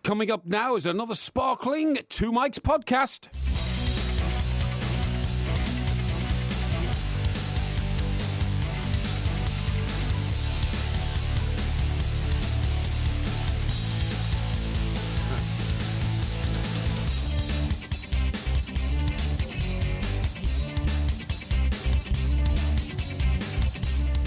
Coming up now is another sparkling Two Mics podcast.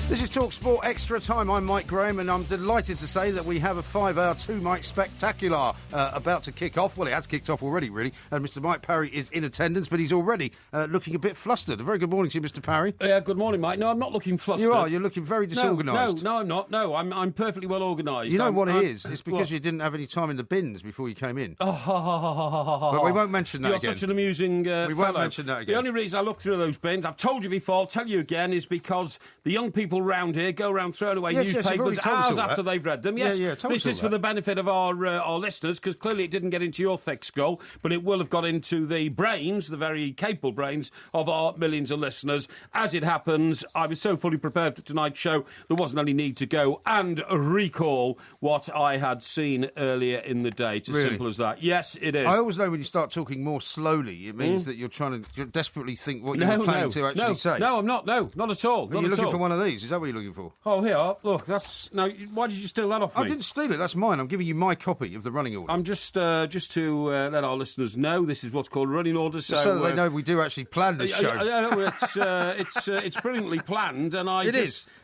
This is TalkSport Extra Time. I'm Mike Graham, and I'm delighted to say that we have a 5-hour two-mic spectacular about to kick off. Well, it has kicked off already, really. And Mr. Mike Parry is in attendance, but he's already looking a bit flustered. A very good morning to you, Mr. Parry. Yeah, good morning, Mike. No, I'm not looking flustered. You are. You're looking very disorganised. No, I'm not. No, I'm perfectly well organised. You know what it is? It's because you didn't have any time in the bins before you came in. But we won't mention that You're again. You're such an amusing We won't mention that again. The only reason I look through those bins, I've told you before, I'll tell you again, is because the young people round here go around throwing away newspapers hours after they've read them. Yes, this is for the benefit of our listeners, because clearly it didn't get into your thick skull, but it will have got into the brains, the very capable brains of our millions of listeners. As it happens, I was so fully prepared for tonight's show, there wasn't any need to go and recall what I had seen earlier in the day. It's as simple as that. Yes, it is. I always know when you start talking more slowly, it means that you're trying to desperately think what you're planning to actually say. No, I'm not. No, not at all. You're looking for one of these. Is that what you're looking for? Oh, here. Look, that's... Now, why did you steal that off me? I didn't steal it. That's mine. I'm giving you my copy of the running order. I'm just to let our listeners know, this is what's called a running order. So that they know we do actually plan this show. It's brilliantly planned, and I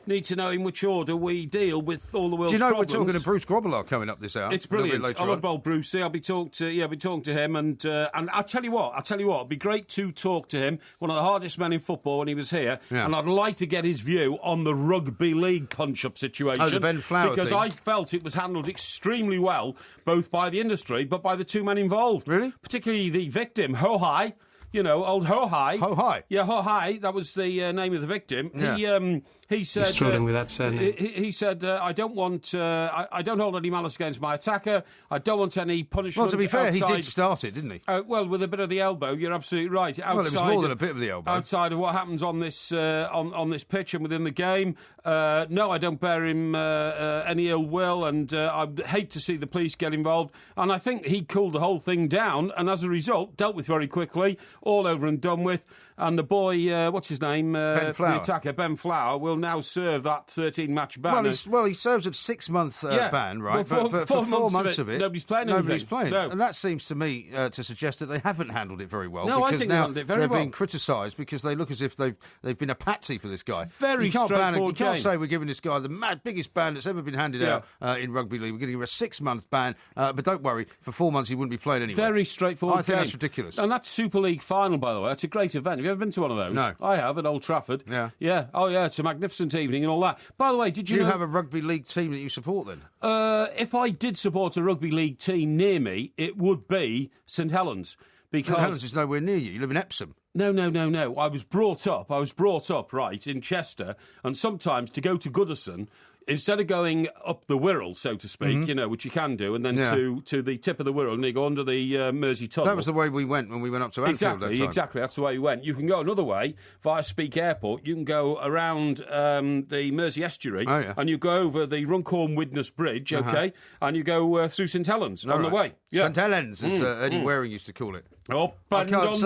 need to know in which order we deal with all the world's problems. Do you know we're talking to Bruce Grobbelaar coming up this hour? It's brilliant. I love old Brucey. I'll be talking to him, and I'll tell you what, it'd be great to talk to him, one of the hardest men in football when he was here, and I'd like to get his view on the rugby league punch-up situation. Oh, the Ben Flower because thing. I felt it was handled extremely well, both by the industry, but by the two men involved. Really? Particularly the victim, Ho-Hai. You know, old Ho-Hai. Ho-Hai? Yeah, Ho-Hai, that was the name of the victim. Yeah. He said... He's struggling with that surname. He said, I don't want... I don't hold any malice against my attacker. I don't want any punishment. Well, to be fair, outside... he did start it, didn't he? Well, with a bit of the elbow, you're absolutely right. Well, it was more than a bit of the elbow. Outside of what happens on this on this pitch and within the game, no, I don't bear him any ill will, and I'd hate to see the police get involved. And I think he cooled the whole thing down, and as a result, dealt with very quickly, all over and done with. And the boy, what's his name? Ben Flower. The attacker, Ben Flower, will now serve that 13-match ban. Well, he serves a 6-month ban, right? Well, but for 4 months of it, nobody's playing anything. No. And that seems to me to suggest that they haven't handled it very well. No, because I think now they handled it very well. They're being criticised because they look as if they've been a patsy for this guy. Very straightforward. You can't say we're giving this guy the biggest ban that's ever been handed out in rugby league. We're going to give him a 6-month ban, but don't worry, for 4 months he wouldn't be playing anyway. Very straightforward. I think that's ridiculous. And that Super League final, by the way, that's a great event. Have you ever been to one of those? No. I have, at Old Trafford. Yeah. Yeah. Oh, yeah, it's a magnificent evening and all that. By the way, did you Do know... you have a rugby league team that you support then? If I did support a rugby league team near me, it would be St Helens. Because St Helens is nowhere near you. You live in Epsom. No. I was brought up, right, in Chester, and sometimes to go to Goodison... Instead of going up the Wirral, so to speak, you know, which you can do, and then to the tip of the Wirral, and you go under the Mersey Tunnel. That was the way we went when we went up to Anfield that time. Exactly, that's the way we went. You can go another way via Speke Airport. You can go around the Mersey Estuary, and you go over the Runcorn Widnes Bridge, and you go through St Helens on the way. Yeah. St Helens, as Eddie Waring used to call it. Up and I under.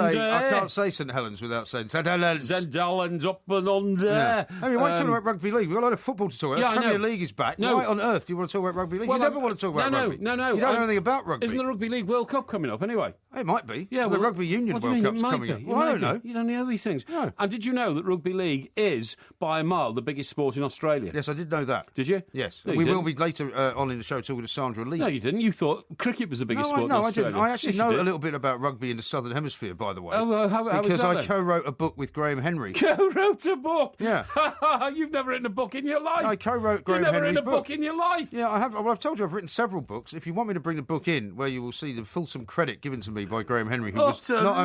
can't say St Helens without saying St Helens. St Helens, up and under. Yeah. I mean, why talk about rugby league? We've got a lot of football to talk about. The Premier League is back. Why on earth do you want to talk about rugby league? Well, you never want to talk about rugby. No. You don't know anything about rugby. Isn't the Rugby League World Cup coming up anyway? It might be. Yeah, the Rugby Union World Cup's coming up. Well, I don't know. You don't know these things. No. And did you know that Rugby League is, by a mile, the biggest sport in Australia? Yes, I did know that. Did you? Yes. No, We will be later on in the show talking to Sandra Lee. No, you didn't. You thought cricket was the biggest sport in Australia. I didn't. I actually know a little bit about rugby in the Southern Hemisphere, by the way. Oh, how because is that I co-wrote a book with Graham Henry. Co-wrote a book? Yeah. You've never written a book in your life. I co-wrote Graham You've never Henry's written a book in your life. Yeah, I have. Well, I've told you I've written several books. If you want me to bring the book in, where you will see the fulsome credit given to me by Graham Henry, who was not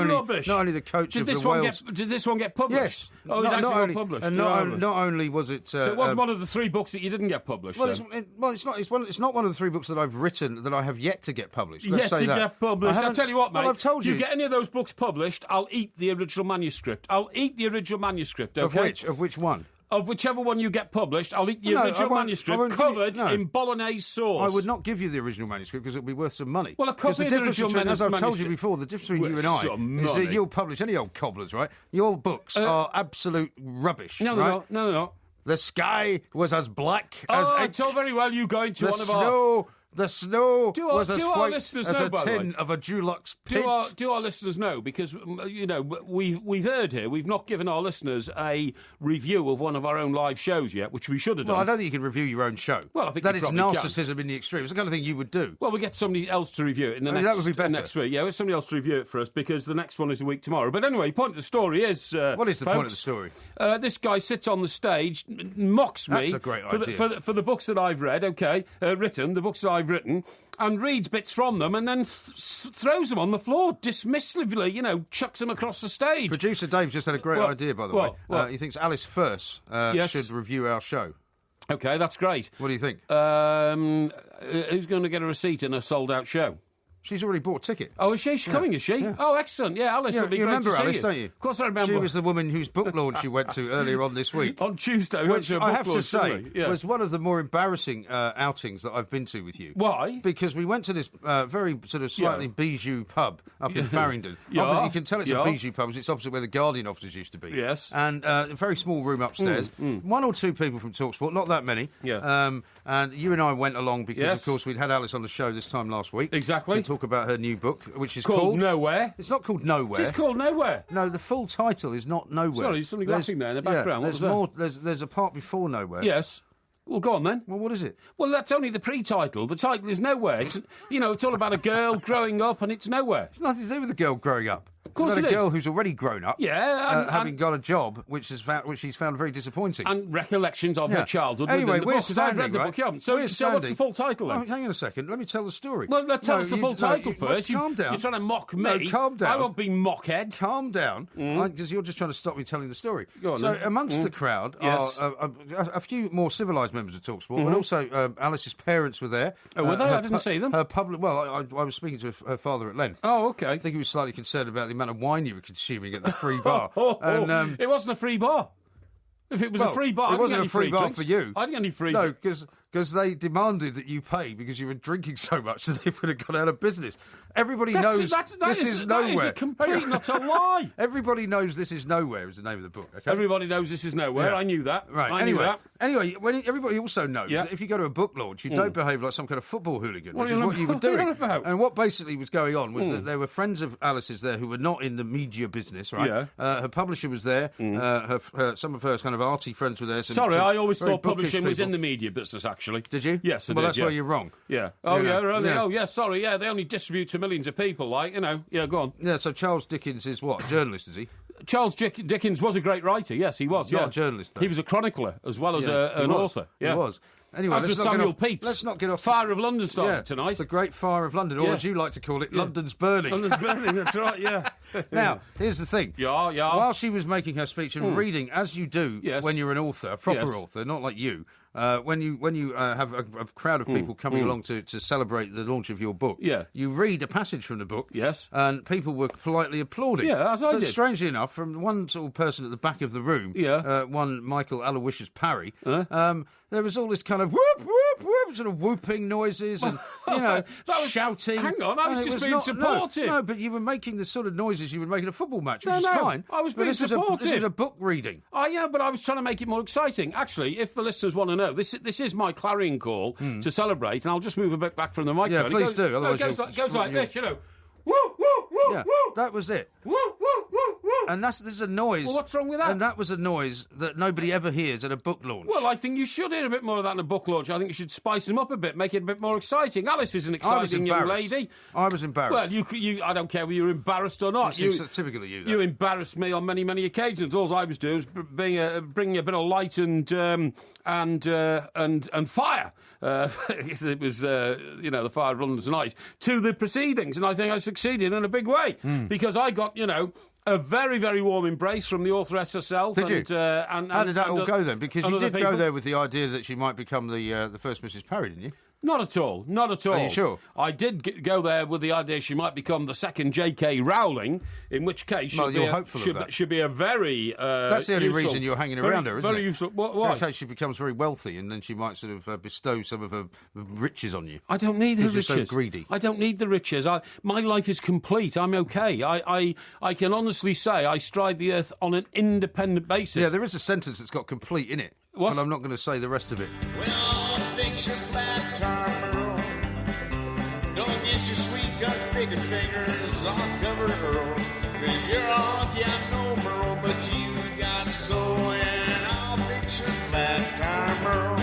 only the coach of the Wales... Did this one get published? Yes. Oh, it actually got published. And not only was it... so it wasn't one of the 3 books that you didn't get published, Well, it's not one of the 3 books that I've written that I have yet to get published. Let's say that. Get published. I'll tell you what, mate. Well, I've told you. You get any of those books published, I'll eat the original manuscript. Okay? Of which one? of whichever one you get published. I'll eat the original manuscript covered in bolognese sauce. I would not give you the original manuscript because it would be worth some money. Well, a copy of the original manuscript. As I've told you before, the difference between you and I is that you'll publish any old cobblers, right? Your books are absolute rubbish. No, right? No, they're not. The sky was as black as ink. It's all very well you going to one of our... The snow was as white as a tin of a Dulux pint. Do our listeners know? Because, we've heard here, we've not given our listeners a review of one of our own live shows yet, which we should have done. Well, I don't think you can review your own show. Well, I think that is narcissism in the extreme. It's the kind of thing you would do. Well, we get somebody else to review it in the that would be better. Next week. Yeah, we get somebody else to review it for us because the next one is a week tomorrow. But anyway, the point of the story is... what is the point of the story? This guy sits on the stage, mocks me... That's a great idea. For the books that I've read, the books that I've written... and reads bits from them and then throws them on the floor dismissively, chucks them across the stage. Producer Dave's just had a great idea, by the way. What? He thinks Alice Firth should review our show. OK, that's great. What do you think? Who's going to get a receipt in a sold-out show? She's already bought a ticket. Oh, is she? She's coming, is she? Yeah. Oh, excellent. Yeah, Alice will be great to see you. You remember Alice, don't you? Of course I remember. She was the woman whose book launch you went to earlier on this week. On Tuesday. Which I have to say was one of the more embarrassing outings that I've been to with you. Why? Because we went to this very sort of slightly bijou pub up in Farringdon. You can tell it's a bijou pub because it's opposite where the Guardian offices used to be. Yes. And a very small room upstairs. One or two people from TalkSport, not that many. Yeah. And you and I went along because, of course, we'd had Alice on the show this time last week. Exactly. To talk about her new book, which is called Nowhere. It's not called Nowhere. It's called Nowhere. No, the full title is not Nowhere. Sorry, there's somebody laughing there in the background. There's more. There's a part before Nowhere. Yes. Well, go on then. Well, what is it? Well, that's only the pre-title. The title is Nowhere. It's, it's all about a girl growing up and it's nowhere. It's nothing to do with a girl growing up. Of course it's about it a girl who's already grown up. Yeah. Having got a job, which she's found very disappointing. And recollections of her childhood. Anyway, we're standing, I've read the book, yeah. So what's the full title then? Oh, hang on a second. Let me tell the story. Well, tell us the full title first. Calm down. You're trying to mock me. No, calm down. I won't be mockhead. Calm down, because you're just trying to stop me telling the story. Go on, so amongst the crowd are a few more civilised members of TalkSport, but also Alice's parents were there. Oh, were they? I didn't see them. Her public. Well, I was speaking to her father at length. Oh, OK. I think he was slightly concerned about the amount of wine you were consuming at the free bar. And, it wasn't a free bar. If it was a free bar, it wasn't a free bar for you. I didn't get any free. No, because they demanded that you pay because you were drinking so much that they would have gone out of business. Everybody knows this is Nowhere. That is a complete not a lie. Everybody knows This Is Nowhere is the name of the book. Okay? Everybody knows This Is Nowhere. Yeah. I knew that. Right. Anyway, when everybody also knows that if you go to a book launch, you don't behave like some kind of football hooligan, which is what you were doing. And what basically was going on was that there were friends of Alice's there who were not in the media business, right? Yeah. Her publisher was there. Some of her kind of arty friends were there. I always thought publishing was in the media business, actually. Did you? Yes, I did. Well, that's where you're wrong. Yeah. Oh, really? Oh, yeah, sorry. Yeah, they only distribute to millions of people, like, Yeah, go on. Yeah, so Charles Dickens is what? A journalist, is he? Charles Dickens was a great writer, yes, he was. Not a journalist, though. He was a chronicler as well as an author. Yeah. He was. Anyway, let's not get off. Fire of London started tonight. The Great Fire of London, or as you like to call it, London's Burning. London's Burning, that's right, yeah. Now, here's the thing. Yeah. While she was making her speech and reading, as you do when you're an author, a proper author, not like you, when you have a crowd of people coming along to celebrate the launch of your book, you read a passage from the book, and people were politely applauding. Yeah, as I did. But strangely enough, from one sort of person at the back of the room, one Michael Aloysius Parry, there was all this kind of whoop, whoop, whoop, sort of whooping noises and, shouting. Hang on, I was just being supportive. No, but you were making the sort of noises you would make in a football match, which is fine. I was being supportive. This was a book reading. Oh, yeah, but I was trying to make it more exciting. Actually, if the listeners want to know, this is my clarion call to celebrate, and I'll just move a bit back from the microphone. Yeah, please do. Otherwise it goes like this, Woo, woo, woo, woo. That was it. Woo, woo, woo, woo. And this is a noise. Well, what's wrong with that? And that was a noise that nobody ever hears at a book launch. Well, I think you should hear a bit more of that in a book launch. I think you should spice them up a bit, make it a bit more exciting. Alice is an exciting young lady. I was embarrassed. Well, I don't care whether you're embarrassed or not. It's typically you. You embarrassed me on many, many occasions. All I was doing was bringing a bit of light and fire. It was, the fire of London tonight to the proceedings, and I think I succeeded in a big way because I got, a very, very warm embrace from the authoress herself. Did you? How did that all go then? Because you did go there with the idea that she might become the first Mrs. Parry, didn't you? Not at all. Not at all. Are you sure? I did go there with the idea she might become the second J.K. Rowling, in which case should be a very that's the only reason you're hanging around her, isn't very it? Useful. Why? In case she becomes very wealthy and then she might sort of bestow some of her riches on you. I don't need the riches. You're so greedy. I don't need the riches. My life is complete. I'm okay. I can honestly say I stride the earth on an independent basis. Yeah, there is a sentence that's got complete in it. What? And I'm not going to say the rest of it. Well, fix your flat tire, Merle. Don't get your sweet cut picking fingers on cover, Earl. 'Cause you're a honky, I know, Merle, but you got soul, and I'll fix your flat tire, Merle.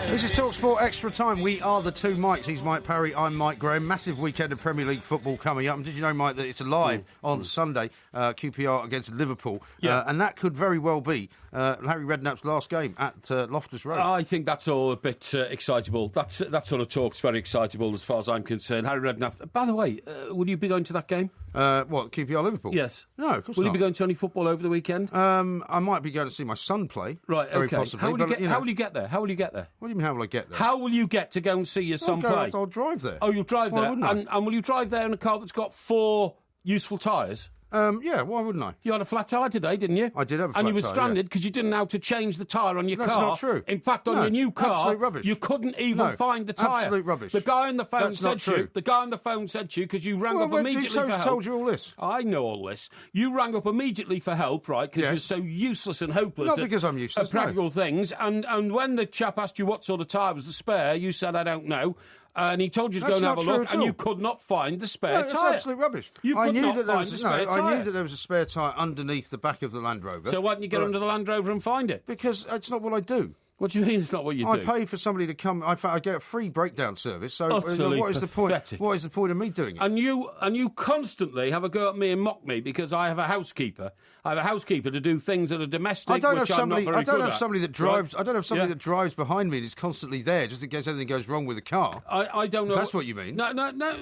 This is TalkSport Extra Time. We are the two Mikes. He's Mike Parry, I'm Mike Graham. Massive weekend of Premier League football coming up. And did you know, Mike, that it's live on Sunday, QPR against Liverpool? Yeah. And that could very well be Harry Redknapp's last game at Loftus Road. I think that's all a bit excitable. That sort of talk's very excitable as far as I'm concerned. Harry Redknapp. By the way, will you be going to that game? What, QPR Liverpool? Yes. No, of course not. Will not. you be going to any football over the weekend? I might be going to see my son play. Right, very okay. possibly. How will you get there? How will you get there? What do you mean, how will I get there? How will you get to go and see your son play? I'll drive there. Oh, you'll drive Why there? wouldn't I? And will you drive there in a car that's got 4 useful tyres? Yeah, why wouldn't I? You had a flat tyre today, didn't you? I did have a flat tyre, and you were stranded because you didn't know how to change the tyre on your car. That's not true. In fact, on your new car, absolute rubbish. You couldn't even find the tyre. Absolute rubbish. The guy on the phone That's not said true. The guy on the phone said to you because you rang up immediately for help. told you all this? I know all this. You rang up immediately for help, right? Because you're so useless and hopeless. Not because I'm useless. At practical things. And when the chap asked you what sort of tyre was the spare, you said, I don't know. And he told you to go and have a look, and you could not find the spare tyre. That's absolute rubbish. I knew that there was a spare tyre underneath the back of the Land Rover. So why didn't you get under the Land Rover and find it? Because it's not what I do. What do you mean it's not what you do? I pay for somebody to come. I get a free breakdown service. So Utterly what is the point? pathetic. What is the point of me doing it? And you constantly have a go at me and mock me because I have a housekeeper. I have a housekeeper to do things that are domestic. I don't have somebody that drives. Right? I don't have somebody that drives behind me and is constantly there just in case anything goes wrong with the car. I don't know. If that's what you mean. No.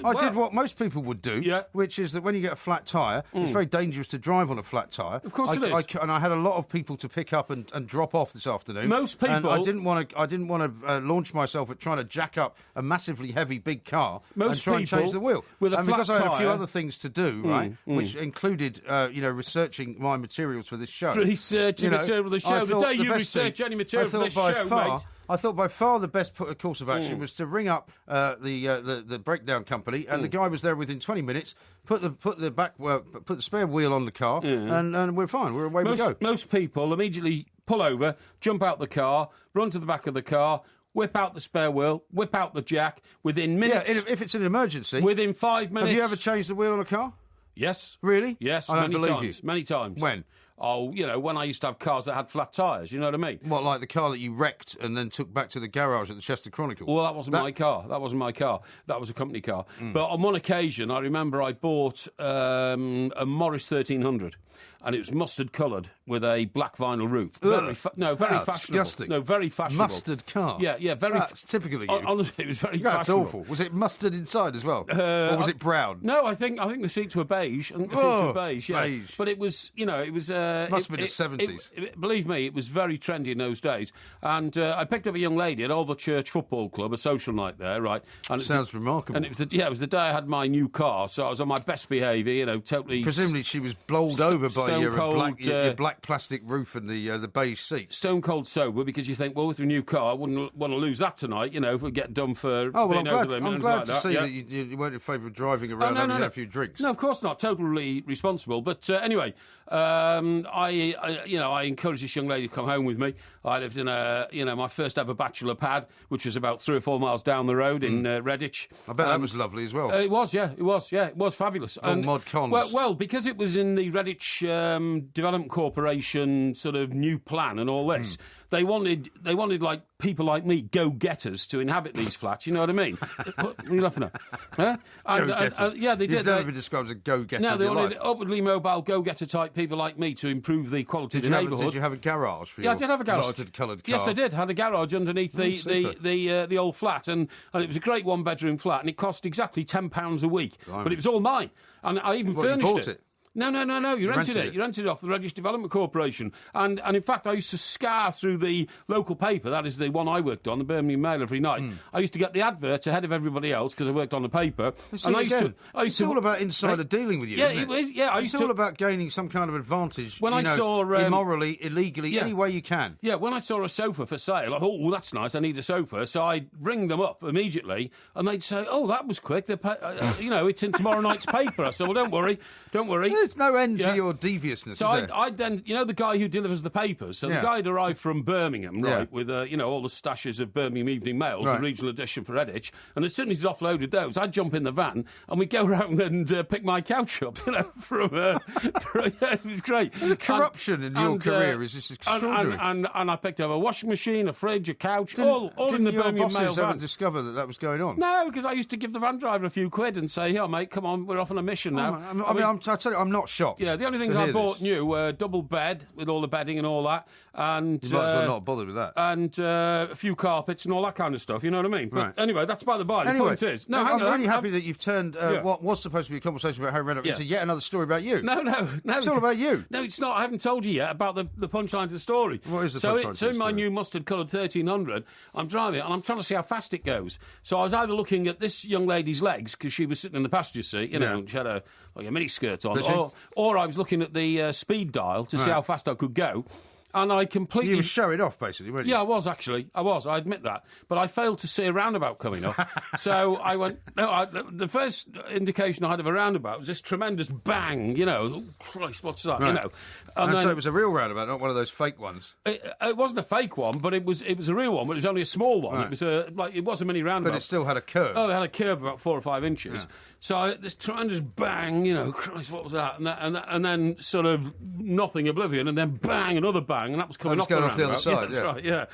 I did what most people would do. Yeah. Which is that when you get a flat tyre, it's very dangerous to drive on a flat tyre. Of course it is. And I had a lot of people to pick up and drop off this afternoon. Most people. And I didn't want to launch myself at trying to jack up a massively heavy big car and try and change the wheel. Because I had a few other things to do, right, which included researching my materials for this show. Researching material for the show. The day you research any material for this show, mate. I thought by far the best course of action was to ring up the breakdown company, and the guy was there within 20 minutes. Put the spare wheel on the car, and we're fine. We go. Most people immediately pull over, jump out the car, run to the back of the car, whip out the spare wheel, whip out the jack within minutes. Yeah, if it's an emergency. Within 5 minutes. Have you ever changed the wheel on a car? Yes. Really? Yes. I don't believe you. Many times. When? Oh, when I used to have cars that had flat tyres, you know what I mean? What, like the car that you wrecked and then took back to the garage at the Chester Chronicle? Well, that wasn't my car. That wasn't my car. That was a company car. But on one occasion, I remember I bought a Morris 1300. And it was mustard coloured with a black vinyl roof. Very fashionable. Disgusting. No, very fashionable. Mustard car. Yeah, very. That's typical of you. Honestly, it was very. That's fashionable. awful. Was it mustard inside as well, or was it brown? No, I think the seats were beige. I think the seats were beige. Yeah, beige. But it was, it was. Must have been the 70s. Believe me, it was very trendy in those days. And I picked up a young lady at Oval Church Football Club, a social night there, right? And sounds remarkable. And it was the day I had my new car, so I was on my best behaviour. Totally. Presumably, she was bowled over by your black plastic roof and the beige seats. Stone cold sober, because you think, well, with a new car, I wouldn't want to lose that tonight, if we get done for being over the limit. I'm glad to see that you weren't in favour of driving around having a few drinks. No, of course not. Totally responsible. But anyway, I encouraged this young lady to come home with me. I lived in my first ever bachelor pad, which was about 3 or 4 miles down the road in Redditch. I bet that was lovely as well. It was, yeah. It was fabulous. Old mod cons. Well, because it was in the Redditch Development Corporation sort of new plan and all this. They wanted like people like me, go-getters, to inhabit these flats. You know what I mean? What are you laughing at? Huh? Yeah, they did. You've never been described as a go-getter. No, they in your wanted life. Upwardly mobile, go-getter type people like me to improve the quality of the neighbourhood. Did you have a garage for your I did have a garage. mustard-coloured car? Yes, I did. Had a garage underneath the old flat, and it was a great one-bedroom flat, and it cost exactly £10 a week. But it was all mine, and I even furnished you bought it. No. You rented it. You rented it off the Reddish Development Corporation. And in fact, I used to scour through the local paper, that is the one I worked on, the Birmingham Mail, every night. I used to get the adverts ahead of everybody else because I worked on the paper. It's all about insider dealing with you, isn't it? It's all about gaining some kind of advantage, when I saw immorally, illegally, any way you can. Yeah, when I saw a sofa for sale, I thought, that's nice, I need a sofa. So I'd ring them up immediately, and they'd say, that was quick. It's in tomorrow night's paper. I said, well, don't worry. There's no end to your deviousness, so is there? I'd then, the guy who delivers the papers, so the guy had arrived from Birmingham, right, with, all the stashes of Birmingham Evening Mails, the regional edition for Redditch, and as soon as he's offloaded those, I'd jump in the van, and we'd go round and pick my couch up, it was great. The corruption in your career is just extraordinary. And I picked up a washing machine, a fridge, a couch, all in the Birmingham Mail van. Didn't your bosses ever discover that was going on? No, because I used to give the van driver a few quid and say, here, mate, come on, we're off on a mission now. I tell you, I'm not shocked. Yeah, the only things I bought new were double bed with all the bedding and all that. And you might as well not bothered with that. And a few carpets and all that kind of stuff, you know what I mean? But anyway, that's by the by. The point is... I'm really happy that you've turned what was supposed to be a conversation about Harry Redknapp into yet another story about you. No. It's all about you. No, it's not. I haven't told you yet about the punchline to the story. What is the punchline? So in my new mustard-coloured 1300, I'm driving and I'm trying to see how fast it goes. So I was either looking at this young lady's legs, because she was sitting in the passenger seat, she had a mini skirt on, or I was looking at the speed dial to see how fast I could go. And I completely... You were showing off, basically, weren't you? Yeah, I was, actually. I admit that. But I failed to see a roundabout coming up. So I went... the first indication I had of a roundabout was this tremendous bang, Oh, Christ, what's that, And then, so it was a real roundabout, not one of those fake ones? It wasn't a fake one, but it was a real one, but it was only a small one. Right. It was a mini roundabout. But it still had a curve. Oh, it had a curve about 4 or 5 inches. Yeah. So this tremendous bang, Christ, what was that? And then sort of nothing, oblivion, and then bang, another bang, and that was coming off the roundabout. The other side, that's right, yeah.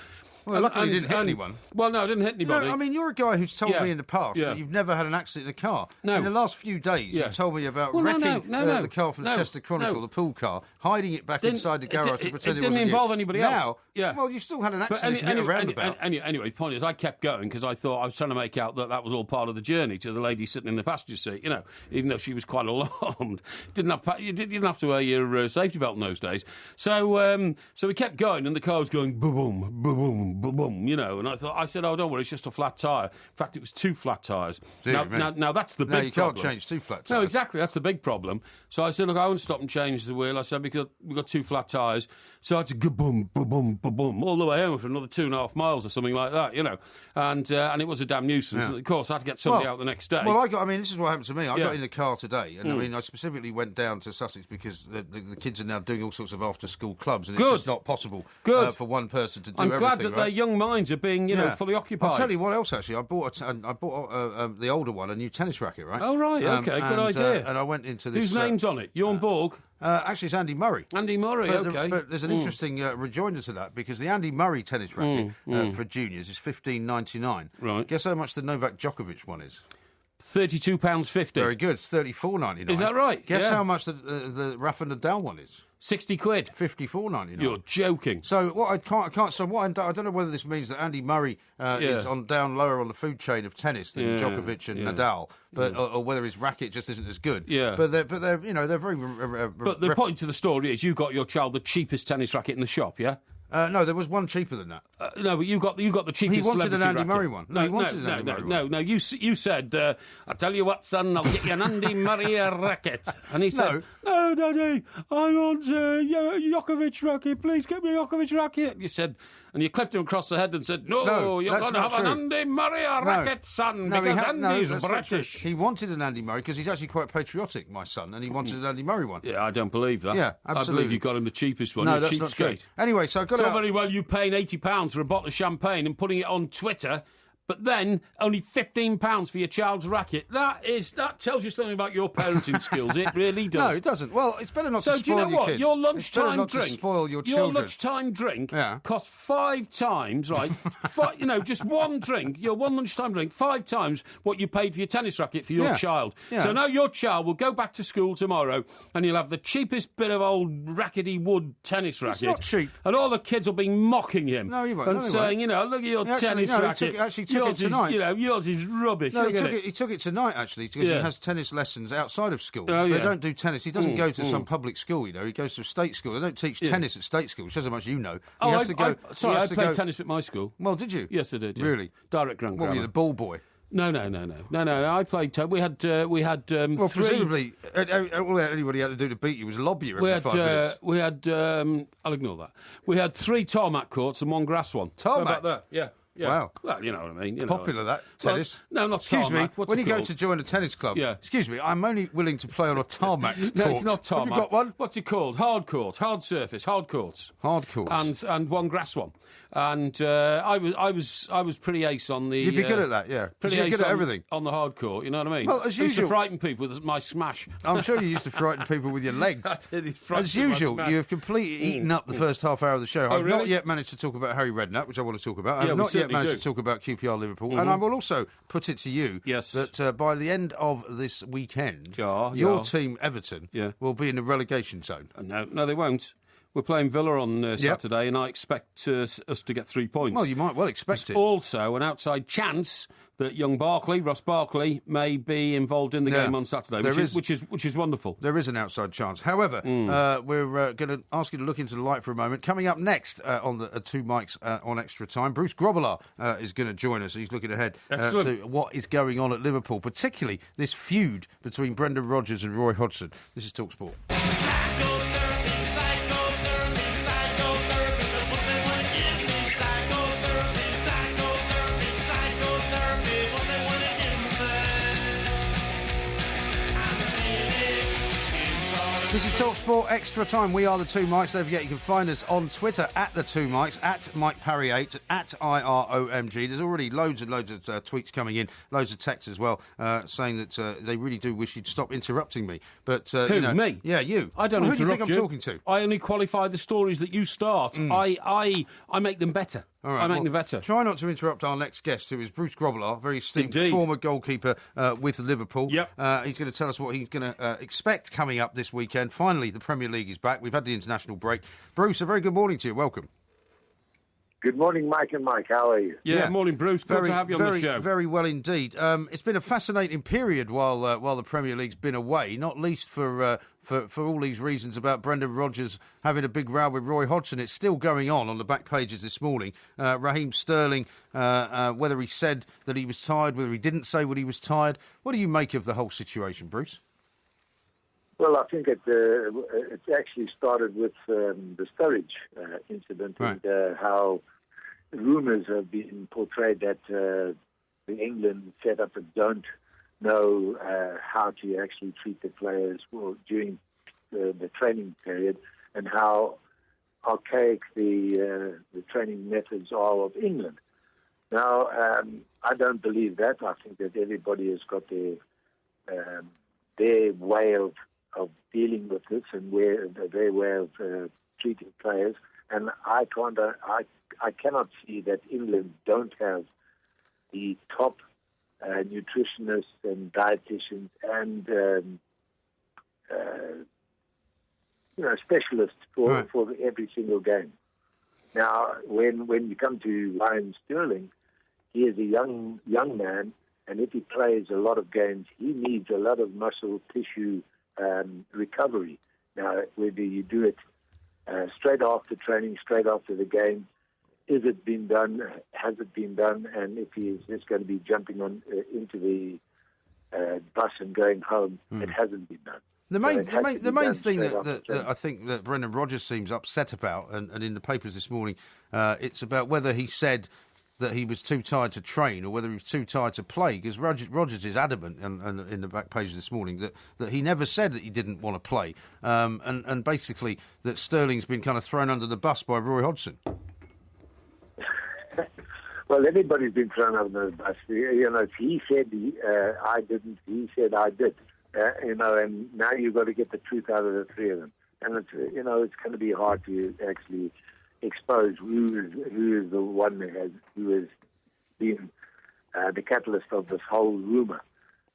Well, luckily you didn't hit anyone. Well, no, I didn't hit anybody. No, I mean, you're a guy who's told me in the past that you've never had an accident in a car. No. In the last few days, you've told me about wrecking the car from the Chester Chronicle, the pool car, hiding it back inside the garage to pretend it wasn't you. It didn't involve anybody else. Now, well, you've still had an accident if you hit a roundabout. Anyway, the point is, I kept going because I thought I was trying to make out that was all part of the journey to the lady sitting in the passenger seat, even though she was quite alarmed. You didn't have to wear your safety belt in those days. So we kept going, and the car was going boom, boom, boom, boom, and I said, oh, don't worry, it's just a flat tyre. In fact, it was 2 flat tyres. Now that's the big problem. You can't change 2 flat tyres. No, exactly, that's the big problem. So I said, look, I won't stop and change the wheel. I said, because we've got 2 flat tyres. So I had to go boom, boom, boom, boom, boom, all the way home for another 2.5 miles or something like that, And it was a damn nuisance. And of course, I had to get somebody out the next day. Well, this is what happened to me. I got in the car today, and I specifically went down to Sussex because the kids are now doing all sorts of after-school clubs, and it's just not possible for one person to do everything. I'm glad that their young minds are being, fully occupied. I'll tell you what else, actually. I bought the older one, a new tennis racket, right? Oh, right, okay, good idea. And I went into this... Whose name's on it? Bjorn Borg? Actually, it's Andy Murray. Andy Murray, okay. But there's an interesting rejoinder to that, because the Andy Murray tennis racket for juniors is $15.99. Right. Guess how much the Novak Djokovic one is? £32.50. Very good. It's $34.99. Is that right? Guess how much the Rafa Nadal one is? 60 quid. $54.99. You're joking. So what I can't. So what I don't know whether this means that Andy Murray is down lower on the food chain of tennis than Djokovic and Nadal, but or whether his racket just isn't as good. Yeah. But they're very. But the point to the story is, you got your child the cheapest tennis racket in the shop, yeah? No, there was one cheaper than that. No, but you got the cheapest. He wanted an Andy racket. Murray one. No. You said, "I tell you what, son, I'll get you an Andy Murray racket." And he said, "No, Daddy, I want a Djokovic racket. Please get me a Djokovic racket." You said, and you clipped him across the head and said, "No, you're going to have an Andy Murray racket, son, because Andy's British." He wanted an Andy Murray because he's actually quite patriotic, my son, and he wanted an Andy Murray one. Yeah, I don't believe that. Yeah, absolutely. I believe you got him the cheapest one. No, that's not true. Anyway, so I got It's all very well you paying £80 for a bottle of champagne and putting it on Twitter, but then only £15 for your child's racket. That tells you something about your parenting skills. It really does. No, it doesn't. Well, it's better not to spoil your kids. So do you know what? Your lunchtime drink. To spoil your children. Your lunchtime drink costs 5 times, right? Just one drink. Your one lunchtime drink, 5 times what you paid for your tennis racket for your child. Yeah. So now your child will go back to school tomorrow, and you'll have the cheapest bit of old rackety wood tennis racket. It's not cheap. And all the kids will be mocking him. No, you won't. And saying, look at your tennis racket. took it tonight. Yours is rubbish. No, he took it tonight, actually, because he has tennis lessons outside of school. They don't do tennis. He doesn't go to some public school, He goes to a state school. They don't teach tennis at state school, which shows how much you know. I played tennis at my school. Well, did you? Yes, I did. Yeah. Really? Direct Grand What, were you, the ball boy? No. I played. We had. Well, presumably, all anybody had to do to beat you was lobby you every 5 minutes. We had. I'll ignore that. We had 3 tarmac courts and 1 grass one. Tarmac? How about that? Yeah. Wow. Well, you know what I mean. Popular, that, tennis. Well, no, not Excuse tarmac. me, when you go to join a tennis club, excuse me, I'm only willing to play on a tarmac court. No, it's not tarmac. Have you got one? What's it called? Hard court, hard surface, hard courts. Hard courts. And 1 grass one. And I was pretty ace on the... You'd be good at that, yeah. Pretty You're ace good at everything. On the hard court, you know what I mean? Well, as usual... I used to frighten people with my smash. I'm sure you used to frighten people with your legs. I did. As usual, you have completely eaten up the first half hour of the show. I've not yet managed to talk about Harry Redknapp, which I want to talk about. I've not yet managed to talk about QPR Liverpool. And I will also put it to you that by the end of this weekend, your team, Everton, will be in the relegation zone. No, they won't. We're playing Villa on Saturday, and I expect us to get 3 points. Well, you might well expect There's also an outside chance that young Ross Barkley, may be involved in the game on Saturday, which is wonderful. There is an outside chance. However, we're going to ask you to look into the light for a moment. Coming up next on the 2 mics on Extra Time, Bruce Grobbelaar is going to join us. He's looking ahead to what is going on at Liverpool, particularly this feud between Brendan Rodgers and Roy Hodgson. This is TalkSport. This is TalkSport Extra Time. We are the 2 mics. Don't forget you can find us on Twitter at the 2 mics, at Mike Parry 8, at IROMG. There's already loads and loads of tweets coming in, loads of texts as well, saying that they really do wish you'd stop interrupting me. But who, me? Yeah, you. I don't interrupt Who do you think I'm talking to? I only qualify the stories that you start. I make them better. All right, I make them better. Try not to interrupt our next guest, who is Bruce Grobbelaar, very esteemed former goalkeeper with Liverpool. Yep. He's going to tell us what he's going to expect coming up this weekend. Finally, the Premier League is back. We've had the international break. Bruce, a very good morning to you. Welcome. Good morning, Mike and Mike. How are you? Yeah, morning, Bruce. Good to have you on the show. Very well indeed. It's been a fascinating period while the Premier League's been away, not least for all these reasons about Brendan Rodgers having a big row with Roy Hodgson. It's still going on the back pages this morning. Raheem Sterling, whether he said that he was tired, whether he didn't say what he was tired. What do you make of the whole situation, Bruce? Well, I think it actually started with the Sturridge incident, and how rumours have been portrayed that the England setup don't know how to actually treat the players during the training period, and how archaic the training methods are of England. Now, I don't believe that. I think that everybody has got their way of dealing with this and their way of treating players, and I cannot see that England don't have the top nutritionists and dietitians and specialists for every single game. Now, when you come to Raheem Sterling, he is a young man, and if he plays a lot of games, he needs a lot of muscle tissue recovery. Now, whether you do it straight after training, straight after the game, is it been done? Has it been done? And if he is just going to be jumping into the bus and going home, it hasn't been done. The main thing that I think that Brendan Rodgers seems upset about, and in the papers this morning, it's about whether he said that he was too tired to train or whether he was too tired to play, because Rodgers is adamant and in the back pages this morning that he never said that he didn't want to play, and basically that Sterling's been kind of thrown under the bus by Roy Hodgson. Well, everybody's been thrown under the bus. If he said I didn't, he said I did. And now you've got to get the truth out of the three of them. And it's going to be hard to actually expose who is the one who has been the catalyst of this whole rumor.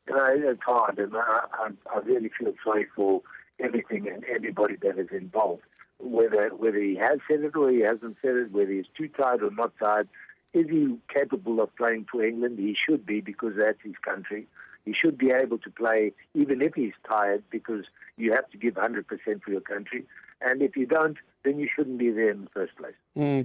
It's hard, and I really feel sorry for everything and everybody that is involved. Whether he has said it or he hasn't said it, whether he's too tired or not tired, is he capable of playing for England? He should be, because that's his country. He should be able to play even if he's tired, because you have to give 100% for your country. And if you don't, then you shouldn't be there in the first place.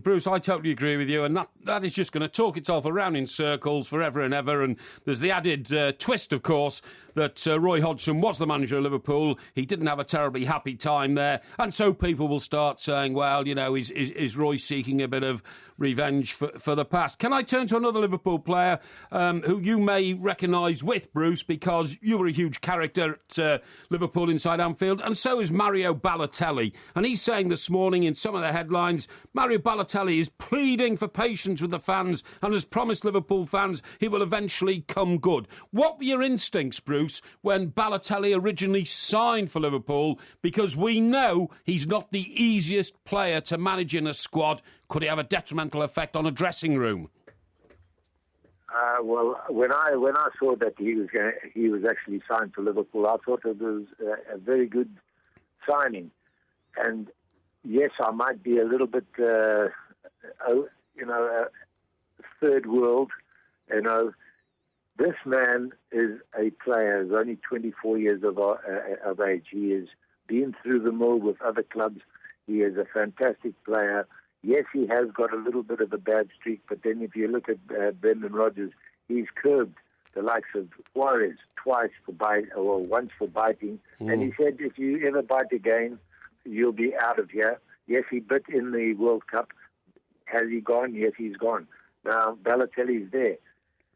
Bruce, I totally agree with you, and that is just going to talk itself around in circles forever and ever. And there's the added twist, of course, that Roy Hodgson was the manager of Liverpool. He didn't have a terribly happy time there, and so people will start saying, well, you know, is Roy seeking a bit of revenge for the past? Can I turn to another Liverpool player who you may recognise with, Bruce, because you were a huge character at Liverpool inside Anfield, and so is Mario Balotelli. And he's saying this morning in some of the headlines, Mario Balotelli is pleading for patience with the fans and has promised Liverpool fans he will eventually come good. What were your instincts, Bruce, when Balotelli originally signed for Liverpool? Because we know he's not the easiest player to manage in a squad. Could he have a detrimental effect on a dressing room? Well, when I saw that he was actually signed for Liverpool, I thought it was a very good signing. And yes, I might be a little bit, third world. You know, this man is a player. He's only 24 years of age. He has been through the mill with other clubs. He is a fantastic player. Yes, he has got a little bit of a bad streak, but then if you look at Brendan Rodgers, he's curbed the likes of Suarez once for biting. And he said, if you ever bite again, you'll be out of here. Yes, he bit in the World Cup. Has he gone? Yes, he's gone. Now, Balotelli's there.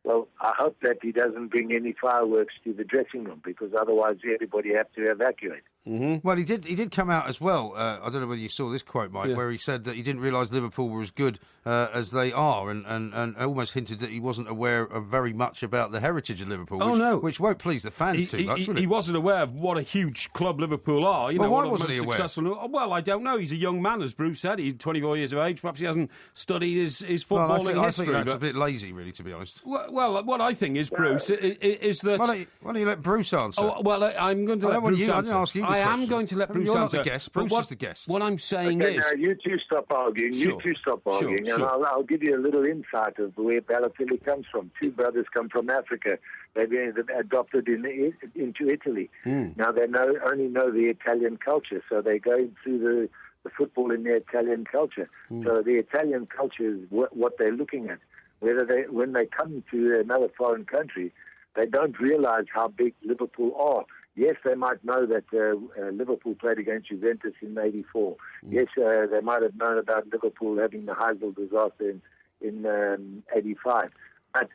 Well, I hope that he doesn't bring any fireworks to the dressing room, because otherwise everybody have to evacuate. Mm-hmm. Well, he did come out as well. I don't know whether you saw this quote, Mike, where he said that he didn't realise Liverpool were as good as they are, and almost hinted that he wasn't aware of very much about the heritage of Liverpool. Which won't please the fans too much. Will it? He wasn't aware of what a huge club Liverpool are. Why wasn't he aware? Well, I don't know. He's a young man, as Bruce said. He's 24 years of age. Perhaps he hasn't studied his footballing history. I think that's a bit lazy, really, to be honest. Well, what I think is, Bruce, is that... Why don't you let Bruce answer? I'm going to let Bruce answer. I didn't ask you the question. I am going to let Bruce You're answer. not the guest. Bruce is the guest. What I'm saying is... Now, you two stop arguing. Sure. And I'll give you a little insight of where Balotelli comes from. Two brothers come from Africa. They've been adopted into Italy. Now, they only know the Italian culture, so they go through the football in the Italian culture. So the Italian culture is what they're looking at. When they come to another foreign country, they don't realise how big Liverpool are. Yes, they might know that Liverpool played against Juventus in '84. Yes, they might have known about Liverpool having the Heysel disaster in '85. But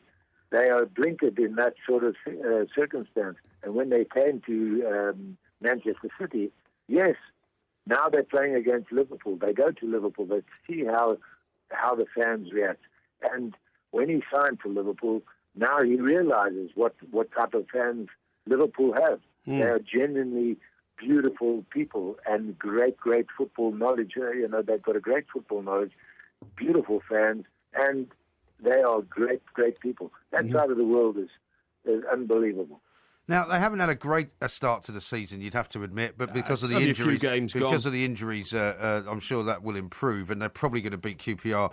they are blinkered in that sort of circumstance. And when they came to Manchester City, yes, now they're playing against Liverpool. They go to Liverpool. They see how the fans react. And when he signed for Liverpool, now he realises what type of fans Liverpool have. They are genuinely beautiful people and great football knowledge. They've got a great football knowledge, beautiful fans, and they are great people. That side of the world is unbelievable. Now, they haven't had a great start to the season, you'd have to admit, but because of the injuries, I'm sure that will improve, and they're probably going to beat QPR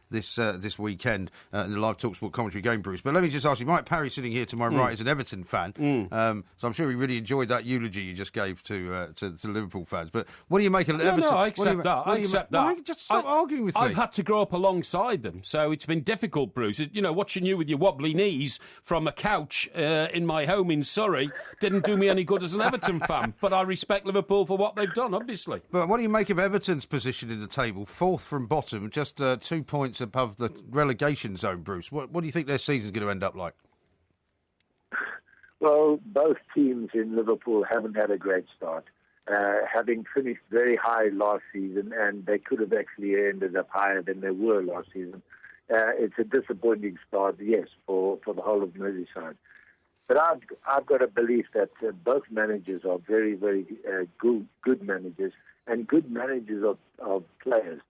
this weekend in the live TalkSport commentary game, Bruce. But let me just ask you, Mike Parry sitting here to my right is an Everton fan, so I'm sure he really enjoyed that eulogy you just gave to Liverpool fans. But what do you make of Everton? No, I accept that. Why? Just stop arguing with me. I've had to grow up alongside them, so it's been difficult, Bruce. Watching you with your wobbly knees from a couch in my home in Surrey didn't do me any good as an Everton fan, but I respect Liverpool for what they've done, obviously. But what do you make of Everton's position in the table? Fourth from bottom, just 2 points above the relegation zone, Bruce. What do you think their season's going to end up like? Well, both teams in Liverpool haven't had a great start. Having finished very high last season, and they could have actually ended up higher than they were last season. It's a disappointing start, yes, for the whole of Merseyside. But I've got a belief that both managers are very, very good managers, and good managers of players.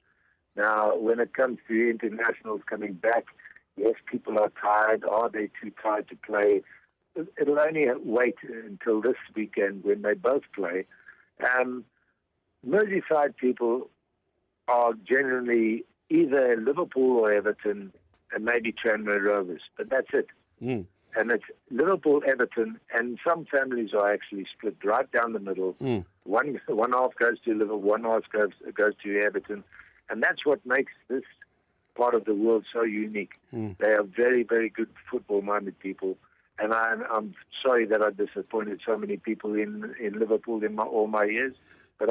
Now, when it comes to internationals coming back, yes, people are tired. Are they too tired to play? It'll only wait until this weekend when they both play. Merseyside people are generally either Liverpool or Everton and maybe Tranmere Rovers, but that's it. Mm. And it's Liverpool, Everton, and some families are actually split right down the middle. Mm. One half goes to Liverpool, one half goes to Everton, and that's what makes this part of the world so unique. Mm. They are very, very good football-minded people, and I'm sorry that I disappointed so many people in Liverpool in all my years, but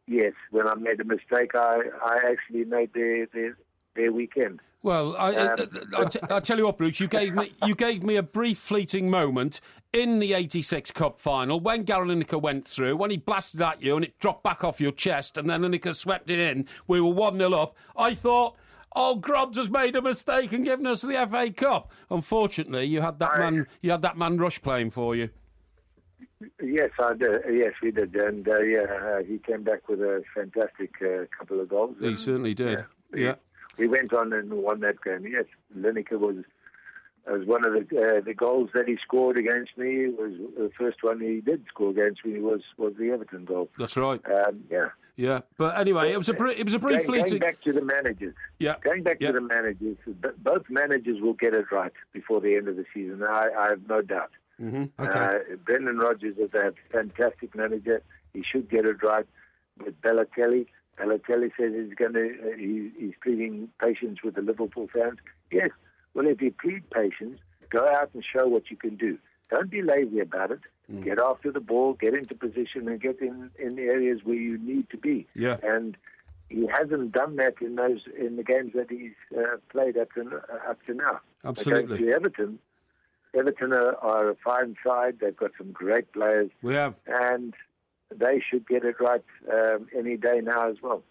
yes, when I made a mistake, I actually made their weekend. Well, I'll tell you what, Bruce. You gave me a brief, fleeting moment in the '86 Cup final when Gary Lineker went through, when he blasted at you and it dropped back off your chest, and then Lineker swept it in. We were 1-0 up. I thought, Grobbs has made a mistake and given us the FA Cup. Unfortunately, you had that man Rush playing for you. Yes, I did. Yes, we did, and he came back with a fantastic couple of goals. He certainly did. Yeah. We went on and won that game. Yes, Lineker was one of the goals that he scored against me. Was the first one he did score against me was the Everton goal. That's right. Yeah. Yeah, but anyway, it was a brief fleeting. Going back to the managers. Yeah. Going back to the managers. Both managers will get it right before the end of the season. I have no doubt. Mm-hmm. Okay. Brendan Rodgers is a fantastic manager. He should get it right. With Balotelli says he's pleading patience with the Liverpool fans. Yes. Well, if you plead patience, go out and show what you can do. Don't be lazy about it. Mm. Get after the ball, get into position, and get in the areas where you need to be. Yeah. And he hasn't done that in the games that he's played up to now. Absolutely. To Everton are a fine side. They've got some great players. We have. And they should get it right any day now as well.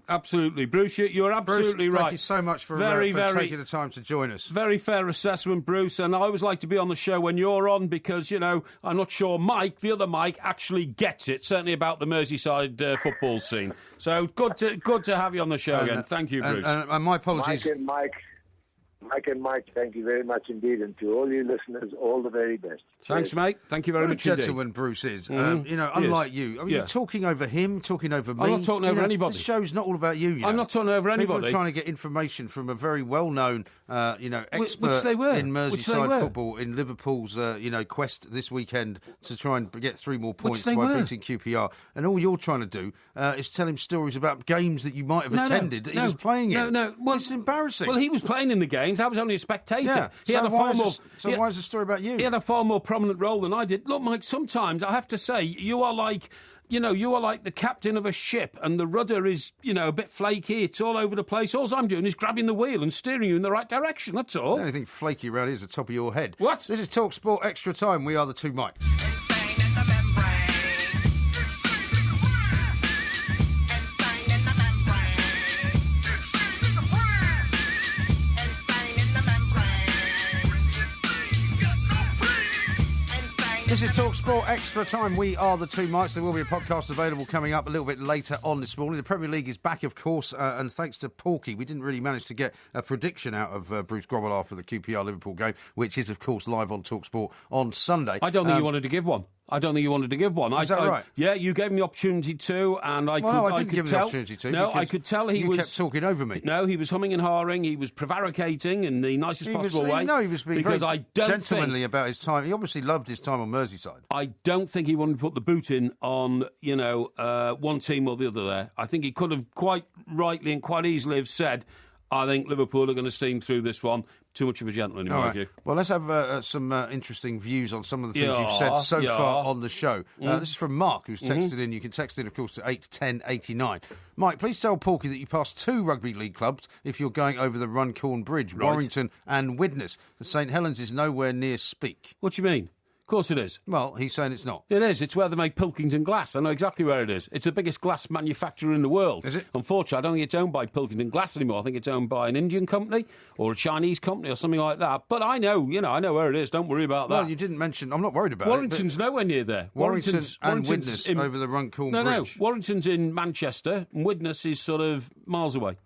Absolutely. Bruce, you're absolutely right. Thank you so much for taking the time to join us. Very fair assessment, Bruce, and I always like to be on the show when you're on because, I'm not sure Mike, the other Mike, actually gets it, certainly about the Merseyside football scene. So good to have you on the show again. Thank you, Bruce. And my apologies. Mike and Mike, thank you very much indeed, and to all you listeners, all the very best. Thanks, mate. Thank you very much indeed. Gentleman Bruce is. Unlike you. I mean, you're talking over him, talking over me. I'm not talking over anybody. This show's not all about you. I'm not talking over anybody. People are trying to get information from a very well-known, expert which they were. in Merseyside football, in Liverpool's, quest this weekend to try and get 3 more points by beating QPR. And all you're trying to do is tell him stories about games that you might have attended that he was playing in. No. Well, it's embarrassing. Well, he was playing in the games. I was only a spectator. Yeah. Why is the story about you? He had a far more prominent role than I did. Look, Mike, sometimes I have to say you are like the captain of a ship and the rudder is, a bit flaky. It's all over the place. All I'm doing is grabbing the wheel and steering you in the right direction. That's all. The only thing flaky around here is the top of your head. What? This is Talk Sport Extra Time. We are the two Mikes. This is Talk Sport Extra Time. We are the two Mikes. There will be a podcast available coming up a little bit later on this morning. The Premier League is back, of course, and thanks to Porky, we didn't really manage to get a prediction out of Bruce Grobbelaar for the QPR Liverpool game, which is, of course, live on Talk Sport on Sunday. I don't think you wanted to give one. Is that right? Yeah, you gave him the opportunity to, and I didn't give him the opportunity to. No, I could tell he was... You kept talking over me. No, he was humming and hawing. He was prevaricating in the nicest possible way. No, he was being very gentlemanly about his time. He obviously loved his time on Merseyside. I don't think he wanted to put the boot in on, one team or the other there. I think he could have quite rightly and quite easily have said, I think Liverpool are going to steam through this one. Too much of a gentleman, in my view. Well, let's have some interesting views on some of the things you've said so far on the show. This is from Mark, who's texted in. You can text in, of course, to 81089. Mike, please tell Porky that you passed 2 rugby league clubs if you're going over the Runcorn Bridge, right. Warrington and Widnes. The St Helens is nowhere near Speke. What do you mean? Of course it is. Well, he's saying it's not. It is. It's where they make Pilkington glass. I know exactly where it is. It's the biggest glass manufacturer in the world. Is it? Unfortunately, I don't think it's owned by Pilkington Glass anymore. I think it's owned by an Indian company or a Chinese company or something like that. But I know where it is. Don't worry about that. Well, you didn't mention... I'm not worried about Warrington's nowhere near there. Warrington and Widnes over the Runcorn Bridge. No. Warrington's in Manchester and Widnes is sort of miles away.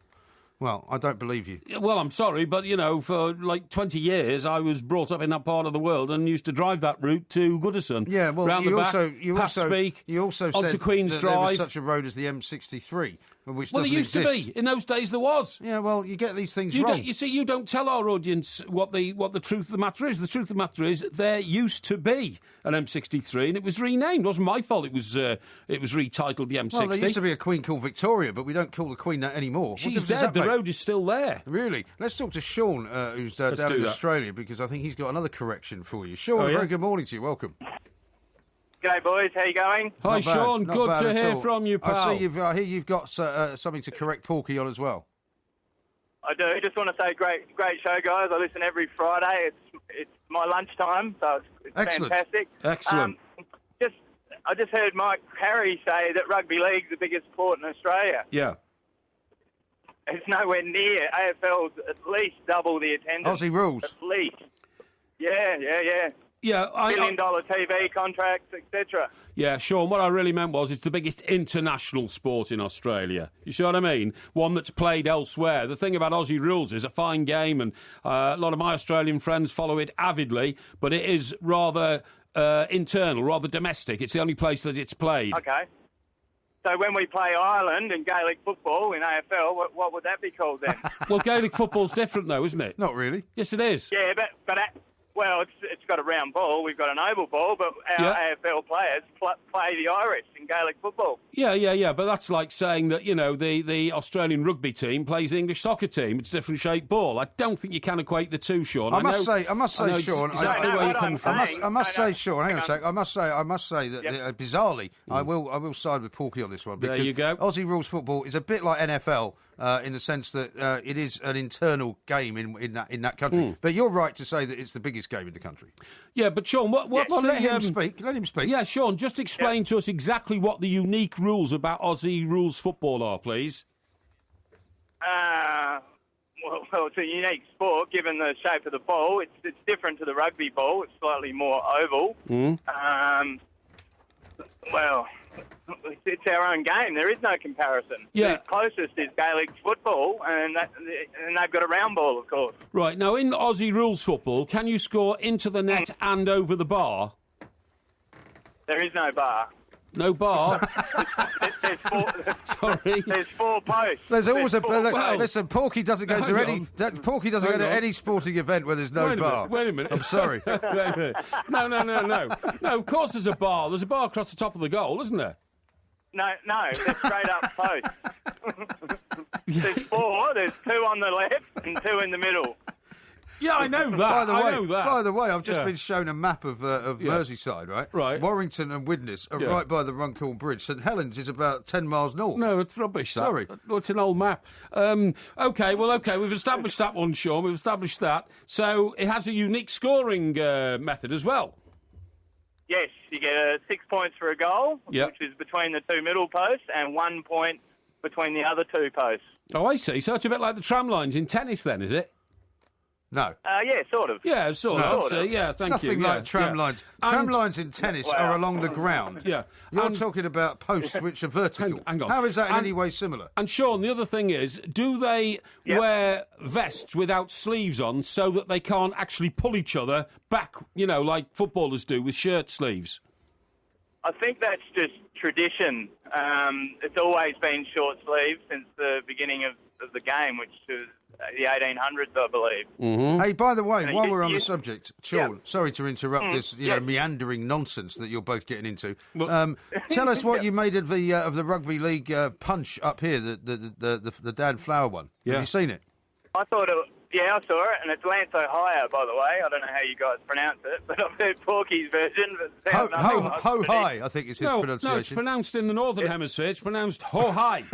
Well, I don't believe you. Well, I'm sorry, but, for like 20 years, I was brought up in that part of the world and used to drive that route to Goodison. Yeah, well, round you the also back, past Speke, you also onto said Queen's that Drive. there was such a road as the M63. which well, doesn't there used exist. to be. In those days, there was. Yeah, well, you get these things wrong. You don't tell our audience what the truth of the matter is. The truth of the matter is there used to be an M63, and it was renamed. It wasn't my fault. It was retitled the M60. Well, there used to be a Queen called Victoria, but we don't call the Queen that anymore. She's dead. The road is still there. Really? Let's talk to Sean, who's down in Australia, because I think he's got another correction for you. Sean, very good morning to you. Welcome. G'day, boys. How you going? Hi, Sean. Good to hear from you, pal. I hear you've got something to correct Porky on as well. I do. Just want to say, great show, guys. I listen every Friday. It's my lunchtime, so it's fantastic. Excellent. I just heard Mike Parry say that rugby league's the biggest sport in Australia. Yeah. It's nowhere near. AFL's at least double the attendance. Aussie rules. At least. Yeah. Yeah, $1 billion TV contracts, etc. Yeah, Sean, what I really meant was it's the biggest international sport in Australia. You see what I mean? One that's played elsewhere. The thing about Aussie rules is a fine game, and a lot of my Australian friends follow it avidly, but it is rather internal, rather domestic. It's the only place that it's played. Okay. So when we play Ireland and Gaelic football in AFL, what would that be called then? Well, Gaelic football's different, though, isn't it? Not really. Yes, it is. Yeah, but well, it's got a round ball. We've got an oval ball, but our AFL players play the Irish in Gaelic football. Yeah. But that's like saying that, the Australian rugby team plays the English soccer team. It's a different shaped ball. I don't think you can equate the two, Sean. I must say, Sean. I must say, Sean. Hang on a sec. I must say that bizarrely, I will side with Porky on this one. Because there you go. Aussie rules football is a bit like NFL. In the sense that it is an internal game in that country. But you're right to say that it's the biggest game in the country. Yeah, but Sean, let him speak. Let him speak. Yeah, Sean, just explain to us exactly what the unique rules about Aussie rules football are, please. Well, it's a unique sport given the shape of the ball. It's different to the rugby ball. It's slightly more oval. Well, it's our own game. There is no comparison. Yeah. The closest is Gaelic football, and they've got a round ball, of course. Right. Now, in Aussie rules football, can you score into the net and over the bar? There is no bar. No bar? There's four. Sorry. There's 4 posts. There's always listen, Porky doesn't go to any. Porky doesn't go to any sporting event where there's no bar. Wait a minute. I'm sorry. Wait a minute. No. No, of course there's a bar. There's a bar across the top of the goal, isn't there? No, they're straight up posts. There's 4. There's 2 on the left and 2 in the middle. Yeah, I know that. By the way, I've just been shown a map of Merseyside, right? Right. Warrington and Widnes are right by the Runcorn Bridge. St Helens is about 10 miles north. No, it's rubbish. Sorry. It's an old map. Okay. We've established that one, Sean. We've established that. So it has a unique scoring method as well. Yes, you get 6 points for a goal, which is between the 2 middle posts, and 1 point between the other 2 posts. Oh, I see. So it's a bit like the tram lines in tennis, then, is it? No. Yeah, sort of. Yeah, sort of. So, yeah, thank you. Nothing like tram lines. Tram lines in tennis are along the ground. Yeah. You're talking about posts which are vertical. Hang on. How is that in any way similar? And Sean, the other thing is, do they wear vests without sleeves on so that they can't actually pull each other back, like footballers do with shirt sleeves? I think that's just tradition. It's always been short sleeves since the beginning of the game, which is the 1800s, I believe. Mm-hmm. Hey, by the way, while we're on the subject, Sean, sorry to interrupt this, meandering nonsense that you're both getting into. Tell us what you made of the rugby league punch up here, the Dan Flower one. Yeah. Have you seen it? I thought I saw it, and it's Lance O'Hire, by the way. I don't know how you guys pronounce it, but I've heard Porky's version. Ho high, I think is his pronunciation. No, it's pronounced in the Northern Hemisphere. It's pronounced ho high.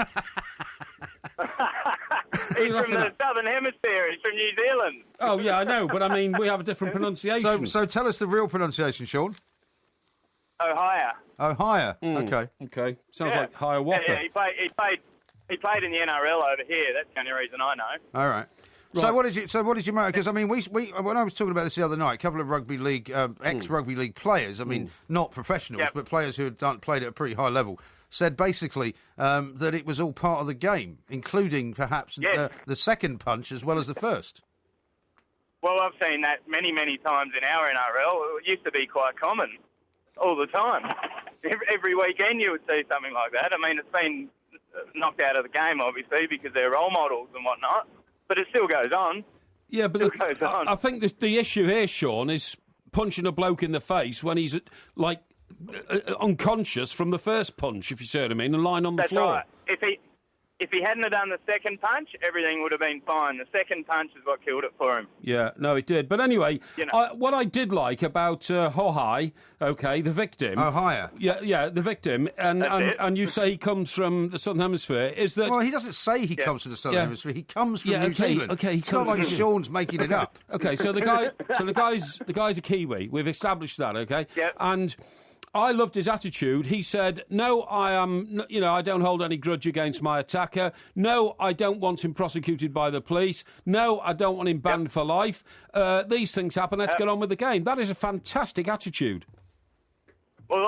He's from the Southern Hemisphere. He's from New Zealand. Oh, yeah, I know, but I mean, we have a different pronunciation. So tell us the real pronunciation, Sean. O'Hire. O'Hire. Okay. Sounds like Hiawatha. Yeah, he played in the NRL over here. That's the only reason I know. All right. Right. So what did you make? Because I mean, we when I was talking about this the other night, a couple of rugby league ex-rugby league players, I mean, not professionals, but players who had played at a pretty high level, said basically that it was all part of the game, including perhaps the second punch as well as the first. Well, I've seen that many times in our NRL. It used to be quite common all the time. Every weekend you would see something like that. I mean, it's been knocked out of the game, obviously, because they're role models and whatnot. But it still goes on. Yeah, but I think the issue here, Sean, is punching a bloke in the face when he's like unconscious from the first punch, if you see what I mean, and lying on the floor. That's right. If he hadn't have done the second punch, everything would have been fine. The second punch is what killed it for him. Yeah, no, it did. But anyway, what I did like about Hohai, the victim... Ohio. Yeah, the victim, and you say he comes from the Southern Hemisphere, is that... Well, he doesn't say he comes from the Southern Hemisphere. He comes from New Zealand. Okay, it's not like Sean's making it up. Okay, so the guy's a Kiwi. We've established that, okay? Yep. And... I loved his attitude. He said, no, I don't hold any grudge against my attacker. No, I don't want him prosecuted by the police. No, I don't want him banned for life. These things happen. Let's get on with the game. That is a fantastic attitude. Well,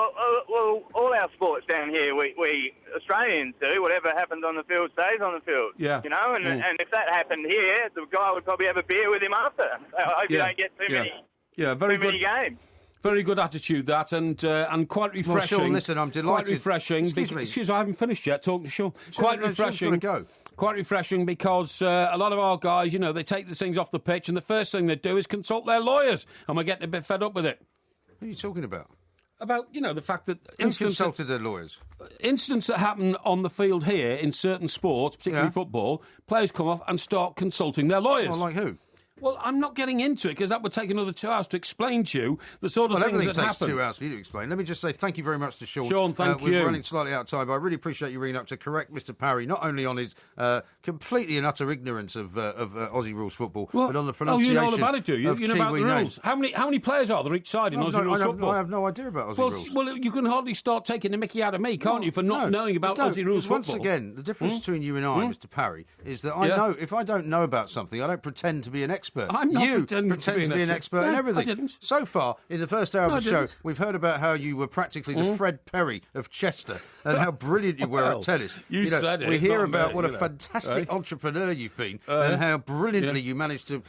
all our sports down here, we Australians do. Whatever happens on the field stays on the field. Yeah. You know, and if that happened here, the guy would probably have a beer with him after. So I hope you don't get too many games. Very good attitude, that, and quite refreshing. Well, Sean, listen, I'm delighted. Quite refreshing. Excuse me, I haven't finished yet talking to Sean. Quite refreshing. Go. Quite refreshing because a lot of our guys, they take these things off the pitch and the first thing they do is consult their lawyers, and we're getting a bit fed up with it. What are you talking about? About, the fact that... Who consulted their lawyers? Incidents that happen on the field here in certain sports, particularly football, players come off and start consulting their lawyers. Well, like who? Well, I'm not getting into it because that would take another 2 hours to explain to you the sort of things that happen. Everything takes 2 hours for you to explain. Let me just say thank you very much to Sean. Sean, thank you. We're running slightly out of time, but I really appreciate you ringing up to correct Mr. Parry, not only on his completely and utter ignorance of Aussie rules football, but on the pronunciation. Oh, you know all about it, do you? You know about the rules. Names. How many players are there each side in Aussie rules football? I have no idea about Aussie rules. Well, you can hardly start taking the mickey out of me, can't you, for not knowing about Aussie rules football? Once again, the difference between you and I, Mr. Parry, is that I know if I don't know about something, I don't pretend to be an expert. I'm not pretend to be an expert in everything. I didn't. So far, in the first hour of the show, we've heard about how you were practically the Fred Perry of Chester and how brilliant you were at tennis. You said it. We hear about what a fantastic entrepreneur you've been and how brilliantly you managed to,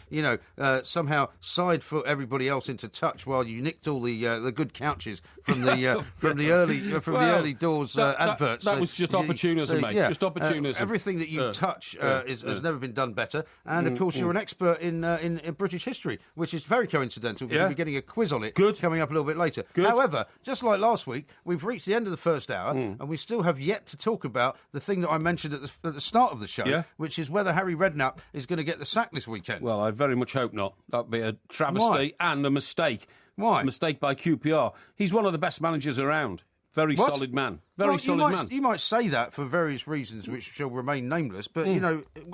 somehow side foot everybody else into touch while you nicked all the good couches from the early doors adverts. That was just opportunism, mate. Just opportunism. Everything that you touch has never been done better, and of course you're an expert in British history, which is very coincidental because we'll be getting a quiz on it coming up a little bit later. However, just like last week, we've reached the end of the first hour and we still have yet to talk about the thing that I mentioned at the start of the show, which is whether Harry Redknapp is going to get the sack this weekend. Well, I very much hope not. That'd be a travesty and a mistake. Why? A mistake by QPR. He's one of the best managers around. Very solid man. You might say that for various reasons which shall remain nameless, but,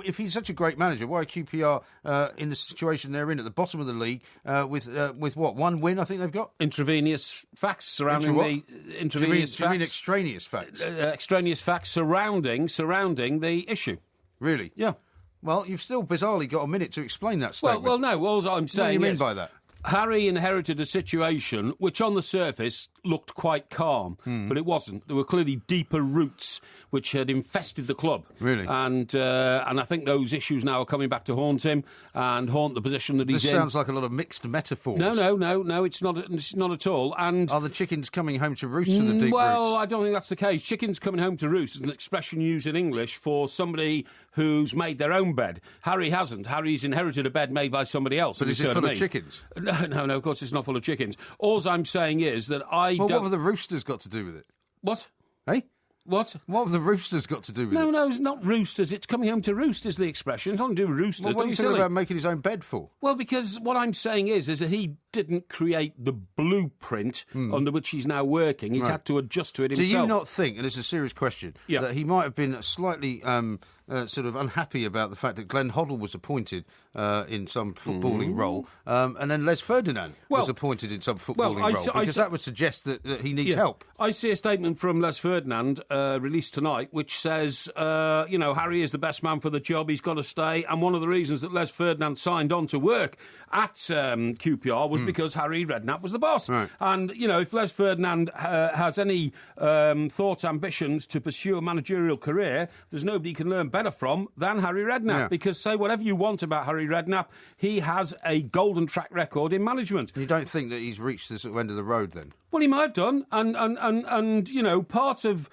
if he's such a great manager, why QPR in the situation they're in at the bottom of the league with what, one win I think they've got? Intravenous facts surrounding the... Intravenous facts? Do you mean extraneous facts? Extraneous facts surrounding the issue. Really? Yeah. Well, you've still bizarrely got a minute to explain that statement. Well, no, all I'm saying What do you mean by that? Harry inherited a situation which on the surface looked quite calm, but it wasn't. There were clearly deeper roots which had infested the club. Really? And I think those issues now are coming back to haunt him and haunt the position that he's in. This sounds like a lot of mixed metaphors. No, it's not at all. And are the chickens coming home to roost in the deep roots? Well, I don't think that's the case. Chickens coming home to roost is an expression used in English for somebody who's made their own bed. Harry hasn't. Harry's inherited a bed made by somebody else. But is it full of chickens? No, of course it's not full of chickens. All I'm saying is that what have the roosters got to do with it? What? Hey? What? What have the roosters got to do with it? No, it's not roosters. It's coming home to roost is the expression. It's nothing to do with roosters. Well, what are you saying about making his own bed for? Well, because what I'm saying is that he didn't create the blueprint under which he's now working. He's had to adjust to it himself. Do you not think, and it's a serious question, that he might have been slightly sort of unhappy about the fact that Glenn Hoddle was appointed in some footballing role, and then Les Ferdinand was appointed in some footballing role, because that would suggest that he needs help. I see a statement from Les Ferdinand released tonight which says, Harry is the best man for the job, he's got to stay, and one of the reasons that Les Ferdinand signed on to work at QPR was because Harry Redknapp was the boss. Right. And, if Les Ferdinand has any thoughts, ambitions to pursue a managerial career, there's nobody you can learn better from than Harry Redknapp. Because say whatever you want about Harry Redknapp, he has a golden track record in management. You don't think that he's reached the sort of end of the road then? Well, he might have done, and you know, part of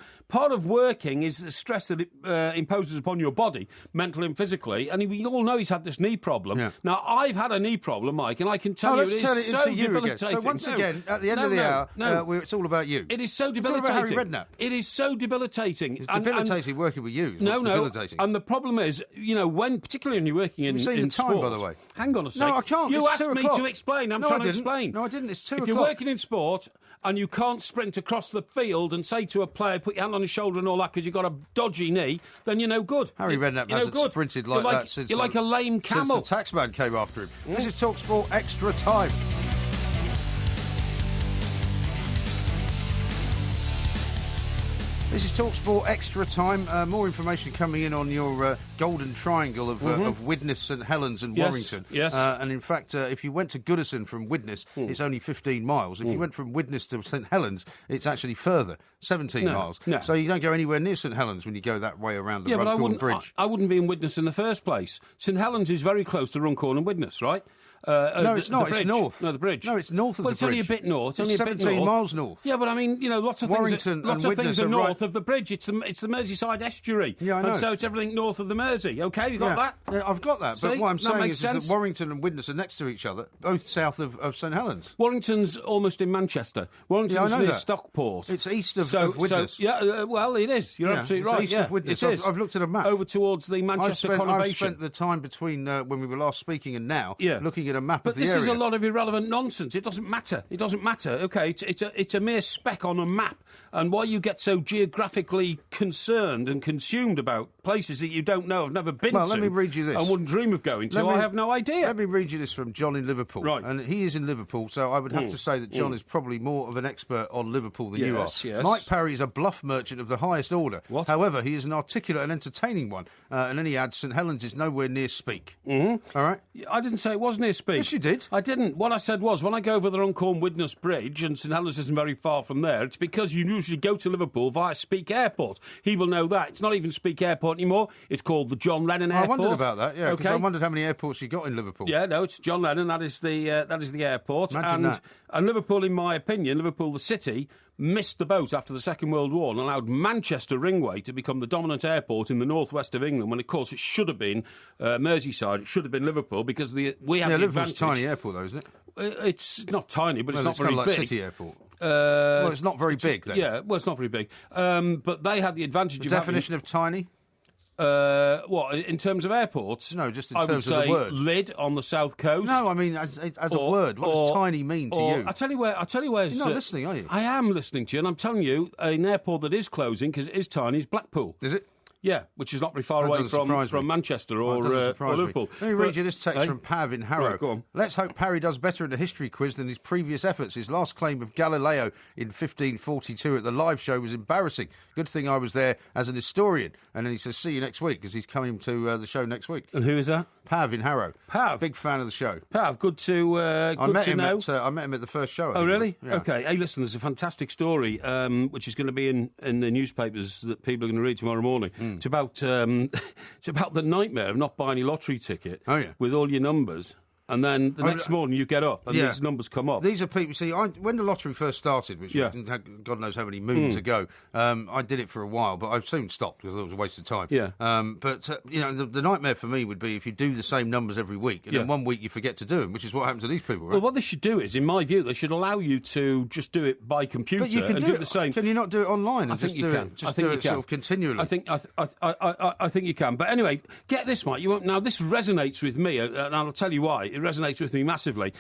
working is the stress that it imposes upon your body, mentally and physically. And we all know he's had this knee problem. Yeah. Now, I've had a knee problem, Mike, and I can tell you it is so debilitating. So once again, at the end of the hour, it's all about you. It is so debilitating. It's all about Harry Redknapp. It is so debilitating. It's debilitating working with you. No. And the problem is, you know, particularly when you're working in sport. Time, by the way. Hang on a second. No, I can't. You asked me to explain. I'm trying to explain. No, I didn't. It's 2 o'clock. If you're working in sport and you can't sprint across the field and say to a player, put your hand on his shoulder and all that because you've got a dodgy knee, then you're no good. Harry Redknapp hasn't sprinted like that since... You're like a lame camel. Since the taxman came after him. This is TalkSport Extra Time. This is TalkSport Extra Time. More information coming in on your golden triangle of Widnes, St Helens and Warrington. Yes. And in fact, if you went to Goodison from Widnes, it's only 15 miles. If you went from Widnes to St Helens, it's actually further, 17 miles. No. So you don't go anywhere near St Helens when you go that way around the Runcorn Bridge. I wouldn't be in Widnes in the first place. St Helens is very close to Runcorn and Widnes, right? No, it's not. It's north. No, the bridge. No, it's north of the bridge. It's only a bit north. It's 17 miles north. Yeah, but I mean, you know, lots of things are north of the bridge. It's the Merseyside estuary. Yeah, I know. And so it's everything north of the Mersey. OK, you got that? Yeah, I've got that. But what I'm saying is that Warrington and Widnes are next to each other, both south of St Helens. Warrington's almost in Manchester. Warrington's near Stockport. It's east of Widnes. Well, it is. You're absolutely right. It's east of Widnes. It is. I've looked at a map. Over towards the Manchester conurbation. I've spent the time between when we were last speaking and now looking at a map of the area. But this is a lot of irrelevant nonsense. It doesn't matter. OK, it's a mere speck on a map. And why you get so geographically concerned and consumed about places that you don't know, have never been to. Well, let me read you this. And wouldn't dream of going to. I have no idea. Let me read you this from John in Liverpool. Right. And he is in Liverpool, so I would have to say that John is probably more of an expert on Liverpool than you are. Yes. Mike Parry is a bluff merchant of the highest order. What? However, he is an articulate and entertaining one. And then he adds, St Helens is nowhere near Speak. All right? I didn't say it was near Speak. Yes, you did. I didn't. What I said was, when I go over the Runcorn Widnes Bridge, and St Helens isn't very far from there, it's because you usually go to Liverpool via Speak Airport. He will know that. It's not even Speak Airport anymore. It's called the John Lennon Airport. I wondered about that, yeah, because I wondered how many airports you got in Liverpool. Yeah, no, it's John Lennon. That is the airport. Imagine that. And Liverpool, in my opinion, Liverpool, the city, missed the boat after the Second World War and allowed Manchester Ringway to become the dominant airport in the northwest of England, when, of course, it should have been Merseyside. It should have been Liverpool, because we have the Liverpool's advantage. a tiny airport, though, isn't it? It's not tiny, but it's not very big. It's kind of like City Airport. Well, it's not very big, then. Yeah, well, it's not very big. But they had the advantage of definition of tiny? What, in terms of airports? No, just in terms of the word. Lid on the south coast. No, I mean as a word. What does tiny mean to you? I tell you where. You're not listening, are you? I am listening to you, and I'm telling you, an airport that is closing because it is tiny is Blackpool. Is it? Yeah, which is not very far away from Manchester or Liverpool. Let me read you this text from Pav in Harrow. Right, go on. Let's hope Parry does better in the history quiz than his previous efforts. His last claim of Galileo in 1542 at the live show was embarrassing. Good thing I was there as an historian. And then he says, see you next week, because he's coming to the show next week. And who is that? Pav in Harrow. Pav? Big fan of the show. Pav, good to know. I met him at the first show. Oh, really? Yeah. OK. Hey, listen, there's a fantastic story which is going to be in the newspapers that people are going to read tomorrow morning. It's about the nightmare of not buying a lottery ticket with all your numbers. And then the next morning you get up and these numbers come up. These are people, see, when the lottery first started, which God knows how many moons ago, I did it for a while, but I've soon stopped because it was a waste of time. Yeah. But the nightmare for me would be if you do the same numbers every week, and then one week you forget to do them, which is what happens to these people, right? Well, what they should do is, in my view, they should allow you to just do it by computer but you can do the same. Can you not do it online and just do it sort of continually? I think you can. But anyway, get this, Mike. Now, this resonates with me, and I'll tell you why. It resonates with me massively.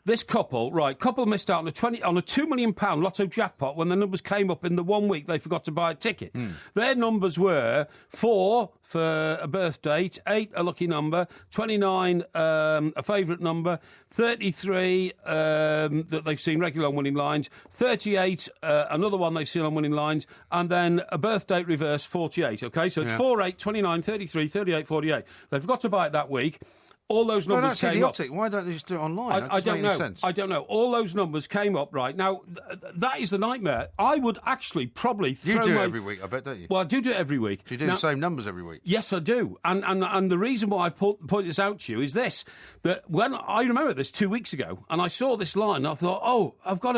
This couple missed out on a £2 million lotto jackpot when the numbers came up in the 1 week they forgot to buy a ticket. Their numbers were 4 for a birth date, 8 a lucky number, 29 a favourite number, 33 that they've seen regular on winning lines, 38 another one they've seen on winning lines, and then a birth date reverse 48. Okay, so it's 4, 8, 29, 33, 38, 48. They forgot to buy it that week. All those numbers came up. Why don't they just do it online? I don't know. I don't know. All those numbers came up, right? Now, that is the nightmare. I would actually probably throw You do it every week, I bet, don't you? Well, I do it every week. Do you do the same numbers every week? Yes, I do. And the reason why I've pointed this out to you is this, that when I remember this 2 weeks ago, and I saw this line, I thought, oh, I've got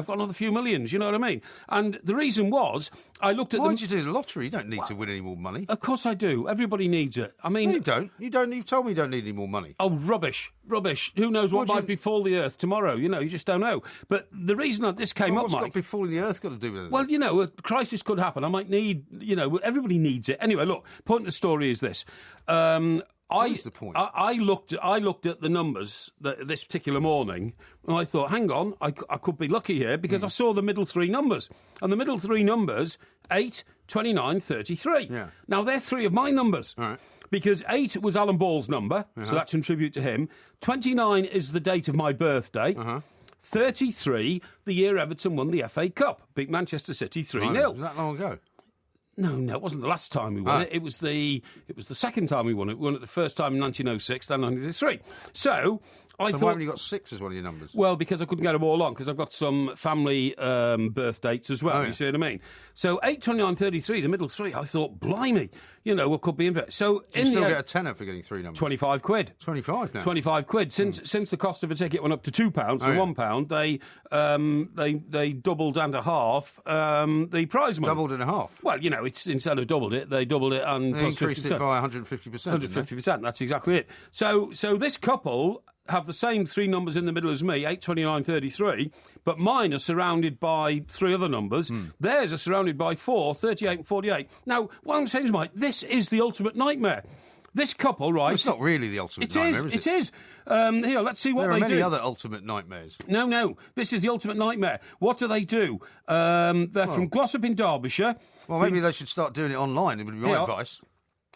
another few millions, you know what I mean? And the reason was, I looked at Why did you do the lottery? You don't need to win any more money. Of course I do. Everybody needs it. I mean... No, you don't. You've told me you don't need any more money. Oh, rubbish. Who knows what might befall the earth tomorrow? You know, you just don't know. But the reason that this came up, what's Mike... got befalling the earth got to do with it? Well, you know, a crisis could happen. I might need... You know, everybody needs it. Anyway, look, point of the story is this. What is the point? I looked at the numbers this particular morning, and I thought, hang on, I could be lucky here, because I saw the middle three numbers. And the middle three numbers, 8, 29, 33. Yeah. Now, they're three of my numbers. All right. Because 8 was Alan Ball's number, so that's in tribute to him. 29 is the date of my birthday. 33, the year Everton won the FA Cup. Beat Manchester City 3-0. Was that long ago? No, it wasn't the last time we won it. It was the second time we won it. We won it the first time in 1906, then 1903. So why haven't you got 6 as one of your numbers? Well, because I couldn't get them all on, because I've got some family birth dates as well, you see what I mean? So 8, 29, 33, the middle three, I thought, blimey, you know, what could be in it. So you still get a tenner for getting 3 numbers? 25 quid. 25 now? 25 quid. Since the cost of a ticket went up to £2 and £1, they doubled and a half the prize money. Doubled and a half? Well, you know, it's instead of doubled it, they doubled it and they increased it by 150%. 150%, that's exactly it. So this couple have the same 3 numbers in the middle as me, 8, 29, 33, but mine are surrounded by 3 other numbers. Theirs are surrounded by 4, 38 and 48. Now, what I'm saying is, Mike, this is the ultimate nightmare. This couple, right... Well, it's not really the ultimate nightmare, is it? It is. Here, let's see what they do. There are many other ultimate nightmares. No, this is the ultimate nightmare. What do they do? They're from Glossop in Derbyshire. Well, maybe they should start doing it online, it would be my advice.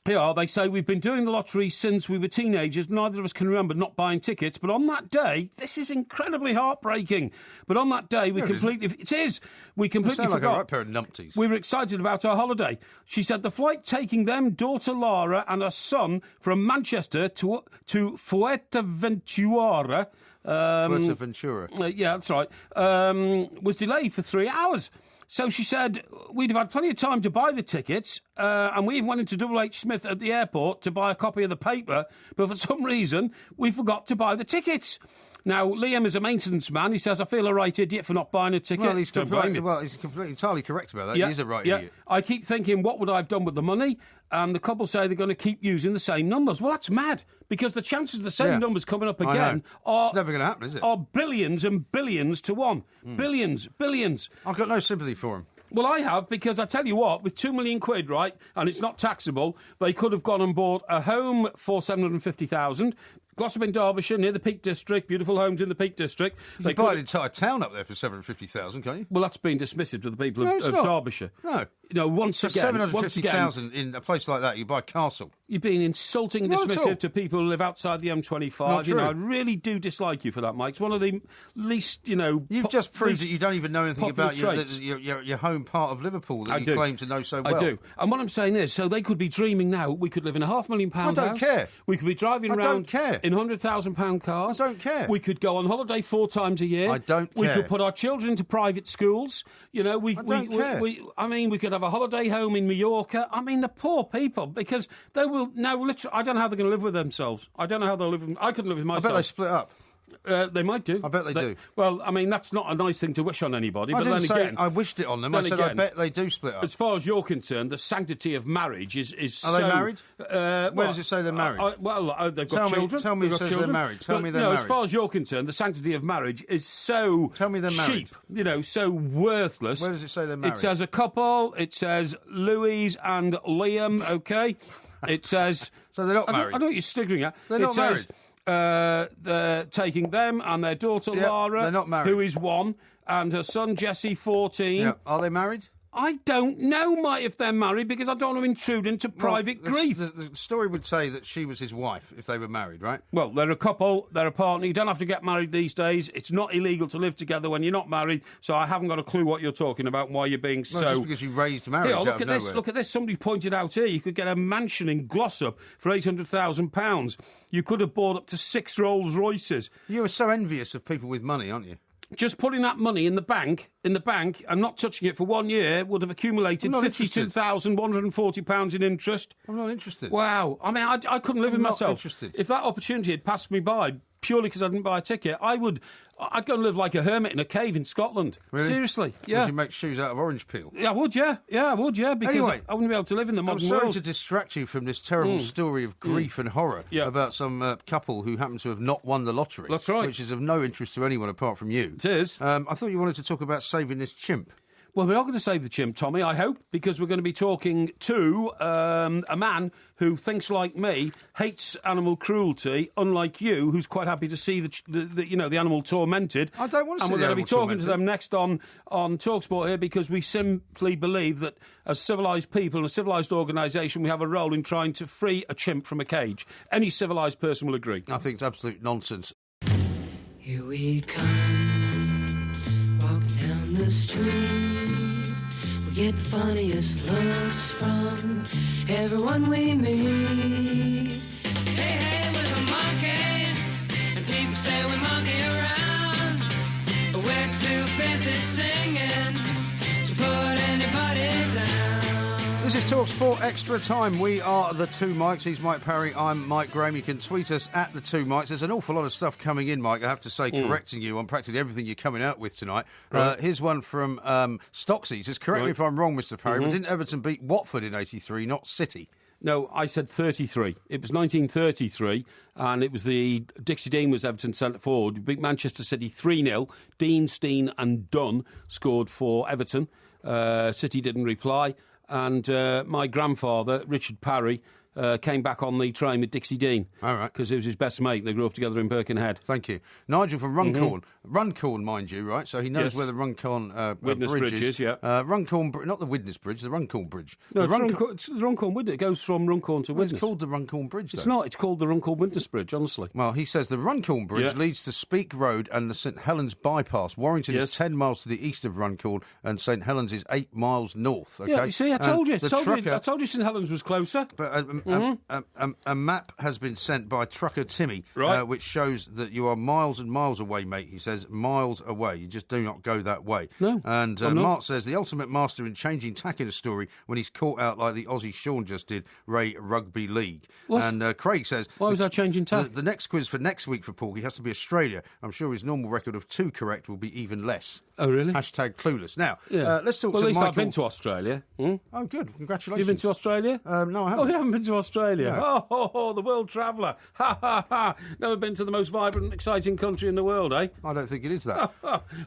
Here they say, we've been doing the lottery since we were teenagers. Neither of us can remember not buying tickets. But on that day, this is incredibly heartbreaking. But on that day, we completely... It is. We completely forgot. Like a right pair of numpties. We were excited about our holiday. She said the flight taking them, daughter Lara and her son from Manchester to Fuerteventura... Fuerteventura. Yeah, that's right. Was delayed for 3 hours. So she said, we'd have had plenty of time to buy the tickets, and we even went into Double H Smith at the airport to buy a copy of the paper, but for some reason, we forgot to buy the tickets. Now, Liam is a maintenance man. He says, I feel a right idiot for not buying a ticket. Well, he's completely entirely correct about that. Yeah, he is a right idiot. I keep thinking, what would I have done with the money? And the couple say they're going to keep using the same numbers. Well, that's mad, because the chances of the same numbers coming up again it's never going to happen, is it? Are billions and billions to one. Billions. I've got no sympathy for him. Well, I have, because I tell you what, with 2 million quid, right, and it's not taxable, they could have gone and bought a home for 750,000. Glossop in Derbyshire, near the Peak District, beautiful homes in the Peak District. You can buy an entire town up there for 750,000, can't you? Well, that's been dismissive to the people of Derbyshire. No. You know, once again... 750,000 in a place like that, you buy a castle. You've been insulting and dismissive to people who live outside the M25. Not true. You know, I really do dislike you for that, Mike. It's one of the least, you know... You've just proved that you don't even know anything about your home part of Liverpool that you claim to know so well. I do. And what I'm saying is, so they could be dreaming now, we could live in a £500,000 house. I don't care. We could be driving around in £100,000 cars. I don't care. We could go on holiday 4 times a year. I don't care. We could put our children into private schools. You know, I don't care. We could have a holiday home in Mallorca. I mean, the poor people, because they will now literally... I don't know how they're going to live with themselves. I don't know how they'll live. I couldn't live with myself. I bet they split up. They might do. I bet they do. Well, I mean, that's not a nice thing to wish on anybody. I but didn't then say again, I wished it on them. I said I bet they do split up. As far as you're concerned, the sanctity of marriage is Are they married? Where does it say they're married? They've got children. Tell me it says they're married. Tell me they're married. As far as you're concerned, the sanctity of marriage is so Tell me they're married. cheap, you know, so worthless. Where does it say they're married? It says a couple. It says Louise and Liam, okay? It says... So they're not married? I know what you're sniggering at. They're not married. They're taking them and their daughter Lara, they're not married. who is 1, and her son Jesse, 14. Yeah. Are they married? I don't know, mate, if they're married, because I don't want to intrude into private grief. The story would say that she was his wife if they were married, right? Well, they're a couple, they're a partner. You don't have to get married these days. It's not illegal to live together when you're not married, so I haven't got a clue what you're talking about and why you're being just because you raised marriage out of nowhere. Look at this. Somebody pointed out here you could get a mansion in Glossop for £800,000. You could have bought up to 6 Rolls Royces. You are so envious of people with money, aren't you? Just putting that money in the bank, and not touching it for 1 year would have accumulated £52,140 in interest. I'm not interested. Wow. I mean, I couldn't live with myself. I'm not interested. If that opportunity had passed me by purely because I didn't buy a ticket, I'd go and live like a hermit in a cave in Scotland. Really? Seriously, yeah. Would you make shoes out of orange peel? Yeah, I would, yeah. Yeah, I would, yeah, because anyway, I wouldn't be able to live in the modern world. I'm sorry to distract you from this terrible story of grief and horror about some couple who happen to have not won the lottery. That's right. Which is of no interest to anyone apart from you. It is. I thought you wanted to talk about saving this chimp. Well, we are going to save the chimp, Tommy, I hope, because we're going to be talking to a man who thinks like me, hates animal cruelty, unlike you, who's quite happy to see the animal tormented. I don't want to see the animal tormented. And we're going to be talking to them next on TalkSport here, because we simply believe that as civilised people and a civilised organisation, we have a role in trying to free a chimp from a cage. Any civilised person will agree. I think it's absolute nonsense. Here we come, walking down the street. We get the funniest looks from everyone we meet. Hey, we're the monkeys, and people say we monkey around, but we're too busy singing to put anybody down. This is TalkSport Extra Time. We are the Two Mikes. He's Mike Parry. I'm Mike Graham. You can tweet us at the Two Mikes. There's an awful lot of stuff coming in, Mike. I have to say, correcting you on practically everything you're coming out with tonight. Right. Here's one from Stocksy. Says, correct me if I'm wrong, Mr. Parry, but didn't Everton beat Watford in '83, not City? No, I said 33. It was 1933, and it was Dixie Dean was Everton's centre forward. We beat Manchester City 3-0. Dean, Steen and Dunn scored for Everton. City didn't reply. And my grandfather, Richard Parry, came back on the train with Dixie Dean. All right. Because he was his best mate. They grew up together in Birkenhead. Thank you. Nigel from Runcorn. Runcorn, mind you, right? So he knows where the Runcorn bridge is. Yeah. Runcorn, not the Widnes Bridge, the Runcorn Bridge. No, it's the Runcorn Widnes. It goes from Runcorn to Widnes. It's called the Runcorn Bridge, though. It's not. It's called the Runcorn Widnes Bridge, honestly. Well, he says the Runcorn Bridge leads to Speke Road and the St Helens bypass. Warrington is 10 miles to the east of Runcorn, and St Helens is 8 miles north. Okay? Yeah, you see, I told you. I told you St Helens was closer. But a map has been sent by Trucker Timmy, which shows that you are miles and miles away, mate. He says miles away. You just do not go that way. No. And Mark says the ultimate master in changing tack in a story when he's caught out like the Aussie Sean just did, Ray Rugby League. What? And Craig says... Why was that changing tack? The next quiz for next week for Porky has to be Australia. I'm sure his normal record of 2 correct will be even less. Oh, really? Hashtag clueless. Now, let's talk to Michael... Well, at least I've been to Australia. Oh, good. Congratulations. You've been to Australia? No, I haven't. Oh, you haven't been to Australia? No. The world traveller. Ha, ha, ha. Never been to the most vibrant, exciting country in the world, eh? I don't think it is that.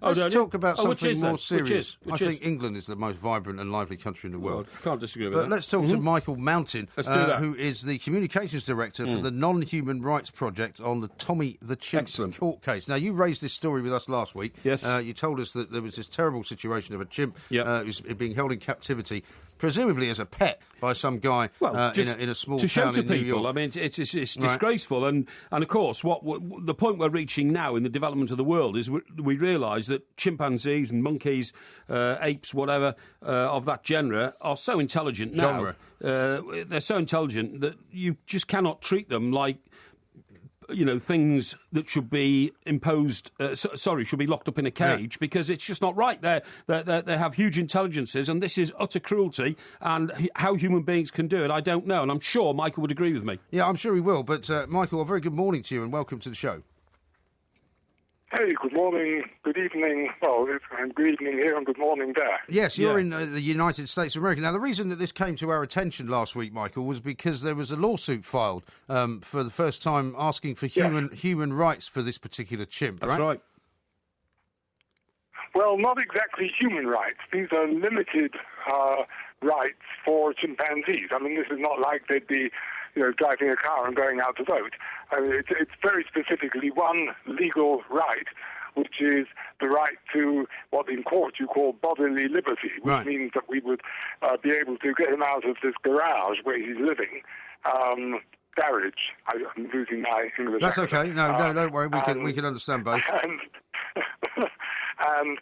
Let's talk about something more serious. Which I think England is the most vibrant and lively country in the world. I can't disagree with that. But let's talk to Michael Mountain, let's do that. who is the Communications Director for the Non-Human Rights Project on the Tommy the Chimp court case. Now, you raised this story with us last week. Yes. You told us that there was this terrible situation of a chimp who's being held in captivity, presumably as a pet by some guy in a small town in New York. I mean, it's disgraceful. And of course, what the point we're reaching now in the development of the world is we realise that chimpanzees and monkeys, apes, whatever, of that genre are so intelligent now. They're so intelligent that you just cannot treat them like... things that should be imposed, should be locked up in a cage because it's just not right. They have huge intelligences, and this is utter cruelty. And how human beings can do it, I don't know. And I'm sure Michael would agree with me. Yeah, I'm sure he will. But Michael, a very good morning to you, and welcome to the show. Hey, good morning, good evening. Well, good evening here and good morning there. Yes, you're in the United States of America. Now, the reason that this came to our attention last week, Michael, was because there was a lawsuit filed for the first time asking for human rights for this particular chimp, That's right. Well, not exactly human rights. These are limited rights for chimpanzees. I mean, this is not like they'd be driving a car and going out to vote. It's very specifically one legal right which is the right to what in court you call bodily liberty, which means that we would be able to get him out of this garage where he's living. Garage. I'm losing my English. That's accent. okay. No, don't worry. We can understand both. And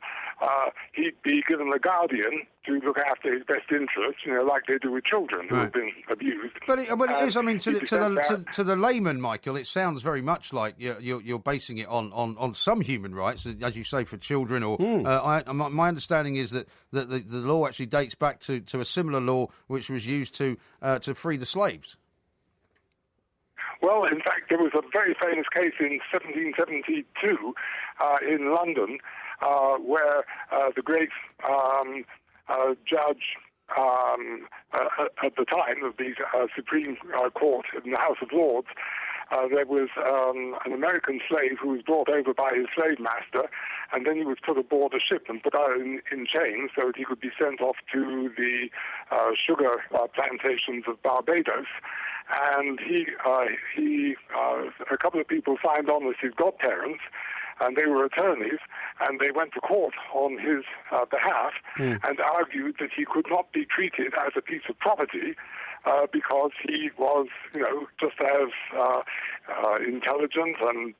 he'd be given a guardian to look after his best interests, like they do with children who have been abused. But it is. I mean, to the layman, Michael, it sounds very much like you're basing it on some human rights, as you say, for children. Or my understanding is that the law actually dates back to a similar law which was used to free the slaves. Well, in fact, there was a very famous case in 1772 in London where the great judge at the time of the Supreme Court in the House of Lords, there was an American slave who was brought over by his slave master, and then he was put aboard a ship and put out in chains so that he could be sent off to the sugar plantations of Barbados. And a couple of people signed on as his godparents, and they were attorneys, and they went to court on his behalf and argued that he could not be treated as a piece of property because he was, just as intelligent and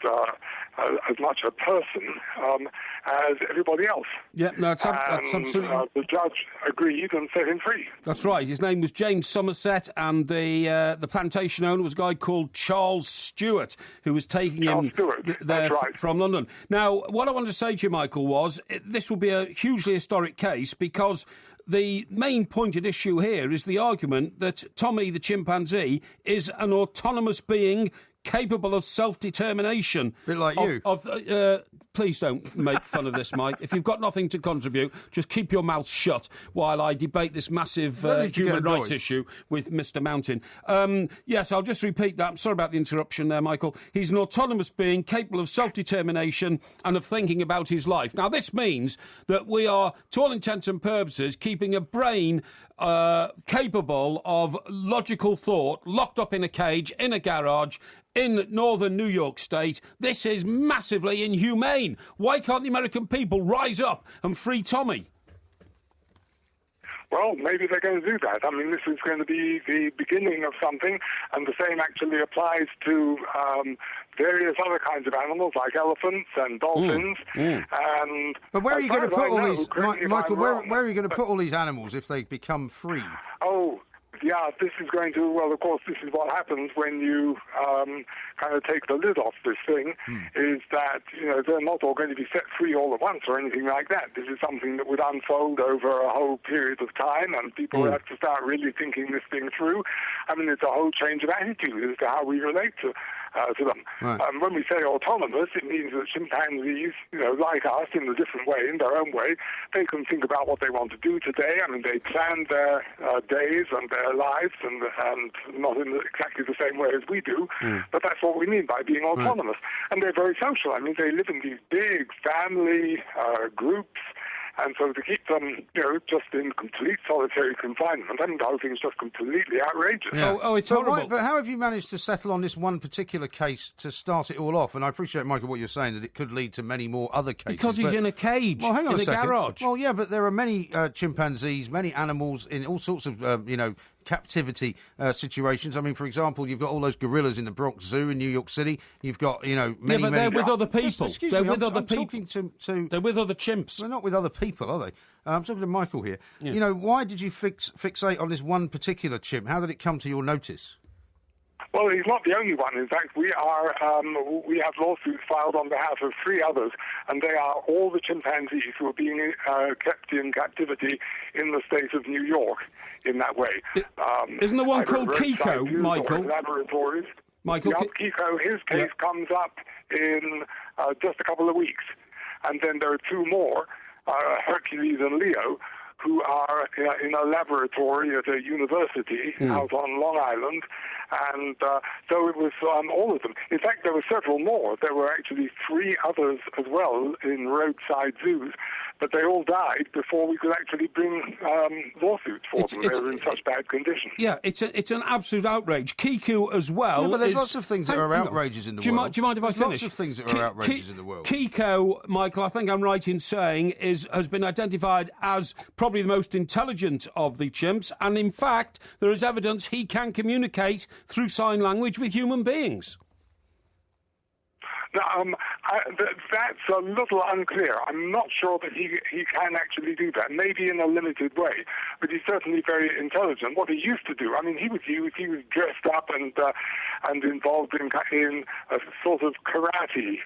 as much a person as everybody else. Yeah, no, that's absolutely... the judge agreed and set him free. That's right. His name was James Somerset, and the plantation owner was a guy called Charles Stewart, who was taking him there from London. Now, what I wanted to say to you, Michael, was this will be a hugely historic case because the main pointed issue here is the argument that Tommy the chimpanzee is an autonomous being capable of self-determination. A bit like you. Please don't make fun of this, Mike. If you've got nothing to contribute, just keep your mouth shut while I debate this massive human rights issue with Mr. Mountain. Yes, I'll just repeat that. I'm sorry about the interruption there, Michael. He's an autonomous being capable of self-determination and of thinking about his life. Now, this means that we are, to all intents and purposes, keeping a brain capable of logical thought locked up in a cage, in a garage, in northern New York State. This is massively inhumane. Why can't the American people rise up and free Tommy? Well, maybe they're going to do that. I mean, this is going to be the beginning of something, and the same actually applies to various other kinds of animals, like elephants and dolphins. And but where are you going to put all these, Michael? Where are you going to put all these animals if they become free? Oh, yeah, this is going to, well, of course, this is what happens when you kind of take the lid off this thing, is that, they're not all going to be set free all at once or anything like that. This is something that would unfold over a whole period of time, and people have to start really thinking this thing through. I mean, it's a whole change of attitude as to how we relate to them. Right. When we say autonomous, it means that chimpanzees, like us, in a different way, in their own way, they can think about what they want to do today. I mean, they plan their days and their lives, and not in exactly the same way as we do, but that's what we mean by being autonomous. And they're very social. I mean, they live in these big family groups, and so to keep them, just in complete solitary confinement, I mean, the whole thing is just completely outrageous. Yeah. It's horrible. Right, but how have you managed to settle on this one particular case to start it all off? And I appreciate, Michael, what you're saying, that it could lead to many more other cases. Because he's in a cage, well, hang on in a second. garage. Well, yeah, but there are many chimpanzees, many animals in all sorts of, captivity situations. I mean, for example, you've got all those gorillas in the Bronx Zoo in New York City. You've got, many... Yeah, but they're with other people. They're with other people. Talking to... They're with other chimps. They're not with other people, are they? I'm talking to Michael here. Yeah. Why did you fixate on this one particular chimp? How did it come to your notice? Well, he's not the only one. In fact, we have lawsuits filed on behalf of 3 others, and they are all the chimpanzees who are being kept in captivity in the state of New York in that way. Isn't there one called Kiko, Michael? Laboratories. Michael, Kiko, his case comes up in just a couple of weeks. And then there are 2 more, Hercules and Leo, who are in a laboratory at a university out on Long Island, And so it was all of them. In fact, there were several more. There were actually 3 others as well in roadside zoos, but they all died before we could actually bring lawsuits for them. They were in such bad condition. Yeah, it's an absolute outrage. Kiku as well. Yeah, but there's lots of things that are outrages in the world. Do you mind if I finish? Lots of things that are outrages in the world. Kiko, Michael, I think I'm right in saying, has been identified as probably the most intelligent of the chimps, and in fact, there is evidence he can communicate through sign language with human beings. Now, that's a little unclear. I'm not sure that he can actually do that, maybe in a limited way, but he's certainly very intelligent. What he used to do, I mean, he was dressed up and involved in a sort of karate.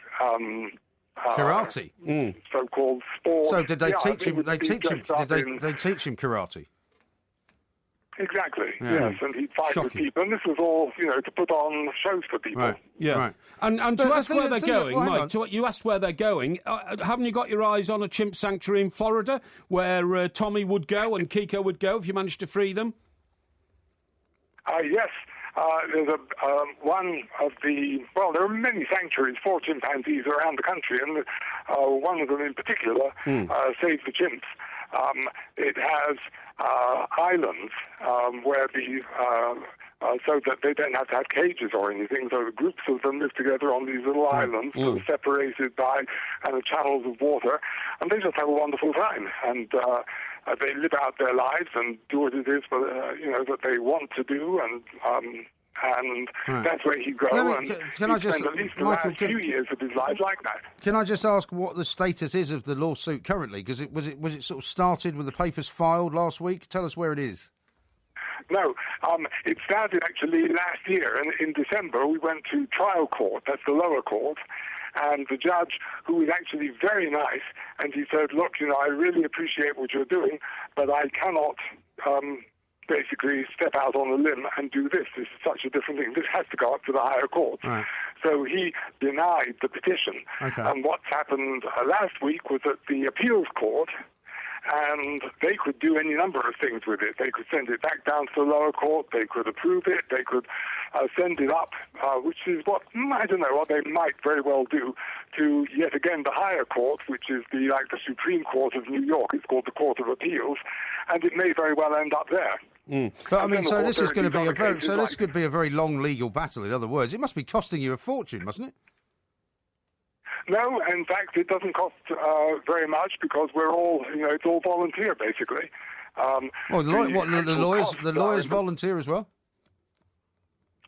Karate? So-called sport. So did they teach him? Did they teach him karate? Exactly, yes, and he'd fight with people, and this was all, to put on shows for people. Right. Yeah, right. And to ask where they're going, Mike, you asked where they're going, haven't you got your eyes on a chimp sanctuary in Florida, where Tommy would go and Kiko would go if you managed to free them? Yes. There's one of there are many sanctuaries for chimpanzees around the country, and one of them in particular, Save the Chimps. It has islands where so that they don't have to have cages or anything. So the groups of them live together on these little islands, sort of separated by channels of water, and they just have a wonderful time. And they live out their lives and do what it is that they want to do, and that's where he'd go. Can I just, spend at least the Michael, last few years of his life like that. Can I just ask what the status is of the lawsuit currently? Because was it sort of started with the papers filed last week? Tell us where it is. No, it started actually last year. In December, we went to trial court. That's the lower court. And the judge, who was actually very nice, and he said, look, I really appreciate what you're doing, but I cannot basically step out on a limb and do this. This is such a different thing. This has to go up to the higher court. Right. So he denied the petition. Okay. And what's happened last week was that the appeals court, and they could do any number of things with it. They could send it back down to the lower court. They could approve it. They could send it up, which is what they might very well do, to yet again the higher court, which is the Supreme Court of New York. It's called the Court of Appeals, and it may very well end up there. But I mean, so this is going to be this could be a very long legal battle. In other words, it must be costing you a fortune, mustn't it? No, in fact, it doesn't cost very much because we're all, it's all volunteer basically. The lawyers volunteer as well?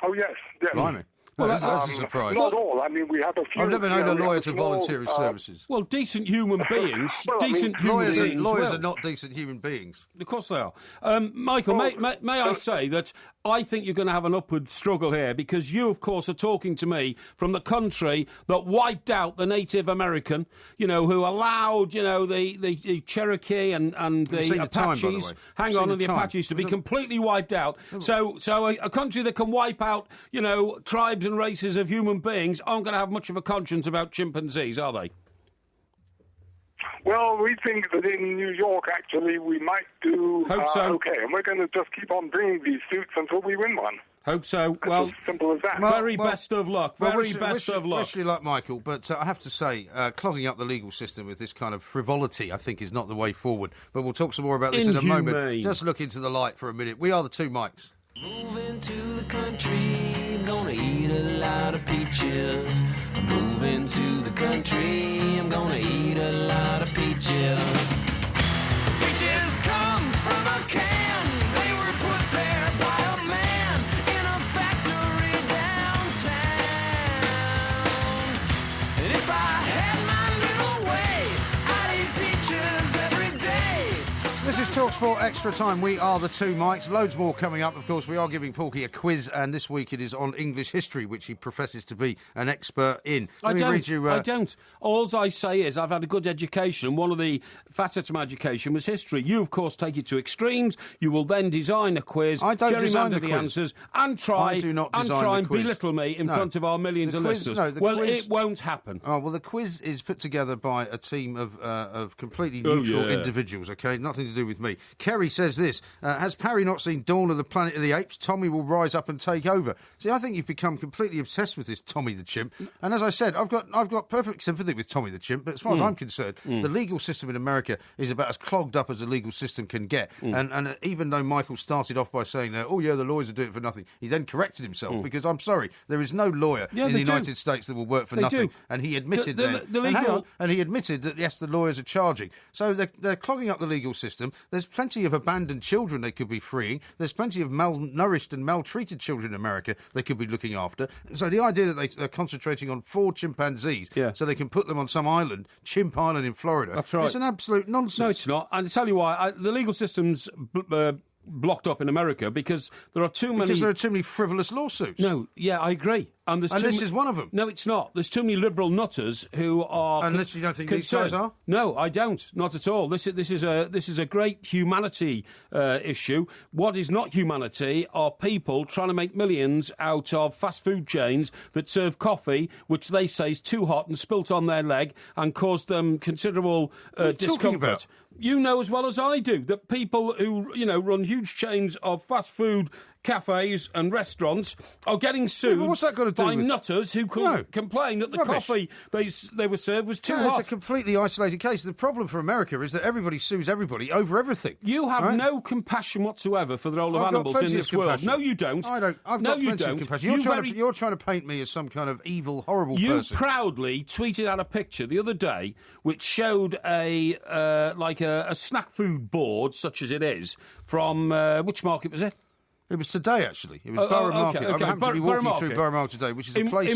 Oh yes. Blimey. Well, that's a surprise. Not all. I mean, we have a few. I've never known a lawyer to volunteer his services. Well, decent human beings. Lawyers are not decent human beings. Of course they are. Michael, may I say that I think you're going to have an upward struggle here because you, of course, are talking to me from the country that wiped out the Native American, who allowed, the Cherokee and the Apaches, and the Apaches to be completely wiped out. So a country that can wipe out, tribes and races of human beings aren't going to have much of a conscience about chimpanzees, are they? Well, we think that in New York, actually, we might do okay, and we're going to just keep on bringing these suits until we win one. Hope so. It's as simple as that. Best of luck. Best of luck. Wish you luck, Michael. But I have to say, clogging up the legal system with this kind of frivolity, I think, is not the way forward. But we'll talk some more about this in a moment. Just look into the light for a minute. We are the Two Mikes. Moving to the country, I'm gonna eat a lot of peaches. I'm moving to the country, I'm gonna eat a lot of peaches. Peaches come from a can, they were put there by a man in a factory downtown. And if I had my little way, I'd eat peaches every day. This is TalkSport Extra Time. We are the Two Mikes. Loads more coming up. Of course, we are giving Porky a quiz, and this week it is on English history, which he professes to be an expert in. I don't. All I say is I've had a good education, and one of the facets of my education was history. You, of course, take it to extremes. You will then design a quiz, gerrymander the answers, and try and belittle me in front of our millions of listeners. It won't happen. Oh, well, the quiz is put together by a team of completely neutral individuals, okay? Nothing to do do with me. Kerry says this, has Parry not seen Dawn of the Planet of the Apes? Tommy will rise up and take over. See, I think you've become completely obsessed with this Tommy the Chimp. And as I said, I've got perfect sympathy with Tommy the Chimp, but as far as I'm concerned, the legal system in America is about as clogged up as a legal system can get. And even though Michael started off by saying, the lawyers are doing it for nothing, he then corrected himself because, I'm sorry, there is no lawyer in the United States that will work for nothing. And he admitted and he admitted that, yes, the lawyers are charging. So they're clogging up the legal system. There's plenty of abandoned children they could be freeing. There's plenty of malnourished and maltreated children in America they could be looking after. So the idea that they're concentrating on 4 chimpanzees so they can put them on some island, Chimp Island in Florida, that's right. It's an absolute nonsense. No, it's not. And I'll tell you why. The legal system's blocked up in America because there are too many... Because there are too many frivolous lawsuits. No, yeah, I agree. And this is one of them. No, it's not. There's too many liberal nutters who are... Unless you don't think these guys are? No, I don't. Not at all. This is a great humanity issue. What is not humanity are people trying to make millions out of fast food chains that serve coffee, which they say is too hot and spilt on their leg and caused them considerable discomfort. You know as well as I do that people who, run huge chains of fast food cafes and restaurants are getting sued what's that got to do by with... nutters who complain that the coffee they were served was too hot. It's a completely isolated case. The problem for America is that everybody sues everybody over everything. You have no compassion whatsoever for the role of animals in this world. No, you don't. I don't. I've got plenty of compassion. You're trying to paint me as some kind of evil, horrible person. You proudly tweeted out a picture the other day which showed a snack food board, such as it is, from which market was it? It was today, actually. It was Borough Market. I happened to be walking through Borough Market today, which is a place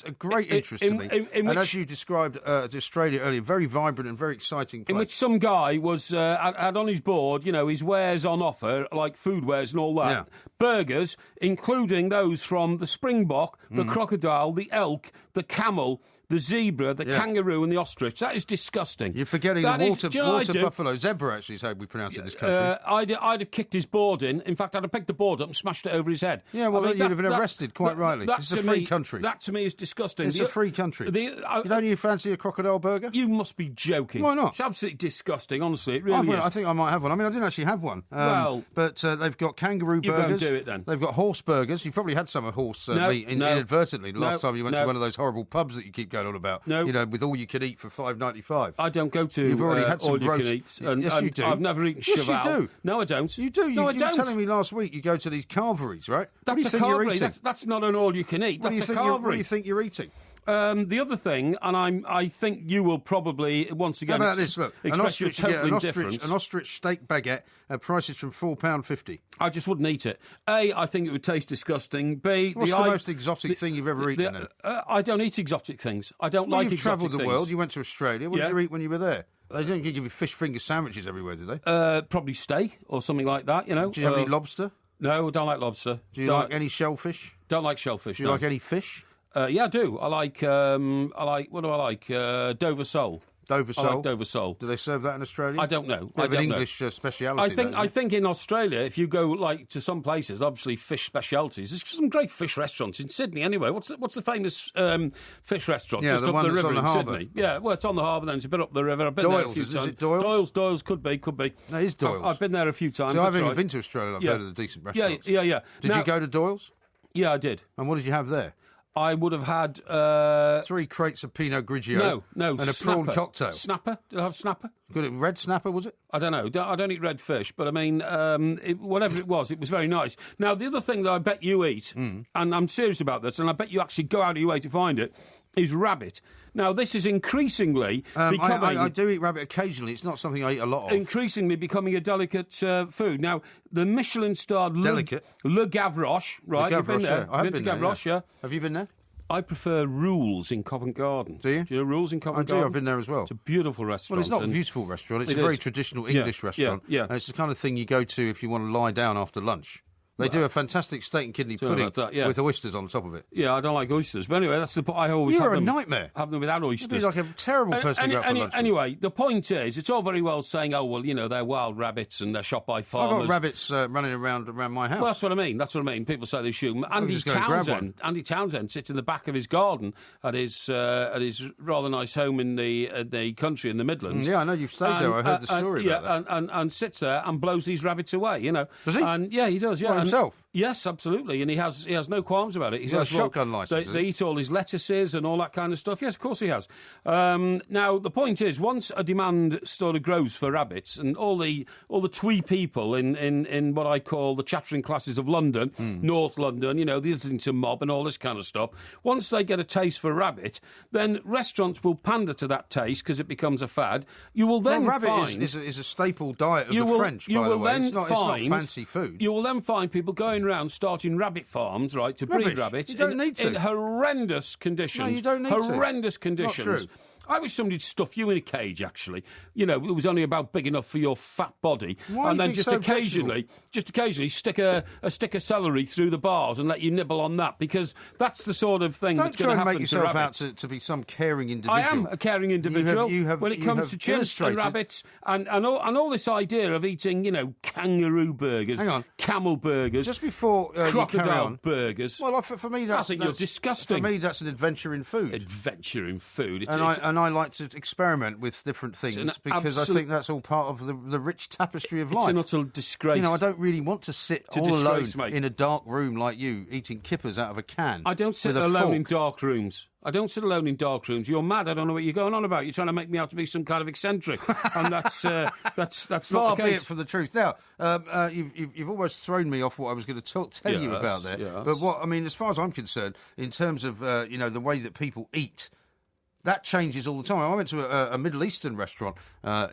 of great interest to me. And as you described Australia earlier, very vibrant and very exciting place. In which some guy was had on his board, his wares on offer, like food wares and all that. Yeah. Burgers, including those from the springbok, the crocodile, the elk, the camel, the zebra, the kangaroo and the ostrich. That is disgusting. You're forgetting the water buffalo. Zebra, actually, is how we pronounce it in this country. I'd have kicked his board in. In fact, I'd have picked the board up and smashed it over his head. Yeah, well, you'd have been arrested, quite rightly. It's a free country. That, to me, is disgusting. It's a free country. Don't you fancy a crocodile burger? You must be joking. Why not? It's absolutely disgusting, honestly. It really is. I think I might have one. I mean, I didn't actually have one. But they've got kangaroo burgers. You don't do it, then. They've got horse burgers. You probably had some of horse meat inadvertently the last time you went to one of those horrible pubs that you keep going on about. No. With all you can eat for $5.95. I don't go to You've already had some all you can eat. Yes, you do. I've never eaten cheval. Yes, you do. No, I don't. You do. No, I don't. You were telling me last week you go to these carveries, right? That's a carvery. That's not an all you can eat. That's a carvery. What do you think you're eating? The other thing, and I think you will probably once again How about this? Look, express your total indifference. An ostrich steak baguette prices from £4.50. I just wouldn't eat it. A, I think it would taste disgusting. B, what's the most exotic thing you've ever eaten? I don't eat exotic things. I don't like exotic things. You've travelled the world. You went to Australia. What did you eat when you were there? They didn't give you fish finger sandwiches everywhere, did they? Probably steak or something like that. Do you have any lobster? No, I don't like lobster. Do you like any shellfish? Don't like shellfish. Do you like any fish? Yeah, I do. I like. What do I like? Dover sole. Dover sole. I like Dover sole. Do they serve that in Australia? I don't know. They have an English speciality. I think in Australia, if you go to some places, obviously fish specialities. There's some great fish restaurants in Sydney. Anyway, what's the famous fish restaurant just up the river in Sydney? Yeah, well, it's on the harbour. Then it's a bit up the river. I've been there a few times. Is it Doyle's? Doyle's could be. No, it's Doyle's. I've been there a few times. So I've even been to Australia. I've heard of the decent restaurants. Yeah. Did you go to Doyle's? Yeah, I did. And what did you have there? I would have had 3 crates of Pinot Grigio. No, and a prawn cocktail. Snapper? Did I have snapper? Good, red snapper, was it? I don't know. I don't eat red fish, but I mean, whatever it was very nice. Now, the other thing that I bet you eat, and I'm serious about this, and I bet you actually go out of your way to find it, is rabbit. Now, this is increasingly becoming... I do eat rabbit occasionally. It's not something I eat a lot of. Increasingly becoming a delicate food. Now, the Michelin-starred Le Gavroche, right? Le Gavroche, you've been there. I've been to Gavroche, yeah. Have you been there? I prefer Rules in Covent Garden. Do you? Do you know Rules in Covent Garden? I do. I've been there as well. It's a beautiful restaurant. Well, it's not a beautiful restaurant. It's a very traditional English restaurant. Yeah. And it's the kind of thing you go to if you want to lie down after lunch. They do a fantastic steak and kidney pudding with oysters on top of it. Yeah, I don't like oysters. But anyway, that's the point. I always You're a nightmare. Have them without oysters. You'd be like a terrible person to go out for lunch with. Anyway, the point is, it's all very well saying, oh, well, they're wild rabbits and they're shot by farmers. I've got rabbits running around my house. Well, that's what I mean. People say they shoot them. Andy Townsend sits in the back of his garden at his rather nice home in the country in the Midlands. Yeah, I know you've stayed there. I heard the story about that. And sits there and blows these rabbits away, Does he? And yeah, he does, yeah. By himself? Yes, absolutely, and he has no qualms about it. He's got a shotgun licence. They eat all his lettuces and all that kind of stuff. Yes, of course he has. Now the point is, once a demand sort of grows for rabbits, and all the twee people in what I call the chattering classes of London, North London, the Islington mob and all this kind of stuff, once they get a taste for rabbit, then restaurants will pander to that taste because it becomes a fad. You will then rabbit is a staple diet of the French. By the way, it's not fancy food. You will then find people going around starting rabbit farms, right, to breed rabbits. You don't need to. In horrendous conditions. No, you don't need to. Horrendous conditions. Not true. I wish somebody'd stuff you in a cage, actually. It was only about big enough for your fat body. Why and then just occasionally stick a stick of celery through the bars and let you nibble on that, because that's the sort of thing that's going to happen to rabbits. Don't try and make yourself out to be some caring individual. I am a caring individual. When it comes to chimps and rabbits and all this idea of eating, kangaroo burgers, camel burgers, just before crocodile burgers. Well, for me, I think you're disgusting. For me, that's an adventure in food. And I like to experiment with different things because I think that's all part of the rich tapestry of life. It's an utter disgrace. I don't really want to sit all alone in a dark room like you, eating kippers out of a can. I don't sit alone in dark rooms. You're mad. I don't know what you're going on about. You're trying to make me out to be some kind of eccentric, and that's far not the case. Be it from the truth. Now, you've almost thrown me off what I was going to tell you about there. Yes. But as far as I'm concerned, in terms of the way that people eat, that changes all the time. I went to a Middle Eastern restaurant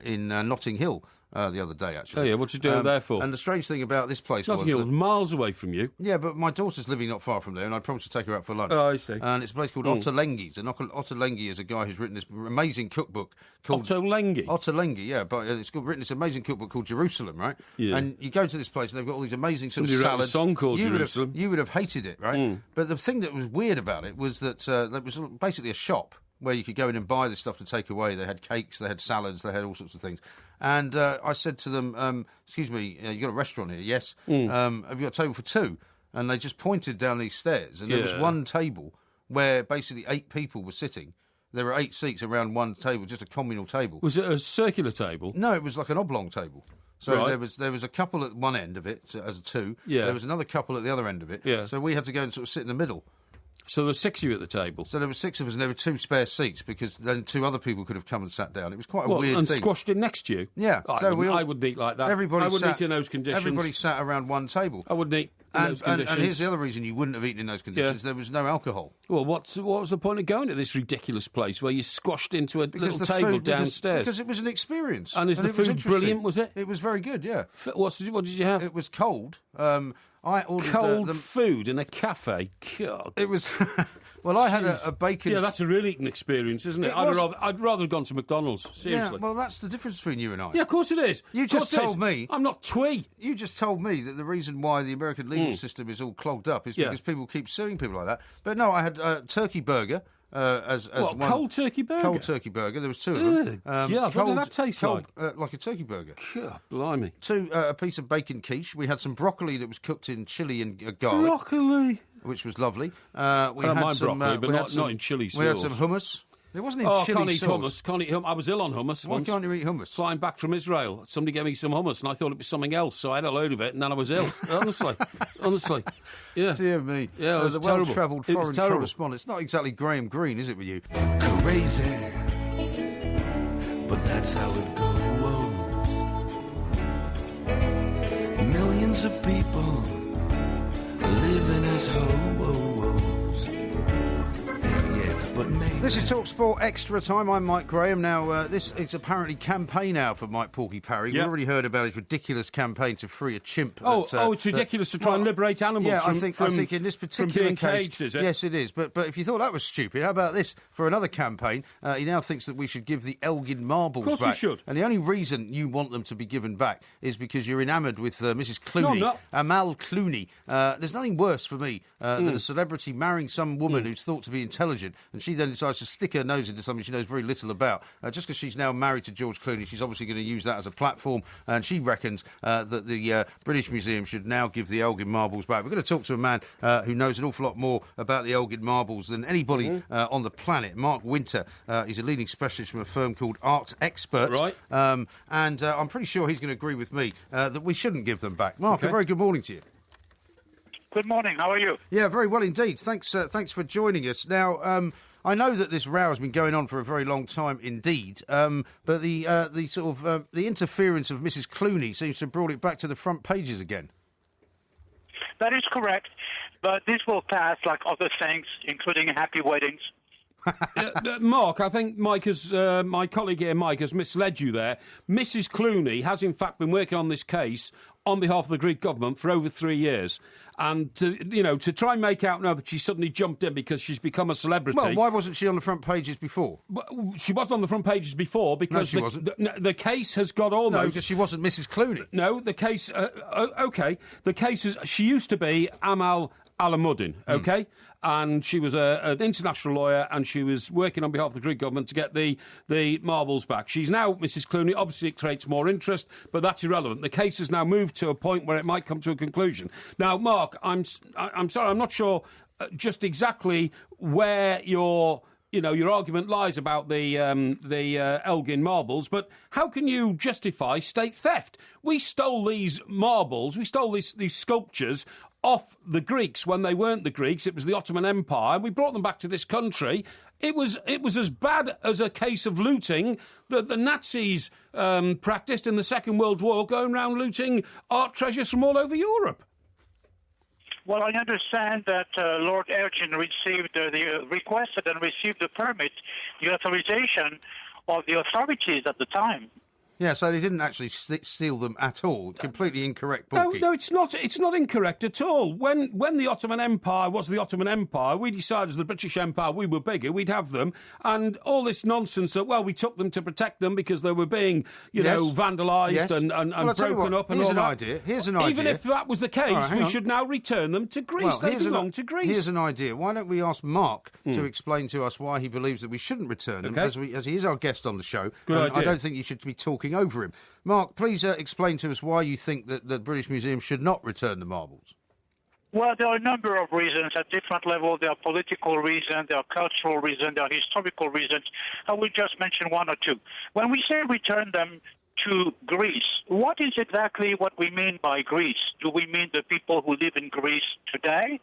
in Notting Hill the other day, actually. Oh, yeah, what you doing there for? And the strange thing about this place Notting Hill's miles away from you. Yeah, but my daughter's living not far from there, and I promised to take her out for lunch. Oh, I see. And it's a place called Ottolenghi's. And Ottolenghi is a guy who's written this amazing cookbook called... Ottolenghi? Ottolenghi, yeah. But it's written this amazing cookbook called Jerusalem, right? Yeah. And you go to this place, and they've got all these amazing sort of salads. A song called Jerusalem. You would have hated it, right? But the thing that was weird about it was that it was basically a shop where you could go in and buy the stuff to take away. They had cakes, they had salads, they had all sorts of things. And I said to them, excuse me, you got a restaurant here, yes? Have you got a table for two? And they just pointed down these stairs, and there was one table where basically 8 people were sitting. There were 8 seats around one table, just a communal table. Was it a circular table? No, it was like an oblong table. So there was a couple at one end of it, as a 2. Yeah. There was another couple at the other end of it. Yeah. So we had to go and sort of sit in the middle. So there were 6 of you at the table? So there were 6 of us, and there were 2 spare seats, because then 2 other people could have come and sat down. It was quite a weird and thing. And squashed in next to you? Yeah. I wouldn't eat like that. I wouldn't eat in those conditions. Everybody sat around one table. I wouldn't eat in those conditions. And here's the other reason you wouldn't have eaten in those conditions. Yeah. There was no alcohol. Well, what was the point of going to this ridiculous place where you squashed into a little table downstairs? Because it was an experience. And the food brilliant, was it? It was very good, yeah. What did you have? It was cold. I ordered cold food in a cafe. God. It was... Well, I had a bacon... Yeah, that's a real eating experience, isn't it? I'd rather have gone to McDonald's, seriously. Yeah, well, that's the difference between you and I. Yeah, of course it is. You just told me... I'm not twee. You just told me that the reason why the American legal system is all clogged up is because people keep suing people like that. But no, I had a turkey burger... as one cold turkey burger? Cold turkey burger. There was 2 of them. What did that taste like? Like a turkey burger. God, blimey. 2, a piece of bacon quiche. We had some broccoli that was cooked in chili and garlic. Broccoli? Which was lovely. We had some broccoli, but not in chili sauce. We had some hummus. It wasn't in chili sauce. Can't eat hummus. I was ill on hummus once. Why can't you eat hummus? Flying back from Israel, somebody gave me some hummus, and I thought it was something else, so I had a load of it, and then I was ill. honestly. Yeah. Dear me. Yeah, it was the terrible. well-travelled foreign correspondent. It's not exactly Graham Greene, is it, with you? Crazy, but that's how it goes. Millions of people living as hoes. Yeah. but maybe. This is TalkSport Extra Time. I'm Mike Graham. Now, this is apparently campaign hour for Mike Porky Parry. Yep. We've already heard about his ridiculous campaign to free a chimp. It's ridiculous to try and liberate animals I from think in this particular being case, caged, is it? Yes, it is. But if you thought that was stupid, how about this? For another campaign, he now thinks that we should give the Elgin Marbles back. Of course we should. And the only reason you want them to be given back is because you're enamoured with Mrs. Clooney. No, I'm not. Amal Clooney. There's nothing worse for me than a celebrity marrying some woman who's thought to be intelligent, and she then decides to stick her nose into something she knows very little about. Just because she's now married to George Clooney, she's obviously going to use that as a platform, and she reckons that the British Museum should now give the Elgin Marbles back. We're going to talk to a man who knows an awful lot more about the Elgin Marbles than anybody on the planet. Mark Winter is a leading specialist from a firm called Art Expert. Right. And I'm pretty sure he's going to agree with me that we shouldn't give them back. Mark, a very good morning to you. Good morning. How are you? Yeah, very well indeed. Thanks for joining us. Now, I know that this row has been going on for a very long time indeed, but the sort of the interference of Mrs. Clooney seems to have brought it back to the front pages again. That is correct, but this will pass like other things, including happy weddings. Mark, I think my colleague here, Mike, has misled you there. Mrs. Clooney has in fact been working on this case on behalf of the Greek government for over 3 years. And to try and make out now that she suddenly jumped in because she's become a celebrity. Well, why wasn't she on the front pages before? She was on the front pages before because the case has got almost... No, because she wasn't Mrs. Clooney. No, the case... OK, the case is... She used to be Amal Alamuddin, OK? And she was an international lawyer, and she was working on behalf of the Greek government to get the marbles back. She's now Mrs. Clooney. Obviously, it creates more interest, but that's irrelevant. The case has now moved to a point where it might come to a conclusion. Now, Mark, I'm sorry, I'm not sure just exactly where your argument lies about the Elgin Marbles, but how can you justify state theft? We stole these marbles, we stole these sculptures off the Greeks when they weren't the Greeks. It was the Ottoman Empire. We brought them back to this country. It was as bad as a case of looting that the Nazis practiced in the Second World War, going around looting art treasures from all over Europe. Well, I understand that Lord Elgin requested and received the permit, the authorization of the authorities at the time. Yeah, so they didn't actually steal them at all. Completely incorrect, Porky. No, it's not. It's not incorrect at all. When the Ottoman Empire was the Ottoman Empire, we decided as the British Empire we were bigger, we'd have them, and all this nonsense that we took them to protect them because they were being vandalised and broken up and all that. Here's an idea. Even if that was the case, we should now return them to Greece. They belong to Greece. Here's an idea. Why don't we ask Mark to explain to us why he believes that we shouldn't return them, as he is our guest on the show. Good idea. I don't think you should be talking over him. Mark, please explain to us why you think that the British Museum should not return the marbles. Well, there are a number of reasons at different levels. There are political reasons, there are cultural reasons, there are historical reasons. I will just mention one or two. When we say return them to Greece, what is exactly what we mean by Greece? Do we mean the people who live in Greece today?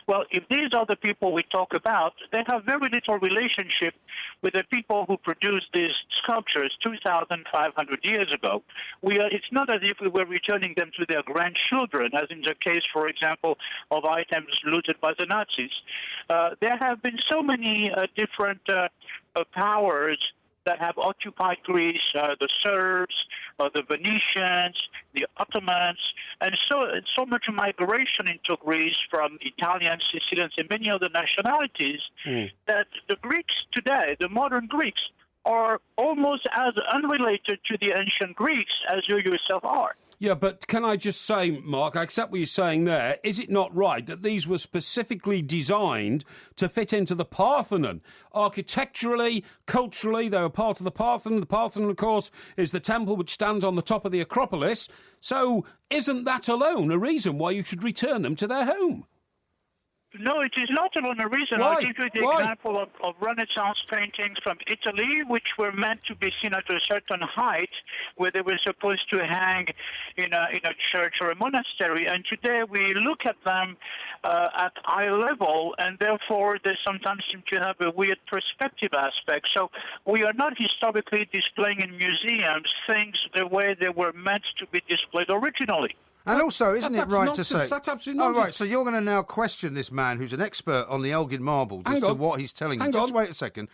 Well, if these are the people we talk about, they have very little relationship with the people who produced these sculptures 2,500 years ago. It's not as if we were returning them to their grandchildren, as in the case, for example, of items looted by the Nazis. There have been so many different powers that have occupied Greece, the Serbs, the Venetians, the Ottomans, and so much migration into Greece from Italians, Sicilians, and many other nationalities that the Greeks today, the modern Greeks, are almost as unrelated to the ancient Greeks as you yourself are. Yeah, but can I just say, Mark, I accept what you're saying there. Is it not right that these were specifically designed to fit into the Parthenon? Architecturally, culturally, they were part of the Parthenon. The Parthenon, of course, is the temple which stands on the top of the Acropolis. So isn't that alone a reason why you should return them to their home? No, it is not alone a reason. Why? I'll give you the example of Renaissance paintings from Italy, which were meant to be seen at a certain height, where they were supposed to hang in a church or a monastery. And today we look at them at eye level, and therefore they sometimes seem to have a weird perspective aspect. So we are not historically displaying in museums things the way they were meant to be displayed originally. And also, isn't it right nonsense. to say... That's absolutely nonsense. Oh, right, so you're going to now question this man who's an expert on the Elgin Marbles as to what he's telling you. Just wait a second.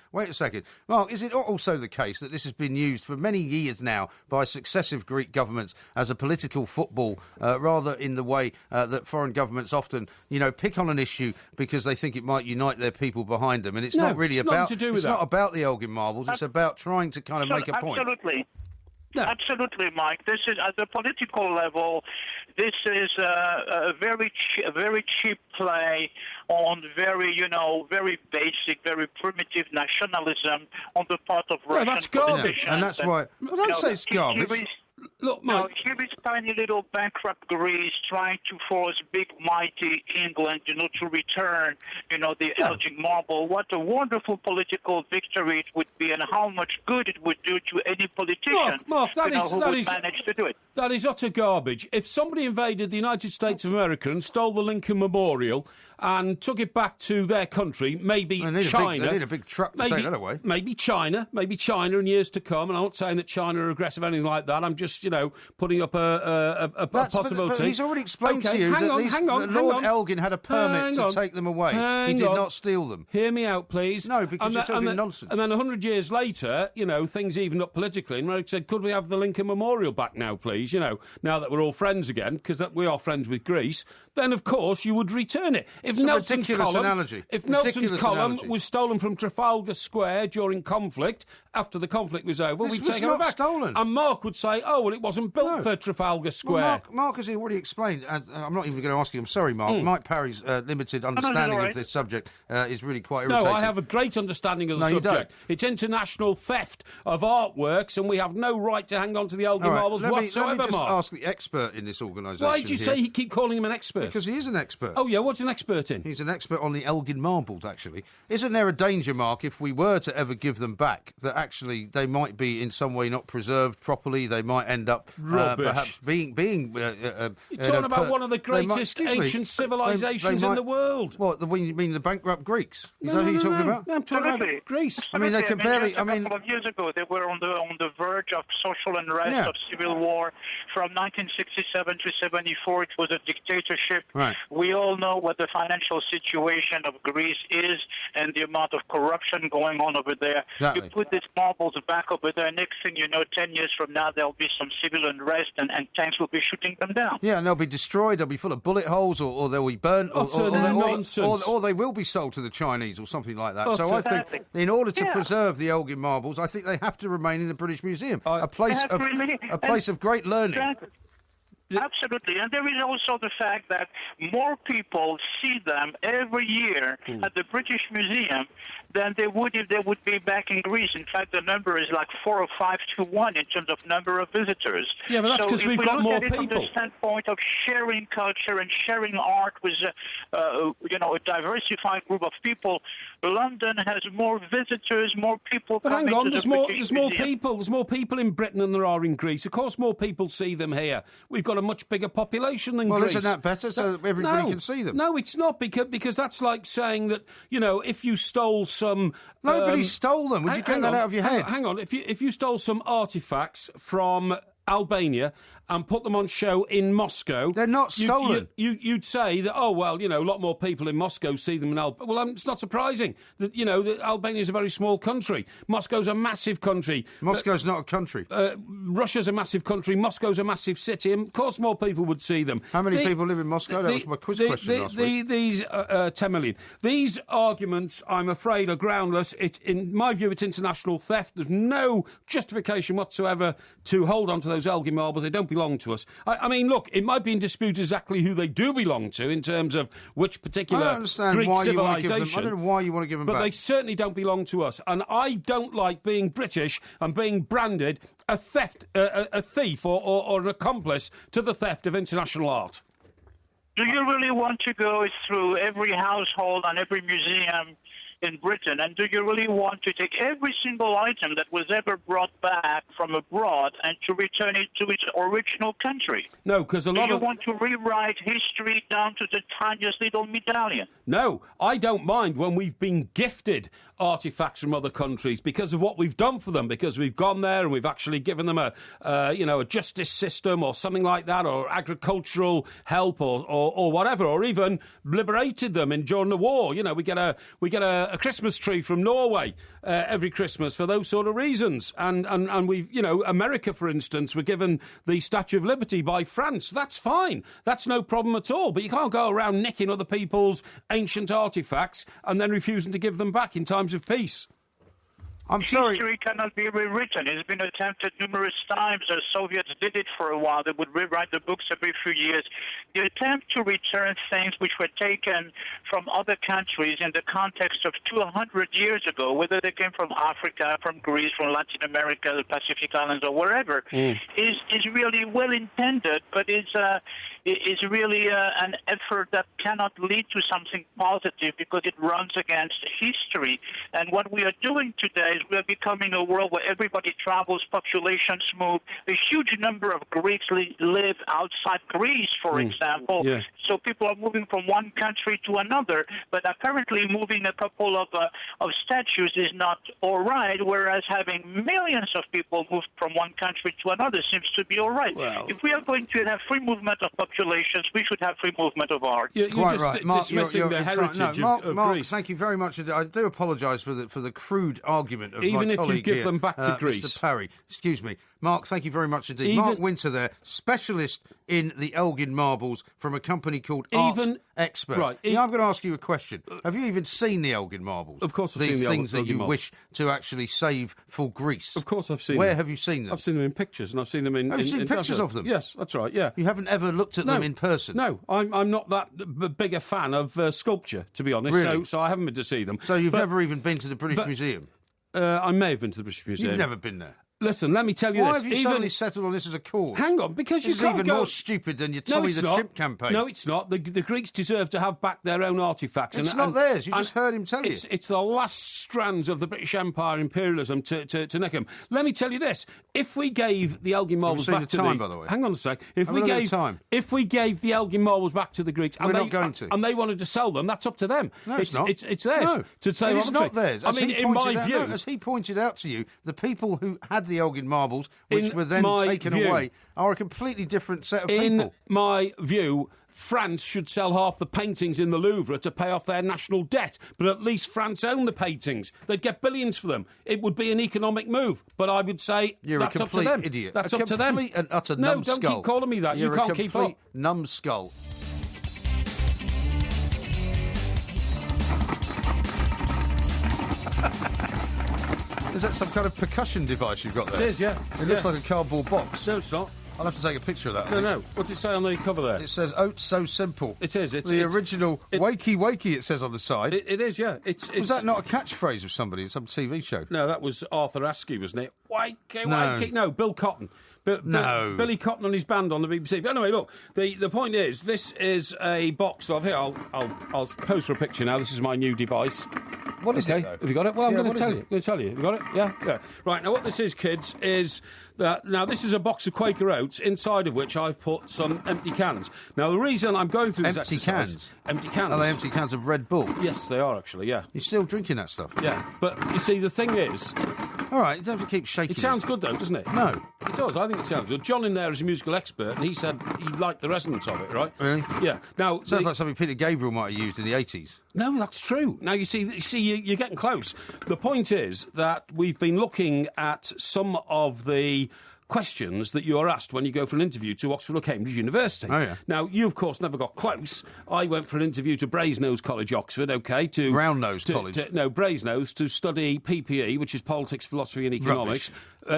Mark, is it also the case that this has been used for many years now by successive Greek governments as a political football, rather in the way that foreign governments often, pick on an issue because they think it might unite their people behind them, and it's not really about... It's not about the Elgin Marbles, it's about trying to kind of make a point. Absolutely. No. Absolutely, Mike. This is at the political level. This is a very cheap play on very basic, very primitive nationalism on the part of Russian that's garbage, politicians. And that's why. Well, don't say it's garbage. Look, Mike. Here is tiny little bankrupt Greece trying to force big, mighty England, to return, the Elgin Marble. What a wonderful political victory it would be, and how much good it would do to any politician Mark, who would manage to do it. That is utter garbage. If somebody invaded the United States of America and stole the Lincoln Memorial and took it back to their country, maybe China... They need a big truck to take that away. Maybe China in years to come, and I'm not saying that China are aggressive or anything like that. I'm just, putting up a possibility. But he's already explained to you that Lord Elgin had a permit to take them away. He did not steal them. Hear me out, please. No, because you're talking nonsense. And then 100 years later, things evened up politically, and America said, could we have the Lincoln Memorial back now, please? Now that we're all friends again, because we are friends with Greece, then, of course, you would return it. If Nelson's column was stolen from Trafalgar Square during conflict, after the conflict was over, we'd take it back. Stolen. And Mark would say, it wasn't built for Trafalgar Square. Well, Mark has already explained. I'm not even going to ask you. I'm sorry, Mark. Mike Parry's limited understanding of this subject is really quite irritating. No, I have a great understanding of the subject. You don't. It's international theft of artworks, and we have no right to hang on to the Elgin Marbles whatsoever, Let me just Mark. ask the expert in this organisation. Why did you say he keep calling him an expert? Because he is an expert. Oh, yeah, what's an expert in? He's an expert on the Elgin Marbles, actually. Isn't there a danger, Mark, if we were to ever give them back, that actually they might be in some way not preserved properly? They might end up perhaps being You're talking about one of the greatest ancient civilisations in the world. What, you mean the bankrupt Greeks? Is that who you're talking about? No, I'm talking about Greece. I mean, they can barely... A couple of years ago, they were on the verge of social unrest, of civil war. From 1967 to 74, it was a dictatorship. Right. We all know what the financial situation of Greece is and the amount of corruption going on over there. Exactly. You put these marbles back over there, next thing you know, 10 years from now, there'll be some civil unrest and tanks will be shooting them down. Yeah, and they'll be destroyed, they'll be full of bullet holes, or they'll be burnt, or they will be sold to the Chinese or something like that. So I think in order to preserve the Elgin Marbles, I think they have to remain in the British Museum, a place of great learning. Exactly. Absolutely. And there is also the fact that more people see them every year at the British Museum than they would if they would be back in Greece. In fact, the number is like 4 or 5 to 1 in terms of number of visitors. Yeah, but that's because we've got more people. From the standpoint of sharing culture and sharing art with, a diversified group of people, London has more visitors, more people coming to the British Museum. There's more people in Britain than there are in Greece. Of course, more people see them here. We've got a much bigger population than Greece. Well, isn't that better so everybody can see them? No, it's not, because that's like saying that, if you stole some... Nobody stole them. Would you get that out of your head? Hang on. If you stole some artefacts from Albania and put them on show in Moscow... They're not stolen. You'd say that, a lot more people in Moscow see them in Albania. Well, it's not surprising that, that Albania is a very small country. Moscow's a massive country. Moscow's not a country. Russia's a massive country. Moscow's a massive city. And of course, more people would see them. How many people live in Moscow? That was my quiz question last week. 10 million. These arguments, I'm afraid, are groundless. In my view, it's international theft. There's no justification whatsoever to hold on to those Elgin Marbles. They don't belong to us. I mean, look, it might be in dispute exactly who they do belong to in terms of which particular Greek civilization. I don't know why you want to give them back. But they certainly certainly don't belong to us. And I don't like being British and being branded a thief or an accomplice to the theft of international art. Do you really want to go through every household and every museum in Britain? And do you really want to take every single item that was ever brought back from abroad and to return it to its original country? No, because a lot Do you want to rewrite history down to the tiniest little medallion? No, I don't mind when we've been gifted artefacts from other countries because of what we've done for them, because we've gone there and we've actually given them a justice system or something like that, or agricultural help or whatever, or even liberated them during the war. You know, we get a Christmas tree from Norway every Christmas for those sort of reasons, and we've, America, for instance, were given the Statue of Liberty by France. That's fine. That's no problem at all. But you can't go around nicking other people's ancient artefacts and then refusing to give them back in times of peace. I'm sorry. History cannot be rewritten. It's been attempted numerous times. The Soviets did it for a while. They would rewrite the books every few years. The attempt to return things which were taken from other countries in the context of 200 years ago, whether they came from Africa, from Greece, from Latin America, the Pacific Islands, or wherever, is really well intended, but is really an effort that cannot lead to something positive because it runs against history. And what we are doing today is we are becoming a world where everybody travels, populations move. A huge number of Greeks live outside Greece, for example. Yeah. So people are moving from one country to another, but apparently moving a couple of statues is not all right, whereas having millions of people move from one country to another seems to be all right. Well, if we are going to have free movement of populations, we should have free movement of art. You're quite just right. Mark, dismissing the heritage Mark, of Mark, Greece. thank you very much. I do apologise for the crude argument of Even my if colleague you give here, them back to Greece. Mr. Parry. Excuse me. Mark, thank you very much indeed. Mark Winter there, specialist in the Elgin Marbles from a company called Art Expert. Right. I'm going to ask you a question. Have you even seen the Elgin Marbles? Of course I've seen the These things that you Elgin wish to actually save for Greece. Of course I've seen Where them. have you seen them? I've seen them in pictures, and I've seen them in... Have you seen pictures of them? Yes, that's right, yeah. You haven't ever looked at them in person? No, I'm not that big a fan of sculpture, to be honest, Really? so I haven't been to see them. So you've never even been to the British Museum? I may have been to the British Museum. You've never been there? Listen, let me tell you Why this. have you suddenly settled on this as a cause? Hang on, because you this can't is even go... more stupid than your Tommy the Chimp campaign. No, it's not. The Greeks deserve to have back their own artefacts. It's not theirs. You just heard him tell you. It's the last strands of the British Empire imperialism to nick them. Let me tell you this. If we gave the Elgin Marbles back to by the way. Hang on a sec. If we gave the Elgin Marbles back to the Greeks... We're not going to. And they wanted to sell them, that's up to them. No, it's not. It's theirs. No, to say it's not theirs. I mean, in my view... as he pointed out to you, the people who had the Elgin Marbles, which were then taken away, are a completely different set of people. In my view, France should sell half the paintings in the Louvre to pay off their national debt, but at least France own the paintings. They'd get billions for them. It would be an economic move, but I would say that's up to them. You're a complete idiot. That's up to them. A complete and utter numbskull. numbskull. No, don't keep calling me that. You can't keep up. Numbskull. Is that some kind of percussion device you've got there? It is, yeah. It looks like a cardboard box. No, it's not. I'll have to take a picture of that. No. What's it say on the cover there? It says "Oats So Simple." It is. It's the original "Wakey Wakey." It says on the side. It is, yeah. Was that not a catchphrase of somebody in some TV show? No, that was Arthur Askey, wasn't it? Wakey Wakey. No, Bill Cotton. Billy Cotton and his band on the BBC. But anyway, look, the point is, this is a box of... Here, I'll pose for a picture now. This is my new device. What is it, though? Have you got it? Well, I'm going to tell you. Have you got it? Yeah. Right, now what this is, kids, is... Now, this is a box of Quaker Oats, inside of which I've put some empty cans. Now, the reason I'm going through this exercise... Empty cans? Are they empty cans of Red Bull? Yes, they are, actually, yeah. You're still drinking that stuff? Yeah, but, you see, the thing is... All right, you don't have to keep shaking it. Sounds good, though, doesn't it? No. It does, I think it sounds good. John in there is a musical expert, and he said he liked the resonance of it, right? Really? Yeah. Now, sounds like something Peter Gabriel might have used in the 80s. No, that's true. Now, you see, you're getting close. The point is that we've been looking at some of the questions that you're asked when you go for an interview to Oxford or Cambridge University. Oh, yeah. Now, you, of course, never got close. I went for an interview to Brasenose College, Oxford, Brownose College. Brasenose, to study PPE, which is politics, philosophy and economics.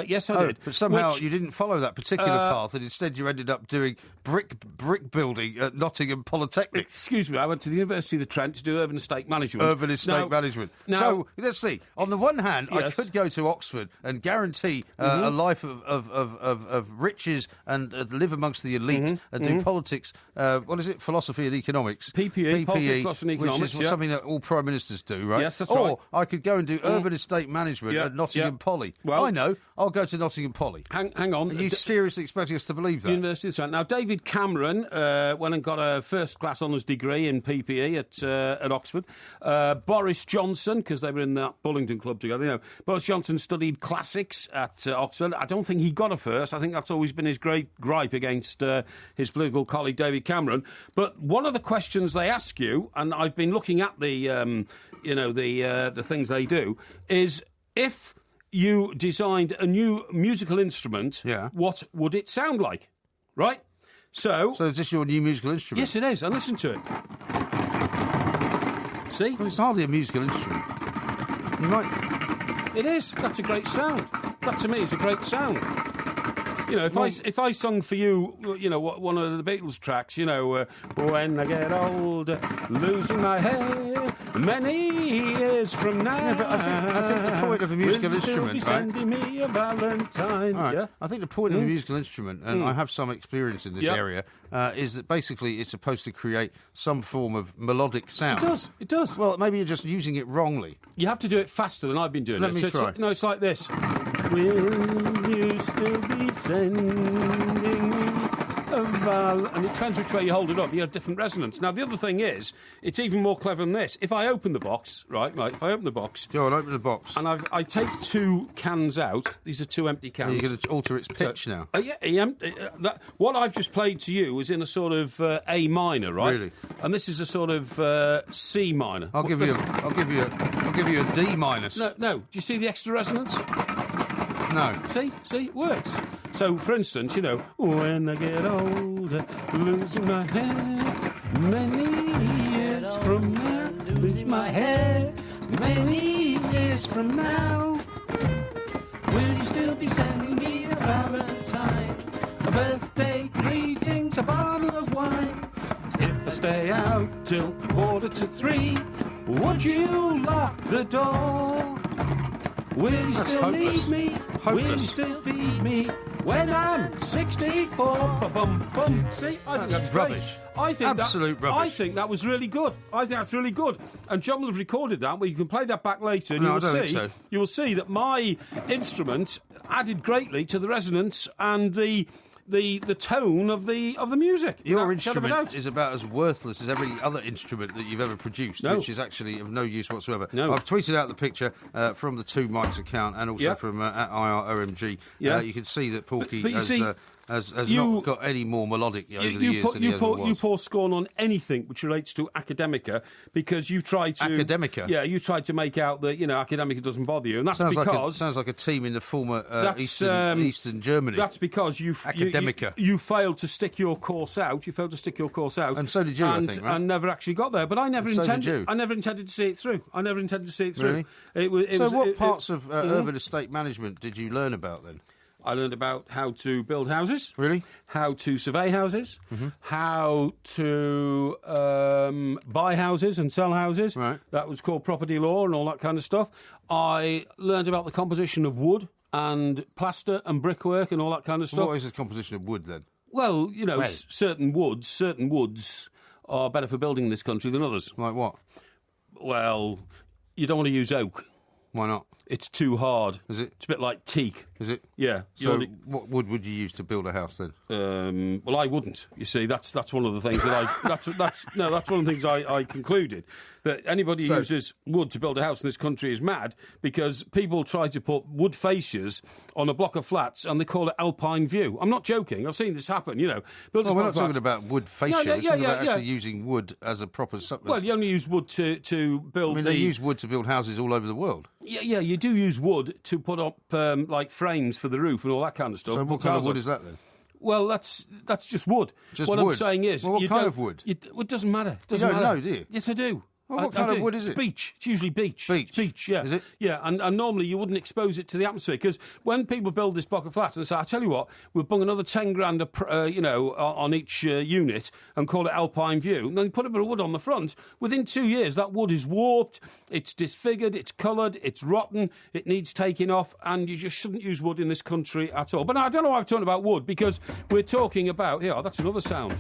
Yes, I did. But somehow you didn't follow that particular path, and instead you ended up doing brick building at Nottingham Polytechnic. Excuse me, I went to the University of the Trent to do urban estate management. Urban estate management. So, let's see. On the one hand, yes. I could go to Oxford and guarantee a life of riches and live amongst the elite and do politics, what is it, philosophy and economics. PPE, politics, philosophy and economics, which is something that all Prime Ministers do, right? Yes, that's right. Or I could go and do urban estate management at Nottingham Poly. Well, I know. I'll go to Nottingham Poly. Hang on. Are you seriously expecting us to believe that? University of Trent. Now, David Cameron went and got a first-class honours degree in PPE at Oxford. Boris Johnson, because they were in that Bullingdon club together, you know, Boris Johnson studied classics at Oxford. I don't think he got a first. I think that's always been his great gripe against his political colleague David Cameron. But one of the questions they ask you, and I've been looking at the things they do, is if you designed a new musical instrument, what would it sound like? Right? So is this your new musical instrument? Yes, it is. And listen to it. See? Well, it's hardly a musical instrument. You might... It is. That's a great sound. That, to me, is a great sound. You know, if I sung for you, you know, one of the Beatles tracks, you know, when I get older, losing my hair, many years from now. Yeah, but I think the point of a musical instrument, be sending me a Valentine. Right. Yeah? I think the point of a musical instrument, and I have some experience in this area, is that basically it's supposed to create some form of melodic sound. It does. Well, maybe you're just using it wrongly. You have to do it faster than I've been doing Let me try. It's like this. Will you still be sending me a and it depends which way you hold it up. You have different resonance. Now, the other thing is, it's even more clever than this. If I open the box, right, if I open the box... Go on, open the box. And I take 2 cans out. These are 2 empty cans. You're going to alter its pitch now. What I've just played to you is in a sort of A minor, right? Really? And this is a sort of C minor. I'll give you a D minus. No. Do you see the extra resonance? No. See, it works. So, for instance, you know, when I get older, losing my hair, many years from now, lose my hair, many years from now, will you still be sending me a Valentine, a birthday greetings, a bottle of wine? If I stay out till 2:45, would you lock the door? Will you still need me? Hopeless. Will you still feed me when I'm 64? Ba-bum-bum. See, I think that's rubbish. Great. Absolute rubbish. I think that was really good. I think that's really good. And John will have recorded that, but you can play that back later, and you will see that my instrument added greatly to the resonance and the tone of the music. Your instrument is about as worthless as every other instrument that you've ever produced, which is actually of no use whatsoever. No. I've tweeted out the picture from the 2 Mics account and also from at IROMG. You can see that Porky has not got any more melodic over the years than he ever was. You pour scorn on anything which relates to Academica because you tried to... Academica? Yeah, you tried to make out that, you know, Academica doesn't bother you, and that's because... sounds like a team in the former Eastern Germany. That's because you failed to stick your course out. You failed to stick your course out. And so did you, I think, right? And never actually got there. But I never intended... So did you. I never intended to see it through. Really? What parts of urban estate management did you learn about then? I learned about how to build houses. Really? How to survey houses. How to buy houses and sell houses. Right. That was called property law and all that kind of stuff. I learned about the composition of wood and plaster and brickwork and all that kind of stuff. What is the composition of wood then? Well, you know, certain woods are better for building in this country than others. Like what? Well, you don't want to use oak. Why not? It's too hard. Is it? It's a bit like teak. Is it? Yeah. So what wood would you use to build a house then? Well, I wouldn't. You see, that's one of the things that that's one of the things I concluded, that anybody who uses wood to build a house in this country is mad, because people try to put wood fascias on a block of flats and they call it Alpine View. I'm not joking. I've seen this happen. You know, we're not talking about wood fascia. We're talking about actually using wood as a proper substance. Well, you only use wood to build. I mean, they use wood to build houses all over the world. Yeah, you do use wood to put up like frames for the roof and all that kind of stuff. So what kind of wood is that then? Well, that's just wood. Just what wood? I'm saying is... Well, what kind of wood? It doesn't matter. You don't know, do you? Yes, I do. Well, what kind of wood is it? Beech. It's usually beech. Beech, yeah. Is it? Yeah, and normally you wouldn't expose it to the atmosphere, because when people build this block of flats and say, I tell you what, we'll bung another 10 grand, on each unit and call it Alpine View, and then put a bit of wood on the front, within 2 years that wood is warped, it's disfigured, it's coloured, it's rotten, it needs taking off, and you just shouldn't use wood in this country at all. But I don't know why I'm talking about wood, because we're talking about... Here, that's another sound.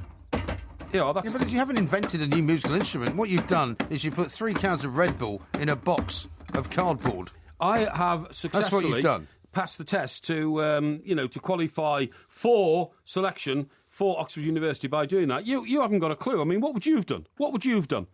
But you haven't invented a new musical instrument. What you've done is you put 3 cans of Red Bull in a box of cardboard. I have successfully passed the test to qualify for selection for Oxford University by doing that. You haven't got a clue. I mean, what would you have done? What have you have done?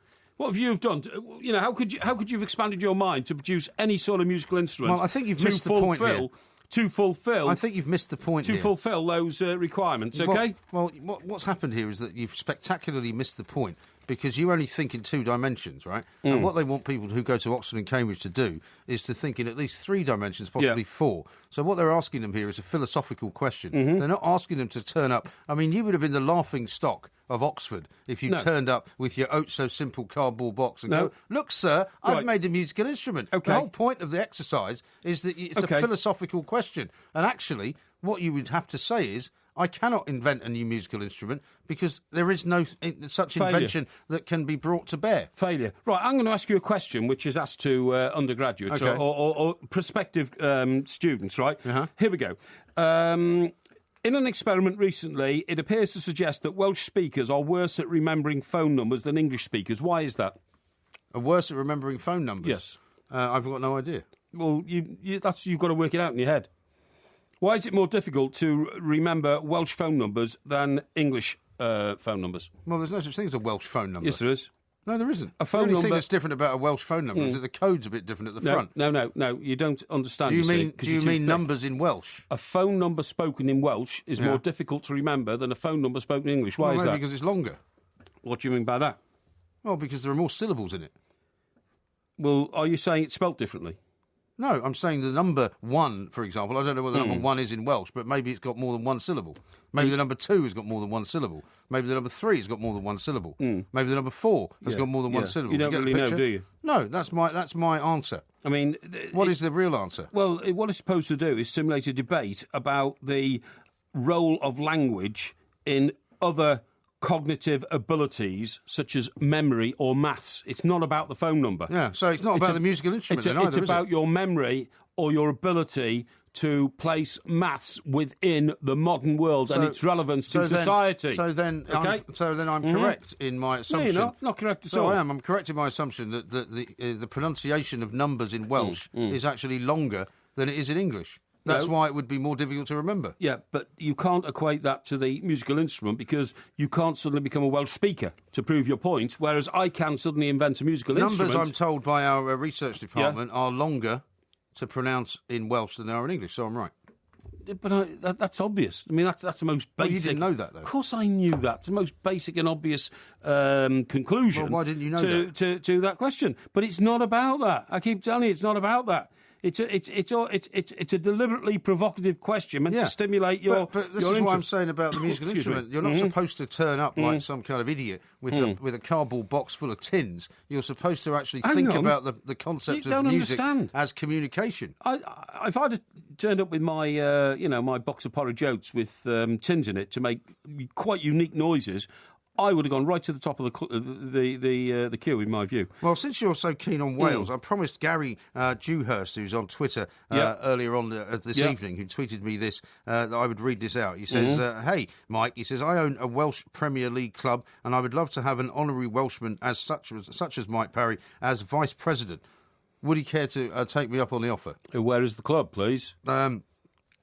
How could you have expanded your mind to produce any sort of musical instrument? Well, I think you've missed the point here. To fulfil... I think you've missed the point to fulfil those requirements, OK? Well, what's happened here is that you've spectacularly missed the point, because you only think in 2 dimensions, right? And what they want people who go to Oxford and Cambridge to do is to think in at least 3 dimensions, possibly 4. So what they're asking them here is a philosophical question. They're not asking them to turn up... I mean, you would have been the laughing stock of Oxford if you turned up with your oh-so-simple cardboard box and go, look, sir, I've made a musical instrument. Okay. The whole point of the exercise is that it's a philosophical question. And actually, what you would have to say is, I cannot invent a new musical instrument because there is no such invention that can be brought to bear. Failure. Right, I'm going to ask you a question which is asked to undergraduates or prospective students, right? Here we go. In an experiment recently, it appears to suggest that Welsh speakers are worse at remembering phone numbers than English speakers. Why is that? Are worse at remembering phone numbers? Yes. I've got no idea. Well, you've got to work it out in your head. Why is it more difficult to remember Welsh phone numbers than English phone numbers? Well, there's no such thing as a Welsh phone number. Yes, there is. No, there isn't. A phone the only number... thing that's different about a Welsh phone number is that the code's a bit different at the front. No, you don't understand. Do you mean numbers in Welsh? A phone number spoken in Welsh is more difficult to remember than a phone number spoken in English. Why is that? Because it's longer. What do you mean by that? Well, because there are more syllables in it. Well, are you saying it's spelt differently? No, I'm saying the number 1, for example, I don't know what the number 1 is in Welsh, but maybe it's got more than 1 syllable. Maybe the number 2 has got more than 1 syllable. Maybe the number 3 has got more than 1 syllable. Maybe the number 4 has got more than 1 syllable. You don't really know, do you? No, that's my answer. I mean... What is the real answer? Well, what it's supposed to do is stimulate a debate about the role of language in other cognitive abilities such as memory or maths. It's not about the phone number. Yeah, so it's not about the musical instrument then either, It's about your memory or your ability to place maths within the modern world and its relevance to society. So then I'm correct in my assumption. No, you're not correct at all. I am. I'm correct in my assumption that the pronunciation of numbers in Welsh is actually longer than it is in English. That's why it would be more difficult to remember. Yeah, but you can't equate that to the musical instrument because you can't suddenly become a Welsh speaker to prove your point, whereas I can suddenly invent a musical instrument. Numbers, I'm told by our research department, are longer to pronounce in Welsh than they are in English, so I'm right. But that's obvious. I mean, that's the most basic... Well, you didn't know that, though. Of course I knew that. It's the most basic and obvious conclusion. Well, why didn't you know that? To that question. But it's not about that. I keep telling you, it's not about that. It's a deliberately provocative question meant to stimulate your. But this is what I'm saying about the musical instrument. You're not supposed to turn up like some kind of idiot with a cardboard box full of tins. You're supposed to actually think about the concept of music as communication. If I'd have turned up with my my box of porridge oats with tins in it to make quite unique noises, I would have gone right to the top of the queue, in my view. Well, since you're so keen on Wales, I promised Gary Dewhurst, who's on Twitter earlier on this evening, who tweeted me this, that I would read this out. He says, hey, Mike, he says, I own a Welsh Premier League club and I would love to have an honorary Welshman as such as Mike Parry as vice president. Would he care to take me up on the offer? Where is the club, please?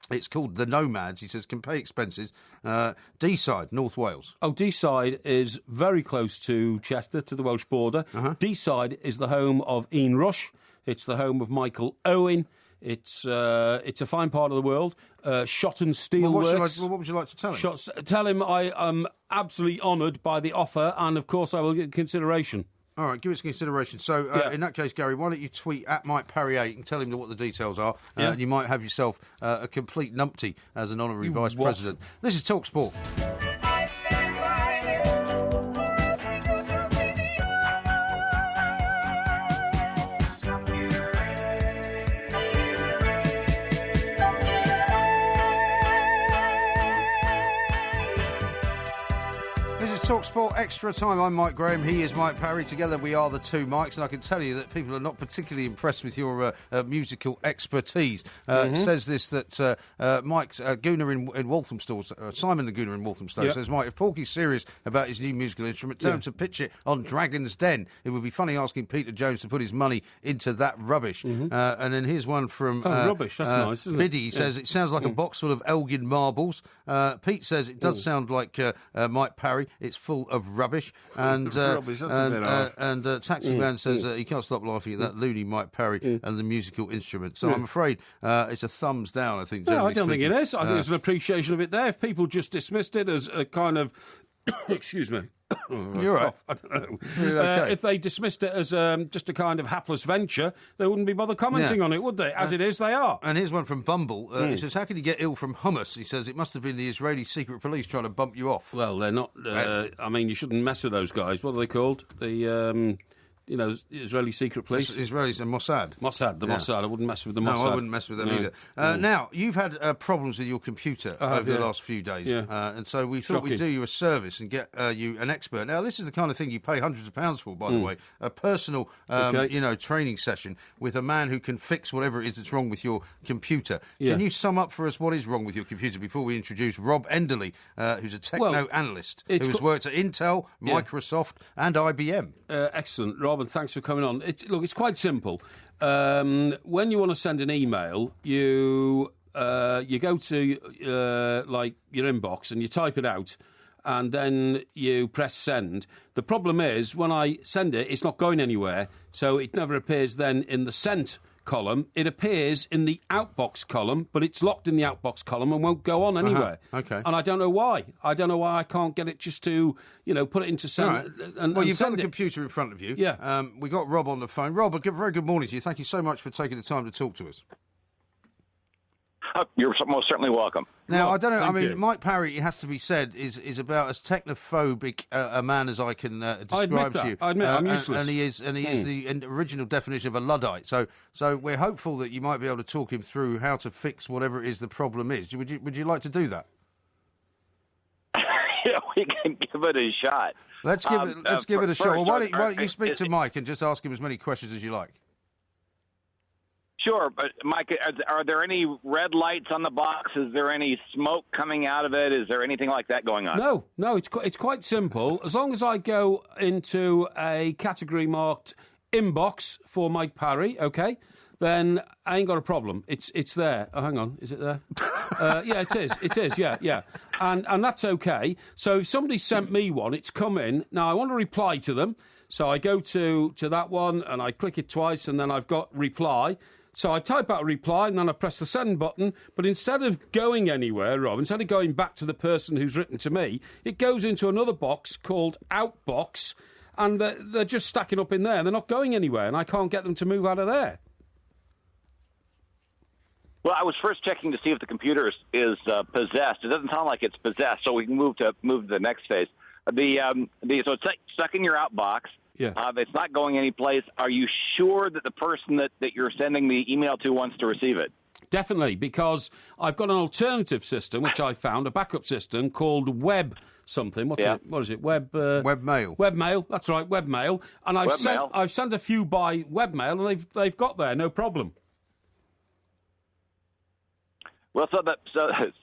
It's called the Nomads. He says, can pay expenses. Deeside, North Wales. Oh, Deeside is very close to Chester, to the Welsh border. Deeside is the home of Ian Rush. It's the home of Michael Owen. It's a fine part of the world. Shotton Steelworks. What would you like to tell him? Tell him I am absolutely honoured by the offer, and of course I will get consideration. All right, give us consideration. So, in that case, Gary, why don't you tweet at Mike Parry 8 and tell him what the details are. You might have yourself a complete numpty as an honorary vice president. This is TalkSport. TalkSport Extra Time. I'm Mike Graham. He is Mike Parry. Together we are the two Mikes, and I can tell you that people are not particularly impressed with your musical expertise. It says this, that Mike's Gooner in Walthamstow, Simon the Gooner in Walthamstow, says, Mike, if Porky's serious about his new musical instrument, tell him to pitch it on Dragon's Den. It would be funny asking Peter Jones to put his money into that rubbish. And then here's one from rubbish. That's nice, isn't it? Biddy. He says, it sounds like a box full of Elgin Marbles. Pete says, it does sound like Mike Parry. It's full of rubbish. And Taxi Man says he can't stop laughing at that loony Mike Parry and the musical instrument. So I'm afraid it's a thumbs down, I think. No, I don't think it is. I think there's an appreciation of it there. If people just dismissed it as a kind of... Excuse me. You're right. I don't know. Really okay. If they dismissed it as just a kind of hapless venture, they wouldn't be bothered commenting on it, would they? As it is, they are. And here's one from Bumble. He says, how can you get ill from hummus? He says, it must have been the Israeli secret police trying to bump you off. Well, they're not... I mean, you shouldn't mess with those guys. What are they called? The... Israeli secret police. Israelis and Mossad. Mossad. I wouldn't mess with the Mossad. No, I wouldn't mess with them either. Now, you've had problems with your computer over the last few days. And so we thought we'd do you a service and get you an expert. Now, this is the kind of thing you pay hundreds of pounds for, by the way. A personal, training session with a man who can fix whatever it is that's wrong with your computer. Can you sum up for us what is wrong with your computer before we introduce Rob Enderley, who's a techno analyst who has worked at Intel, Microsoft and IBM? Excellent, Rob. And thanks for coming on. It's quite simple. When you want to send an email, you go to like your inbox and you type it out, and then you press send. The problem is when I send it, it's not going anywhere, so it never appears then in the sent column. It appears in the outbox column, but it's locked in the outbox column and won't go on anywhere. Okay. And I don't know why. I can't get it just to, put it into send. Right. Well, you've got the computer in front of you. Yeah. We got Rob on the phone. Rob, a very good morning to you. Thank you so much for taking the time to talk to us. You're most certainly welcome. Now, I don't know, Mike Parry, it has to be said, is about as technophobic a man as I can describe to you. I admit I'm useless. And he is the original definition of a Luddite. So we're hopeful that you might be able to talk him through how to fix whatever it is the problem is. Would you like to do that? Yeah, we can give it a shot. Let's give it a shot. Well, why don't you speak to Mike and just ask him as many questions as you like? Sure, but Mike, are there any red lights on the box? Is there any smoke coming out of it? Is there anything like that going on? No, it's quite simple. As long as I go into a category marked inbox for Mike Parry, okay, then I ain't got a problem. It's there. Oh, hang on, is it there? Yeah, it is. It is. Yeah. And that's okay. So if somebody sent me one, it's come in. Now I want to reply to them, so I go to that one and I click it twice, and then I've got reply. So I type out a reply and then I press the send button, but instead of going anywhere, Rob, instead of going back to the person who's written to me, it goes into another box called Outbox, and they're just stacking up in there. They're not going anywhere, and I can't get them to move out of there. Well, I was first checking to see if the computer is possessed. It doesn't sound like it's possessed, so we can move to the next phase. So it's stuck in your outbox. Yeah. It's not going anyplace. Are you sure that the person that you're sending the email to wants to receive it? Definitely, because I've got an alternative system, which I found, a backup system called Web something. What is it? Webmail. Webmail. That's right, Webmail. And I've sent a few by Webmail, and they've got there, no problem. Well, so it's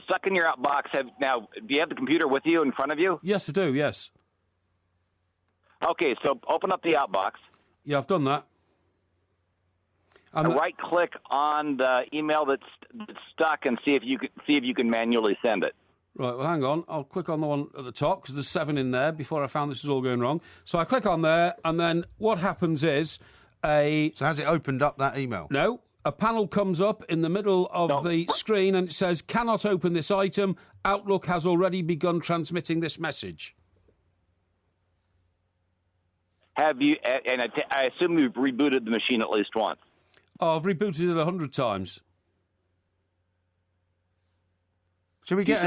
stuck in your outbox. Now, do you have the computer with you in front of you? Yes, I do. Yes. Okay, so open up the outbox. Yeah, I've done that. And right-click on the email that's stuck and see if you can manually send it. Right, well, hang on. I'll click on the one at the top because there's 7 in there before I found this was all going wrong. So I click on there, and then what happens is So has it opened up that email? No. A panel comes up in the middle of the screen, and it says, cannot open this item. Outlook has already begun transmitting this message. Have you? And I assume you've rebooted the machine at least once. Oh, I've rebooted it 100 times. Should we get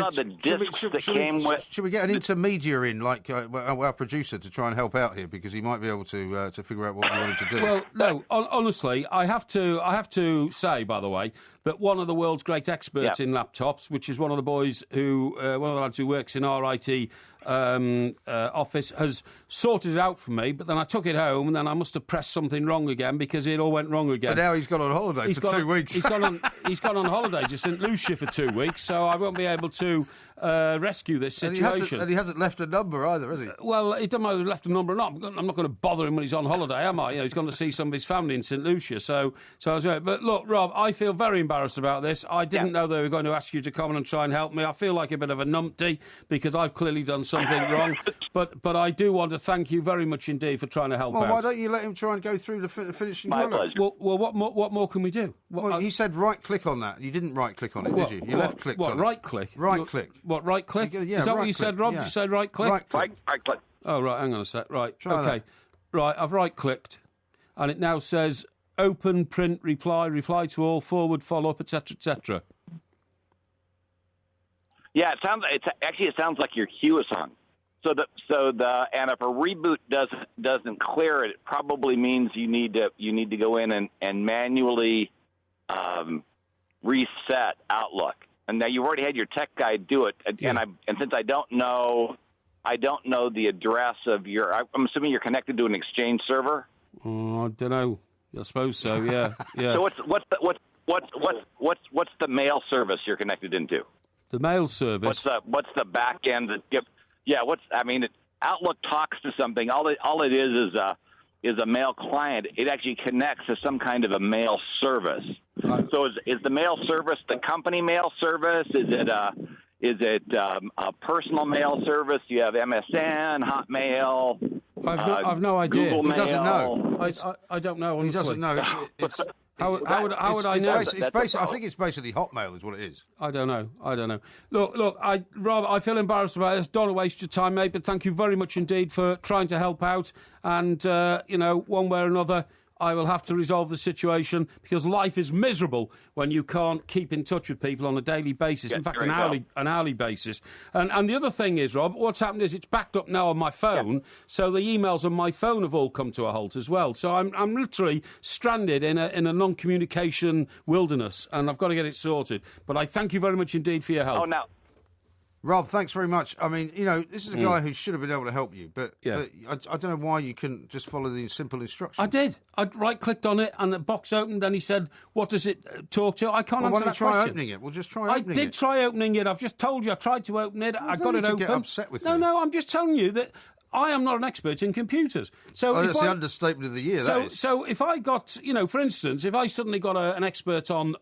should we get an intermediary in, like our producer, to try and help out here, because he might be able to figure out what we want him to do? Well, no, honestly, I have to say, by the way, that one of the world's great experts in laptops, which is one of the boys who, one of the lads who works in our IT office, has sorted it out for me, but then I took it home and then I must have pressed something wrong again because it all went wrong again. But now he's gone on holiday for 2 weeks. He's gone on holiday to St Lucia for 2 weeks, so I won't be able to rescue this situation. And he hasn't left a number either, has he? Well, it doesn't matter if he left a number or not. I'm not going to bother him when he's on holiday, am I? He's going to see some of his family in St Lucia, so I was right. But look, Rob, I feel very embarrassed about this. I didn't know they were going to ask you to come in and try and help me. I feel like a bit of a numpty because I've clearly done something wrong. But I do want to thank you very much indeed for trying to help out. Well, why don't you let him try and go through the finishing product? Well, what more can we do? He said right-click on that. You didn't right-click on it, did you? You left-clicked on it. Right-click? Right-click. What, right-click? Is that what you said, Rob? Yeah. You said right-click? Right-click. Oh, right, hang on a sec. Right, Try okay. that. Right, I've right-clicked, and it now says open, print, reply to all, forward, follow-up, etc., etc. Yeah, it sounds like your queue is hung. And if a reboot doesn't clear it, it probably means you need to go in and manually reset Outlook. And now you've already had your tech guy do it, and since I don't know the address of your, I'm assuming you're connected to an Exchange server. Oh, I don't know. I suppose so. Yeah, yeah. So what's the mail service you're connected into? The mail service. What's the back end that gives? Yeah, Outlook talks to something. All it is a mail client. It actually connects to some kind of a mail service. So is the mail service the company mail service? Is it a personal mail service? Do you have MSN, Hotmail? I've no idea. Google He doesn't know. I don't know. Honestly. He doesn't know. How would I know? I think it's basically Hotmail is what it is. I don't know. Look, Rob, I feel embarrassed about this. Don't want to waste your time, mate, but thank you very much indeed for trying to help out. And, one way or another, I will have to resolve the situation because life is miserable when you can't keep in touch with people on a daily basis. In fact, an hourly basis. And the other thing is, Rob, what's happened is it's backed up now on my phone, so the emails on my phone have all come to a halt as well. So I'm literally stranded in a non-communication wilderness, and I've got to get it sorted. But I thank you very much indeed for your help. Oh, no. Rob, thanks very much. I mean, this is a guy who should have been able to help you, but I don't know why you couldn't just follow the simple instructions. I did. I right-clicked on it, and the box opened, and he said, what does it talk to? I can't answer that question. Why don't you try opening it? Well, just try opening it. I did try opening it. I've just told you I tried to open it. I got it open. Get upset with me. No, I'm just telling you that I am not an expert in computers. So that's the understatement of the year, that is. So if I got, for instance, if I suddenly got an expert on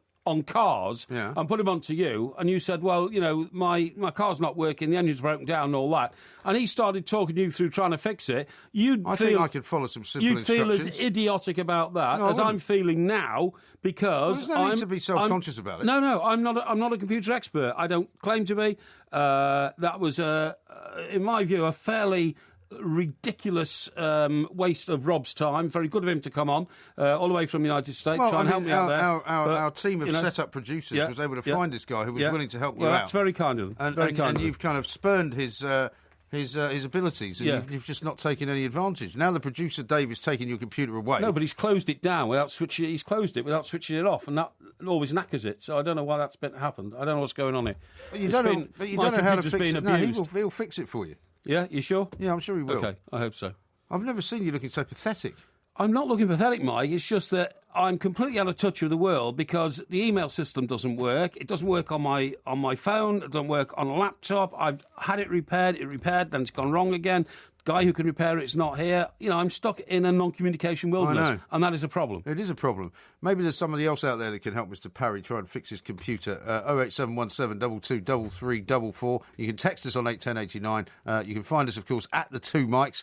cars and put him onto you, and you said, well, my car's not working, the engine's broken down and all that, and he started talking you through trying to fix it, I think I could follow some simple instructions. You'd feel as idiotic about that as I'm feeling now because there's no need to be self-conscious about it. No, I'm not a computer expert. I don't claim to be. That was, in my view, a fairly ridiculous waste of Rob's time. Very good of him to come on all the way from the United States. Try and help me out there. Our team of set-up producers was able to find this guy who was willing to help you out. That's very kind of them. And you've kind of spurned his abilities, and you've just not taken any advantage. Now the producer Dave is taking your computer away. No, but he's closed it down without switching it. He's closed it without switching it off, and that always knackers it. So I don't know why that's happened. I don't know what's going on here. But you don't know how to fix it. No, he'll fix it for you. Yeah, you sure? Yeah, I'm sure he will. Okay, I hope so. I've never seen you looking so pathetic. I'm not looking pathetic, Mike. It's just that I'm completely out of touch with the world because the email system doesn't work. It doesn't work on my phone. It doesn't work on a laptop. I've had it repaired, then it's gone wrong again. Guy who can repair it's not here. I'm stuck in a non-communication wilderness, and that is a problem. It is a problem. Maybe there's somebody else out there that can help Mr. Parry try and fix his computer. 08717 223344. You can text us on 81089. You can find us, of course, at the Two Mics.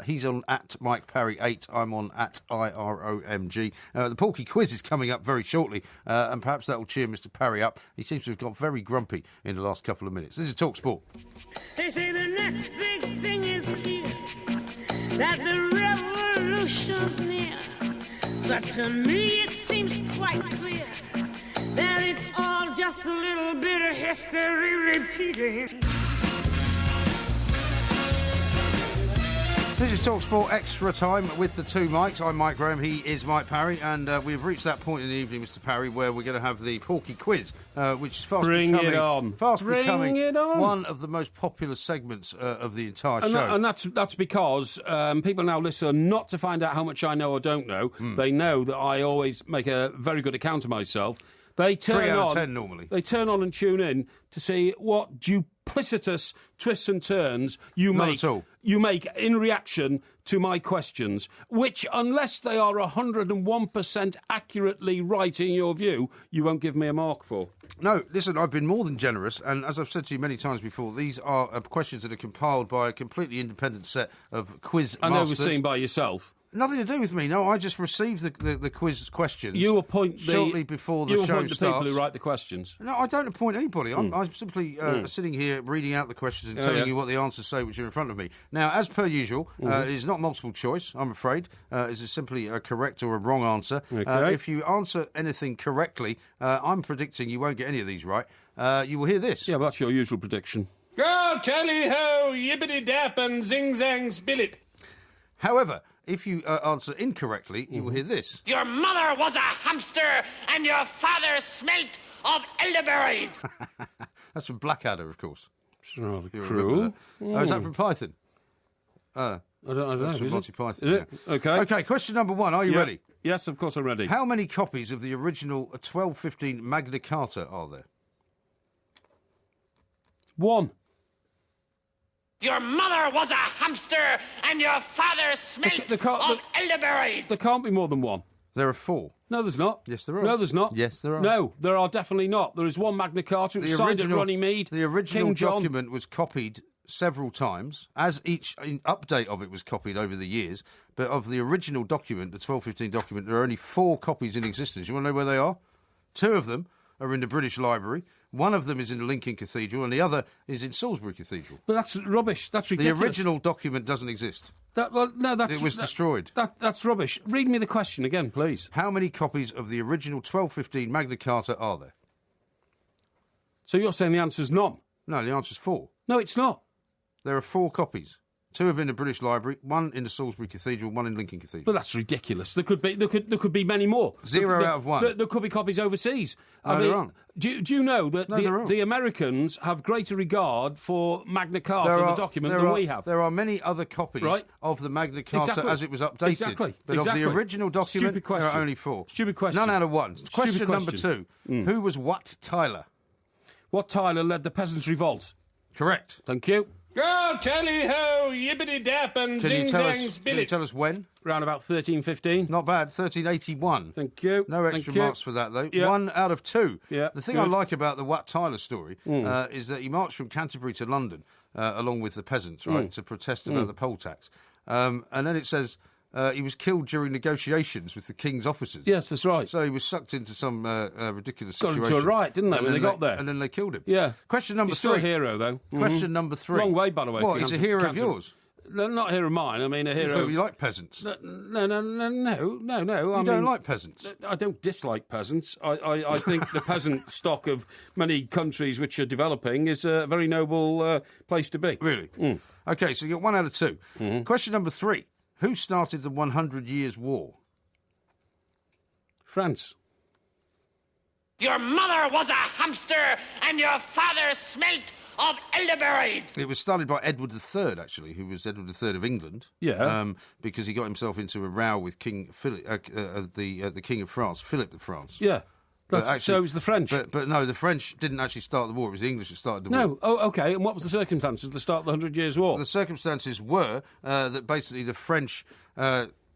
He's on at Mike Parry 8. I'm on at IROMG. The Porky Quiz is coming up very shortly, and perhaps that will cheer Mr. Parry up. He seems to have got very grumpy in the last couple of minutes. This is Talk Sport. They say the next big thing is here, that the revolution's near. But to me it seems quite clear that it's all just a little bit of history repeating. This is TalkSport Extra Time with the two Mikes. I'm Mike Graham, he is Mike Parry, and we've reached that point in the evening, Mr. Parry, where we're going to have the Porky Quiz, which is fast becoming one of the most popular segments of the entire show. And that's because people now listen not to find out how much I know or don't know. They know that I always make a very good account of myself. They turn 3 out of 10 normally. They turn on and tune in to see what duplicitous twists and turns you make in reaction to my questions, which, unless they are 101% accurately right in your view, you won't give me a mark for. No, listen, I've been more than generous, and as I've said to you many times before, these are questions that are compiled by a completely independent set of quiz masters. And overseen by yourself. Nothing to do with me. No, I just received the quiz questions. You appoint shortly before the show starts. You appoint the people who write the questions. No, I don't appoint anybody. I'm simply sitting here reading out the questions and telling you what the answers say, which are in front of me. Now, as per usual, it is not multiple choice, I'm afraid. It is simply a correct or a wrong answer. Okay. If you answer anything correctly, I'm predicting you won't get any of these right. You will hear this. Yeah, well, that's your usual prediction. Go tally-ho, yibbity-dap and zing-zang-spillit. However, if you answer incorrectly, you will hear this. Your mother was a hamster and your father smelt of elderberries. That's from Blackadder, of course. It's rather cruel. Oh, is that from Python? I don't know. That's from Monty Python. Is it? Yeah. Okay. Okay, question number 1. Are you ready? Yes, of course I'm ready. How many copies of the original 1215 Magna Carta are there? 1. Your mother was a hamster and your father smelt of elderberries. There can't be more than 1. There are 4. No, there's not. Yes, there are. No, there's not. Yes, there are. No, there are definitely not. There is one Magna Carta. It was signed at Runnymede. The original King John. document was copied several times, as each update of it was copied over the years. But of the original document, the 1215 document, there are only 4 copies in existence. You want to know where they are? 2 of them are in the British Library. One of them is in Lincoln Cathedral, and the other is in Salisbury Cathedral. But that's rubbish. That's ridiculous. The original document doesn't exist. It was destroyed. That's rubbish. Read me the question again, please. How many copies of the original 1215 Magna Carta are there? So you're saying the answer's none? No, the answer's 4. No, it's not. There are 4 copies. 2 are in the British Library, 1 in the Salisbury Cathedral, 1 in Lincoln Cathedral. But that's ridiculous. There could be many more. 0 out of 1. There could be copies overseas. There aren't. Do you know that the Americans have greater regard for Magna Carta, the document, than we have? There are many other copies of the Magna Carta as it was updated. Exactly. But of the original document, there are only 4. Stupid question. None out of 1. Question number 2. Who was Wat Tyler? Wat Tyler led the Peasants' Revolt. Correct. Thank you. Go tally-ho, yibbity-dap and zing-zang-spillit. Can you tell us when? Around about 1315. Not bad, 1381. Thank you. No extra marks for that, though. Yeah. 1 out of 2. Yeah. The thing I like about the Wat Tyler story is that he marched from Canterbury to London, along with the peasants, right, to protest about the poll tax. And then it says he was killed during negotiations with the king's officers. Yes, that's right. So he was sucked into some ridiculous situation. Got him to a right, didn't they, when they got there? And then they killed him. Yeah. Question number 3. He's still a hero, though. Question number 3. Long way, by the way. What, he's a hero of yours? No, not a hero of mine. I mean, a hero. So you like peasants? No. You don't like peasants? I don't dislike peasants. I think the peasant stock of many countries which are developing is a very noble place to be. Really? OK, so you got 1 out of 2. Question number 3. Who started the 100 Years' War? France. Your mother was a hamster and your father smelt of elderberries. It was started by Edward III, actually, who was Edward III of England. Yeah. Because he got himself into a row with King Philip, the King of France, Philip of France. Yeah. So it was the French. But no, the French didn't actually start the war. It was the English that started the war. No. Oh, OK. And what was the circumstances at the start of the 100 Years' War? The circumstances were that basically the French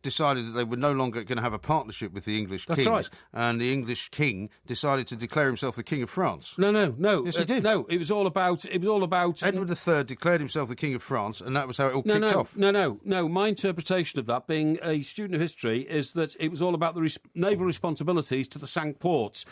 decided that they were no longer going to have a partnership with the English kings. That's right. And the English king decided to declare himself the King of France. No. Yes, he did. No, it was all about... Edward III declared himself the King of France, and that was how it all kicked off. No. My interpretation of that, being a student of history, is that it was all about the naval responsibilities to the Cinque Ports,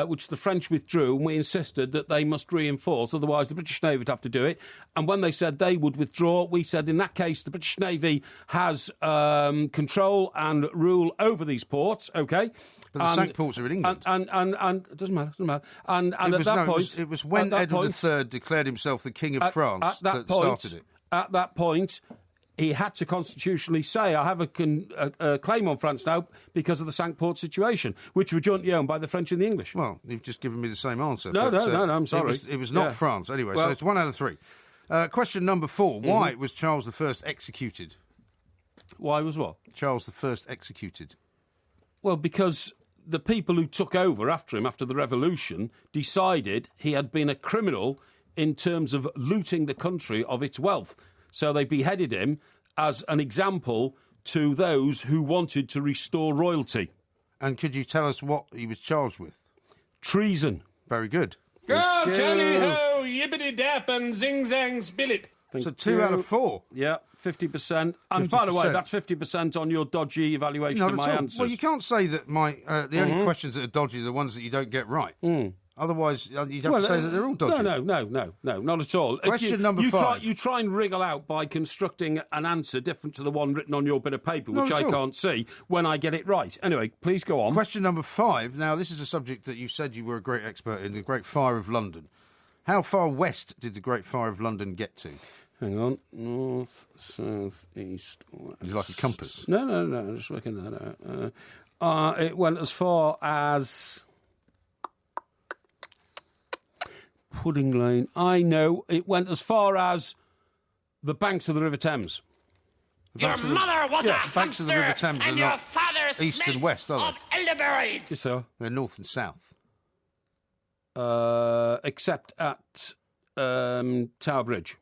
which the French withdrew, and we insisted that they must reinforce, otherwise the British Navy would have to do it. And when they said they would withdraw, we said in that case the British Navy has control and rule over these ports, OK? But the Cinque Ports are in England. And it doesn't matter. And at that point... It was when Edward III declared himself the King of France that started it. At that point, he had to constitutionally say, I have a claim on France now because of the Cinque-Ports situation, which were jointly owned by the French and the English. Well, you've just given me the same answer. No, I'm sorry. It was not France. Anyway, so it's 1 out of 3. Question number 4. Why was Charles I executed? Why was what? Charles I executed. Well, because the people who took over after him, after the revolution, decided he had been a criminal in terms of looting the country of its wealth. So they beheaded him as an example to those who wanted to restore royalty. And could you tell us what he was charged with? Treason. Very good. Go, tally-ho, yibbity-dap and zing-zang spill-it. So 2 out of 4. Yeah, 50%. And 50%. By the way, that's 50% on your dodgy evaluation of my answers. Well, you can't say that the only questions that are dodgy are the ones that you don't get right. Otherwise, you'd have to say that they're all dodgy. No, not at all. Question number 5. You try and wriggle out by constructing an answer different to the one written on your bit of paper, which I can't see when I get it right. Anyway, please go on. Question number 5. Now, this is a subject that you said you were a great expert in, the Great Fire of London. How far west did the Great Fire of London get to? Hang on. North, south, east, west. Is it like a compass? No, I'm just working that out. It went as far as Pudding Lane. I know. It went as far as the banks of the River Thames. Your mother was a banks of the River Thames and are your not father east and west, are they? Elderberries. Yes, sir. They're north and south. Except at Tower Bridge.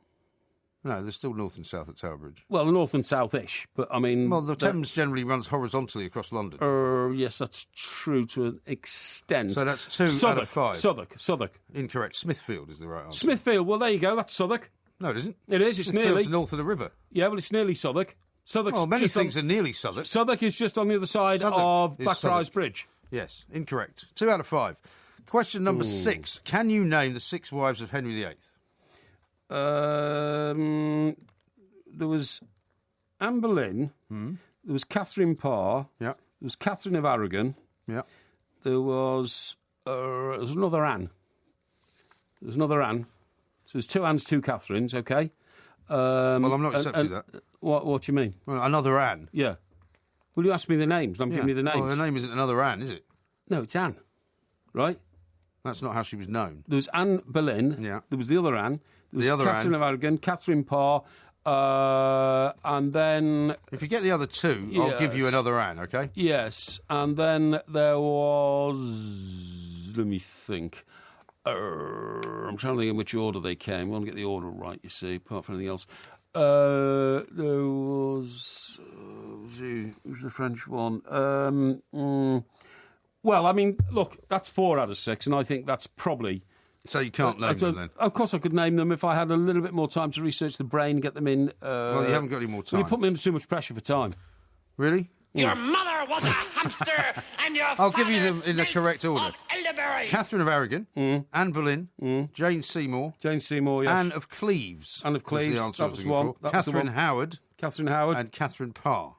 No, they're still north and south at Tower Bridge. Well, north and south-ish, but I mean... Well, the Thames generally runs horizontally across London. Yes, that's true to an extent. So that's 2 out of 5. Southwark. Incorrect. Smithfield is the right answer. Smithfield, well, there you go, that's Southwark. No, it isn't. It is, it's Smithfield's nearly... north of the river. Yeah, well, it's nearly Southwark. Well, many things are nearly Southwark. Southwark is just on the other side of Blackfriars Bridge. Yes, incorrect. 2 out of 5. Question number 6. Can you name the 6 wives of Henry VIII? There was Anne Boleyn. There was Catherine Parr. Yeah. There was Catherine of Aragon. Yeah. There was another Anne. There's another Anne. So there's 2 Annes, 2 Catherines, okay? Well, I'm not accepting that. What do you mean? Well, another Anne? Yeah. Well, you asked me the names. I'm giving you the names. Well, her name isn't another Anne, is it? No, it's Anne. Right? That's not how she was known. There was Anne Boleyn. Yeah. There was the other Anne. There was Catherine of Aragon, Catherine Parr, and then... If you get the other 2, I'll give you another Anne, okay? Yes, and then there was... Let me think. I'm trying to think in which order they came. We want to get the order right, you see, apart from anything else. There was... who's the French one? Well, I mean, look, that's 4 out of 6, and I think that's probably... So you can't name them, then? Of course I could name them if I had a little bit more time to research the brain and get them in. Well, you haven't got any more time. Well, you put me under too much pressure for time. Really? Your mother was a hamster and your I'll give you them in the correct order. Of elderberries. Catherine of Aragon, Anne Boleyn, Jane Seymour, yes. Anne of Cleves. Anne of Cleves, was the answer that was one. Catherine Howard. Catherine Howard. And Catherine Parr.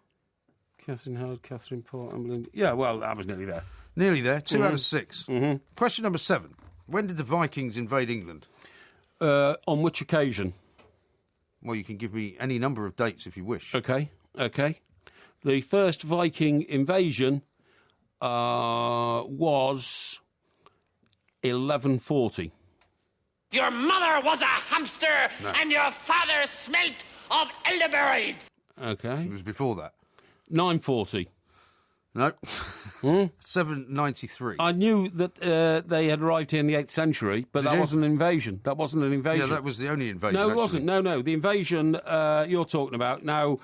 Catherine Howard, Catherine Parr, Anne Boleyn. Yeah, well, I was nearly there. Nearly there. 2 out of 6. Question number 7. When did the Vikings invade England? On which occasion? Well, you can give me any number of dates if you wish. Okay. The first Viking invasion was 1140. Your mother was a hamster and your father smelt of elderberries. Okay. It was before that. 940. No. 793. I knew that they had arrived here in the 8th century, but that wasn't an invasion. That wasn't an invasion. Yeah, that was the only invasion. No, it actually. wasn't. No. The invasion you're talking about. Now,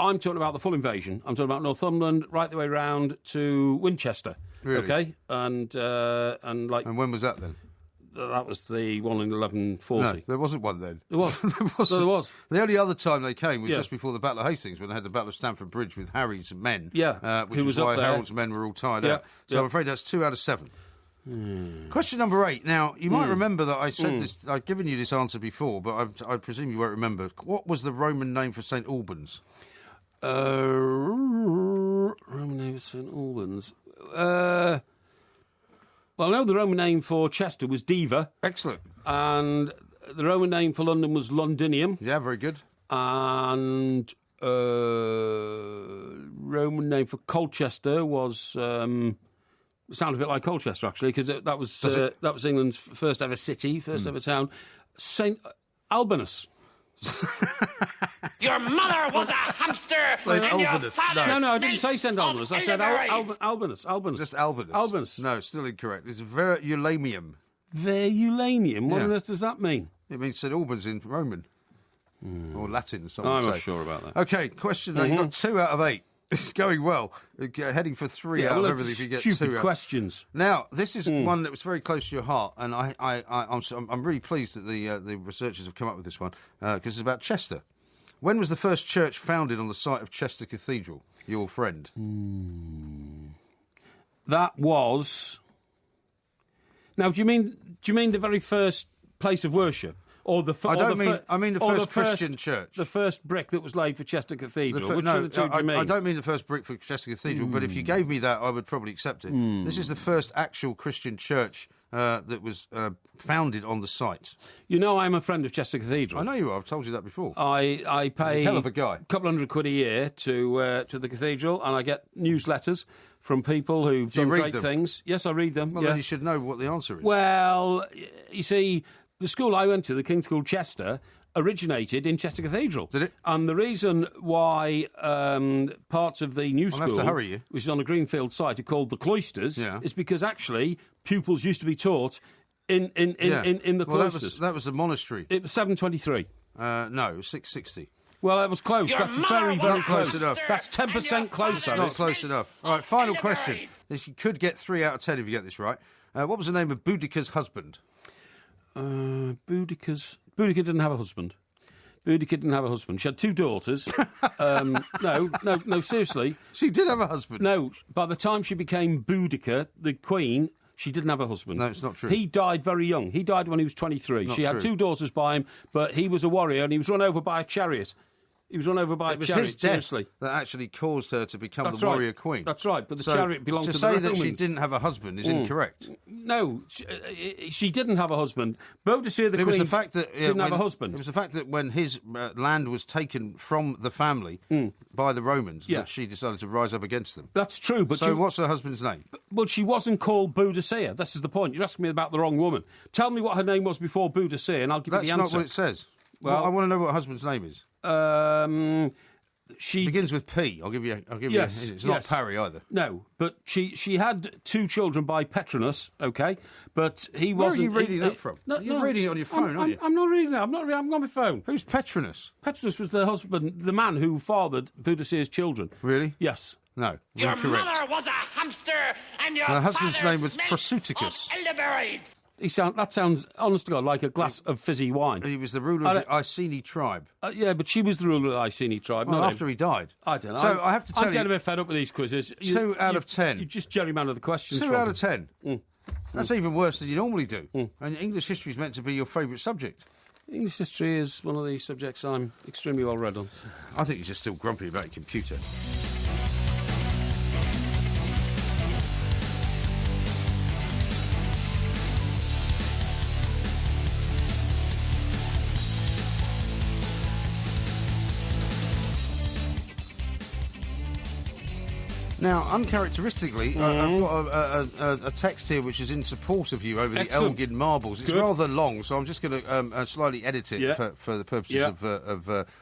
I'm talking about the full invasion. I'm talking about Northumberland right the way round to Winchester. Really? Okay? And when was that then? That was the one in 1140. No, there wasn't one then. There was. There wasn't. So there was. The only other time they came was just before the Battle of Hastings, when they had the Battle of Stamford Bridge with Harry's men. Yeah. Which was why Harold's men were all tied out. So I'm afraid that's 2 out of 7. Question number 8. Now, you might remember that I said this, I've given you this answer before, but I presume you won't remember. What was the Roman name for St Albans? Roman name for St Albans. Well, I know the Roman name for Chester was Diva. Excellent. And the Roman name for London was Londinium. Yeah, very good. And Roman name for Colchester was... sounded a bit like Colchester, actually, because that was England's first ever city, first ever town. St. Albinus. Your mother was a hamster, and your father... No, I didn't say St. Albinus. I said Albinus. Just Albinus. Albinus. No, still incorrect. It's Verulamium. Verulamium? What on earth does that mean? It means St. Albans in Roman. Or Latin, I'm not sure about that. OK, question. You've got 2 out of 8. It's going well. Heading for 3 out of everything if you get 2 out. Stupid questions. Now, this is one that was very close to your heart, and I'm really pleased that the researchers have come up with this one, because it's about Chester. When was the first church founded on the site of Chester Cathedral, your friend? That was... Now, do you mean the very first place of worship? Or the I mean the first Christian church. The first brick that was laid for Chester Cathedral. Which no, of the two do you mean? I don't mean the first brick for Chester Cathedral, but if you gave me that, I would probably accept it. This is the first actual Christian church that was founded on the site. You know, I'm a friend of Chester Cathedral. I know you are. I've told you that before. I pay hell of a guy. A couple $100 a year to the cathedral, and I get newsletters from people who've done great things. Yes, I read them. Well, then you should know what the answer is. Well, you see, the school I went to, the King's School Chester, originated in Chester Cathedral. Did it? And the reason why parts of the new school, have to hurry you, which is on a greenfield site, are called the cloisters, is because actually pupils used to be taught in the cloisters. That was the monastery. It was 723. No, it was 660. Well, that was close. That's very, very close enough. That's 10% closer. Not close enough. All right, final question. You could get 3 out of 10 if you get this right. What was the name of Boudicca's husband? Boudicca didn't have a husband. Boudicca didn't have a husband. She had 2 daughters. No, seriously. She did have a husband. No, by the time she became Boudicca, the queen, she didn't have a husband. No, it's not true. He died very young. He died when he was 23. She had 2 daughters by him, but he was a warrior and he was run over by a chariot. It was his death that actually caused her to become the warrior queen. That's right, but the chariot belonged to the Romans. To say that she didn't have a husband is incorrect. No, she didn't have a husband. Boadicea the queen didn't have a husband. It was the fact that when his land was taken from the family by the Romans, that she decided to rise up against them. That's true, but what's her husband's name? Well, she wasn't called Boadicea. This is the point. You're asking me about the wrong woman. Tell me what her name was before Boadicea, and I'll give you the answer. That's not what it says. Well, I want to know what her husband's name is. She begins with P. I'll give you. Yes, it's not Parry either. No, but she had 2 children by Petronus. Okay, but he wasn't. Where are you reading that from? You're reading it on your phone, aren't you? I'm not reading that. I'm on my phone. Who's Petronus? Petronus was the husband, the man who fathered Boadicea's children. Really? Yes. No, your incorrect. mother was a hamster, and your her husband's name was Proseuticus. That sounds, honest to God, like a glass of fizzy wine. He was the ruler of the Iceni tribe. Yeah, but she was the ruler of the Iceni tribe. Well, after he died. I don't know. So I have to tell you... I'm getting a bit fed up with these quizzes. 2 out of 10. You just gerrymander the questions. 2 out of 10. That's even worse than you normally do. And English history is meant to be your favourite subject. English history is one of the subjects I'm extremely well read on. I think you're just still grumpy about your computer. Now, uncharacteristically, I've got a text here which is in support of you over the Elgin Marbles. It's rather long, so I'm just going to slightly edit it for the purposes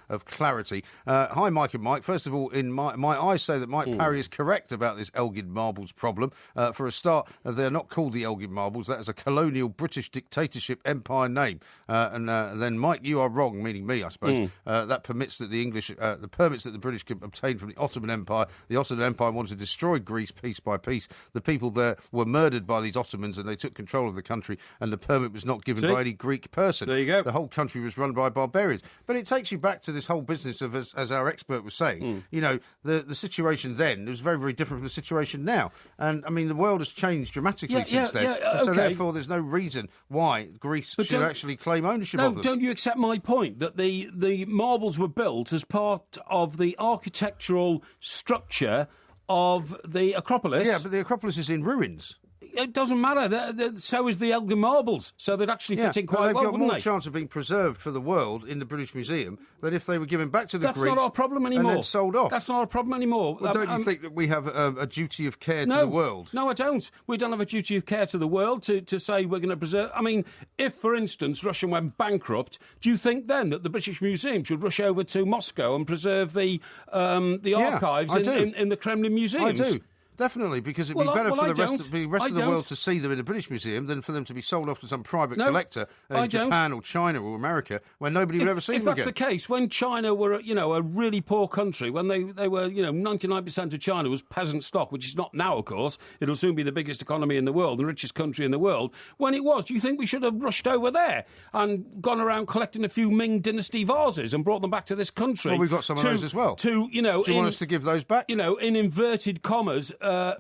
of clarity. Hi, Mike and Mike. First of all, in my eyes say that Mike Parry is correct about this Elgin Marbles problem. For a start, they're not called the Elgin Marbles. That is a colonial British dictatorship empire name. And then, Mike, you are wrong, meaning me, I suppose. That permits that the permits that the British could obtain from the Ottoman Empire. The Ottoman Empire wanted to destroy Greece piece by piece. The people there were murdered by these Ottomans and they took control of the country, and the permit was not given by any Greek person. There you go. The whole country was run by barbarians. But it takes you back to this whole business of, as our expert was saying, you know, the situation then was very, very different from the situation now. And, I mean, the world has changed dramatically since then. So, therefore, there's no reason why Greece should actually claim ownership of them. Don't you accept my point that the marbles were built as part of the architectural structure of the Acropolis? Yeah, but the Acropolis is in ruins. it doesn't matter. So is the Elgin Marbles. So they'd actually fit in quite well, wouldn't they? They've got more chance of being preserved for the world in the British Museum than if they were given back to the Greeks. That's not our problem anymore. And then sold off. That's not our problem anymore. Well, don't you think that we have a duty of care to the world? No, I don't. We don't have a duty of care to the world to say we're going to preserve... I mean, if, for instance, Russia went bankrupt, do you think then that the British Museum should rush over to Moscow and preserve the archives in the Kremlin museums? I do. Definitely, because it'd be better for the rest of the world to see them in the British Museum than for them to be sold off to some private collector in Japan or China or America, where nobody would ever see them again. If that's the case, when China were, a really poor country, when they were, 99% of China was peasant stock, which is not now, of course. It'll soon be the biggest economy in the world, the richest country in the world. When it was, do you think we should have rushed over there and gone around collecting a few Ming Dynasty vases and brought them back to this country? Well, we've got some of those as well. Do you want us to give those back? In inverted commas,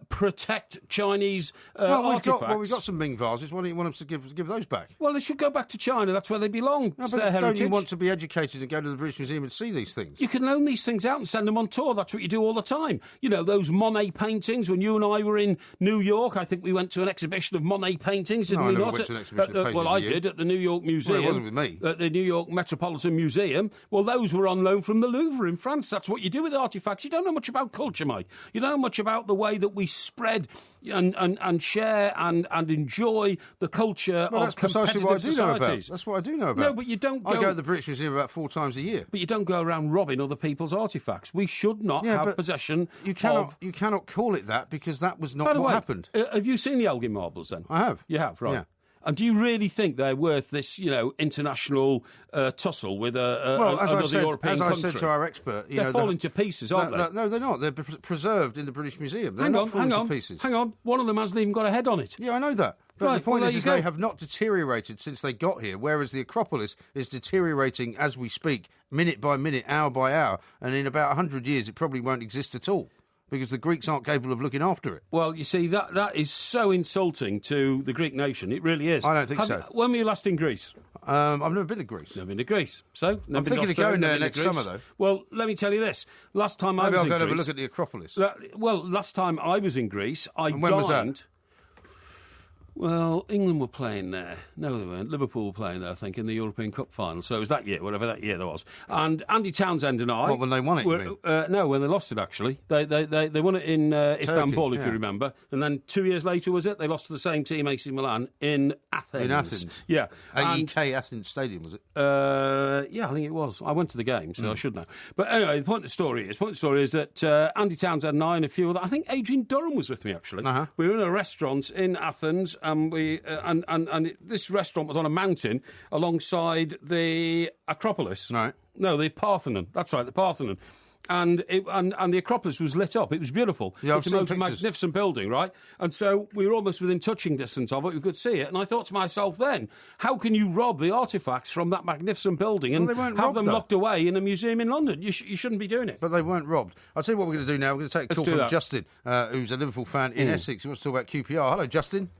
protect Chinese artifacts. We've got some Ming vases. Why don't you want us to give those back? Well, they should go back to China. That's where they belong. No, but don't you want to be educated and go to the British Museum and see these things? You can loan these things out and send them on tour. That's what you do all the time. Those Monet paintings. When you and I were in New York, I think we went to an exhibition of Monet paintings, didn't we? I never went to an exhibition of paintings. Well, I did at the New York Museum. Well, it wasn't with me. At the New York Metropolitan Museum. Well, those were on loan from the Louvre in France. That's what you do with artifacts. You don't know much about culture, mate. You don't know much about the way that we spread and share and enjoy the culture of competitive societies. That's what I do know about. No, but you don't go... I go to the British Museum about 4 times a year. But you don't go around robbing other people's artifacts. We should not have possession You cannot call it that, because that was not what happened. Have you seen the Elgin Marbles, then? I have. You have, right. Yeah. And do you really think they're worth this, international tussle with another European country? As I said to our expert... they're falling to pieces, aren't they? No, they're not. They're preserved in the British Museum. They're not falling to pieces. Hang on. One of them hasn't even got a head on it. Yeah, I know that. But the point is they have not deteriorated since they got here, whereas the Acropolis is deteriorating as we speak, minute by minute, hour by hour, and in about 100 years it probably won't exist at all, because the Greeks aren't capable of looking after it. Well, you see, that is so insulting to the Greek nation. It really is. I don't think so. When were you last in Greece? I've never been to Greece. Never been to Greece. So, I'm thinking of going there next summer, though. Well, let me tell you this. Last time I was in Greece... Maybe I'll go and have a look at the Acropolis. Last time I was in Greece, when was that? Well, England were playing there. No, they weren't. Liverpool were playing there, I think, in the European Cup final. So it was that year, whatever that year there was. And Andy Townsend and I... What, when they won it, no, when they lost it, actually. They won it in Istanbul, if you remember. And then 2 years later, was it? They lost to the same team, AC Milan, in Athens. In Athens? Yeah. AEK Athens Stadium, was it? Yeah, I think it was. I went to the game, so I should know. But anyway, the point of the story is that Andy Townsend and I and a few other... I think Adrian Durham was with me, actually. Uh-huh. We were in a restaurant in Athens, and this restaurant was on a mountain alongside the Acropolis. Right. No, the Parthenon. That's right, the Parthenon. And the Acropolis was lit up. It was beautiful. Yeah, it's a magnificent building, right? And so we were almost within touching distance of it. We could see it. And I thought to myself then, how can you rob the artefacts from that magnificent building and have them locked away in a museum in London? You shouldn't be doing it. But they weren't robbed. I'll tell you what we're going to do now. We're going to take a call from Justin, who's a Liverpool fan in Essex. He wants to talk about QPR. Hello, Justin.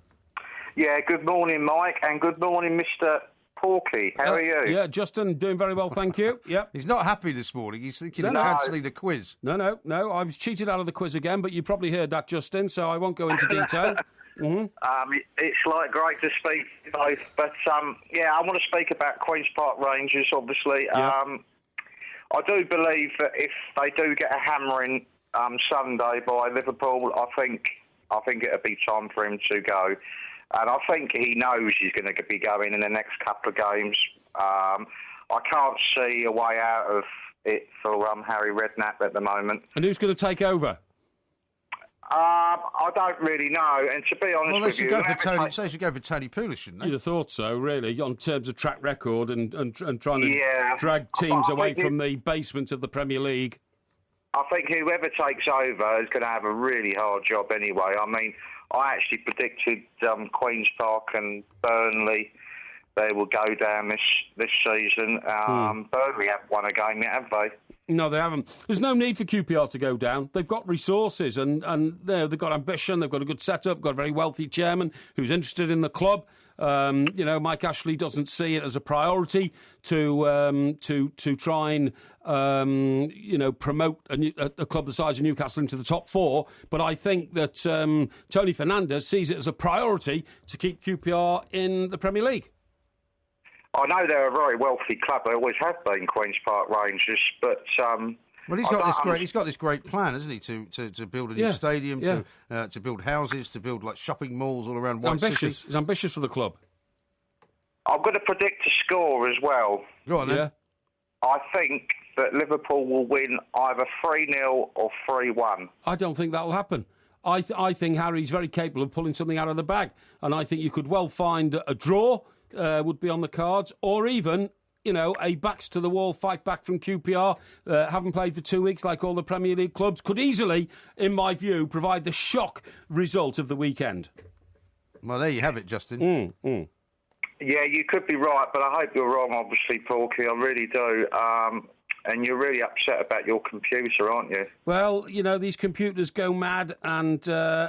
Yeah, good morning, Mike, and good morning, Mr. Porky. How are you? Yeah, Justin, doing very well, thank you. Yep. He's not happy this morning. He's thinking of cancelling the quiz. No. I was cheated out of the quiz again, but you probably heard that, Justin, so I won't go into detail. Mm-hmm. It's great to speak to both, but I want to speak about Queen's Park Rangers, obviously. Yeah. I do believe that if they do get a hammering Sunday by Liverpool, I think it'll be time for him to go. And I think he knows he's going to be going in the next couple of games. I can't see a way out of it for Harry Redknapp at the moment. And who's going to take over? I don't really know. And to be honest with you... They should go for Tony Pulis, shouldn't they? You'd have thought so, really, on terms of track record and trying to drag teams away from the basement of the Premier League. I think whoever takes over is going to have a really hard job anyway. I mean... I actually predicted Queen's Park and Burnley, they will go down this season. Burnley haven't won a game yet, have they? No, they haven't. There's no need for QPR to go down. They've got resources and they've got ambition, they've got a good setup, got a very wealthy chairman who's interested in the club. Mike Ashley doesn't see it as a priority to try and promote a club the size of Newcastle into the top 4. But I think that Tony Fernandes sees it as a priority to keep QPR in the Premier League. I know they're a very wealthy club. They always have been, Queen's Park Rangers, but. Well, he's got this great plan, hasn't he, to build a new stadium, to build houses, to build like shopping malls all around White City. He's ambitious for the club. I'm going to predict a score as well. Go on, then. Yeah. I think that Liverpool will win either 3-0 or 3-1. I don't think that'll happen. I think Harry's very capable of pulling something out of the bag, and I think you could well find a draw would be on the cards, or even a backs-to-the-wall fight back from QPR, haven't played for 2 weeks like all the Premier League clubs, could easily, in my view, provide the shock result of the weekend. Well, there you have it, Justin. Yeah, you could be right, but I hope you're wrong, obviously, Porky. I really do. And you're really upset about your computer, aren't you? Well, these computers go mad, and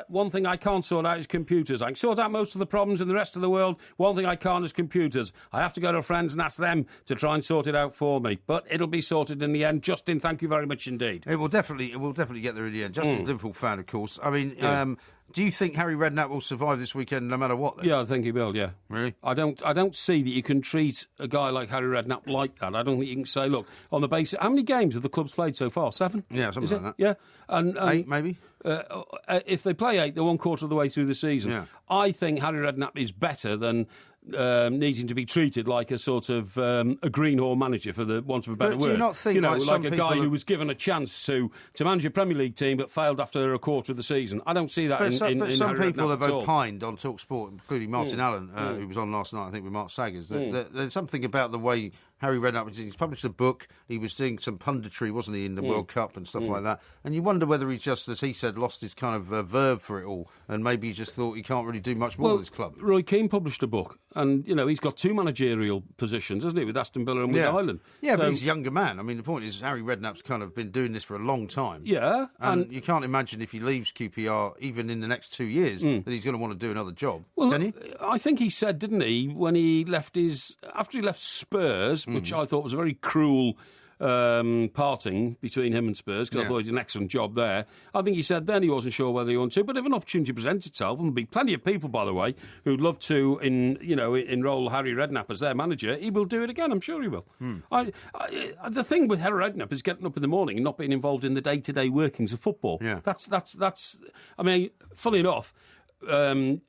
one thing I can't sort out is computers. I can sort out most of the problems in the rest of the world. One thing I can't is computers. I have to go to friends and ask them to try and sort it out for me. But it'll be sorted in the end. Justin, thank you very much indeed. It will definitely get there in the end. Justin's a Liverpool fan, of course. I mean, do you think Harry Redknapp will survive this weekend no matter what, then? Yeah, I think he will, yeah. Really? I don't see that you can treat a guy like Harry Redknapp like that. I don't think you can say, look, on the basis... How many games have the clubs played so far? 7? Yeah, something like that. Yeah. And 8, maybe? If they play 8, they're 1/4 of the way through the season. Yeah. I think Harry Redknapp is better than... needing to be treated like a sort of a greenhorn manager, for the want of a better word. Do you not think like a guy who was given a chance to manage a Premier League team but failed after a quarter of the season? I don't see that but in some Harry people Redknapp have opined on TalkSport, including Martin Allen, who was on last night, I think, with Mark Saggers. There's something about the way Harry Redknapp, he's published a book, he was doing some punditry, wasn't he, in the World Cup and stuff like that, and you wonder whether he's just, as he said, lost his kind of verve for it all, and maybe he just thought he can't really do much more with his club. Roy Keane published a book, and, he's got 2 managerial positions, hasn't he, with Aston Villa and with Ireland. Yeah, but he's a younger man. I mean, the point is, Harry Redknapp's kind of been doing this for a long time. Yeah. And you can't imagine if he leaves QPR, even in the next 2 years, that he's going to want to do another job, can he? I think he said, didn't he, when he left after he left Spurs, which I thought was a very cruel parting between him and Spurs, because I thought he did an excellent job there. I think he said then he wasn't sure whether he wanted to, but if an opportunity presents itself, and there'll be plenty of people, by the way, who'd love to enrol Harry Redknapp as their manager, he will do it again. I'm sure he will. The thing with Harry Redknapp is getting up in the morning and not being involved in the day-to-day workings of football. Yeah. That's. I mean, funny enough, going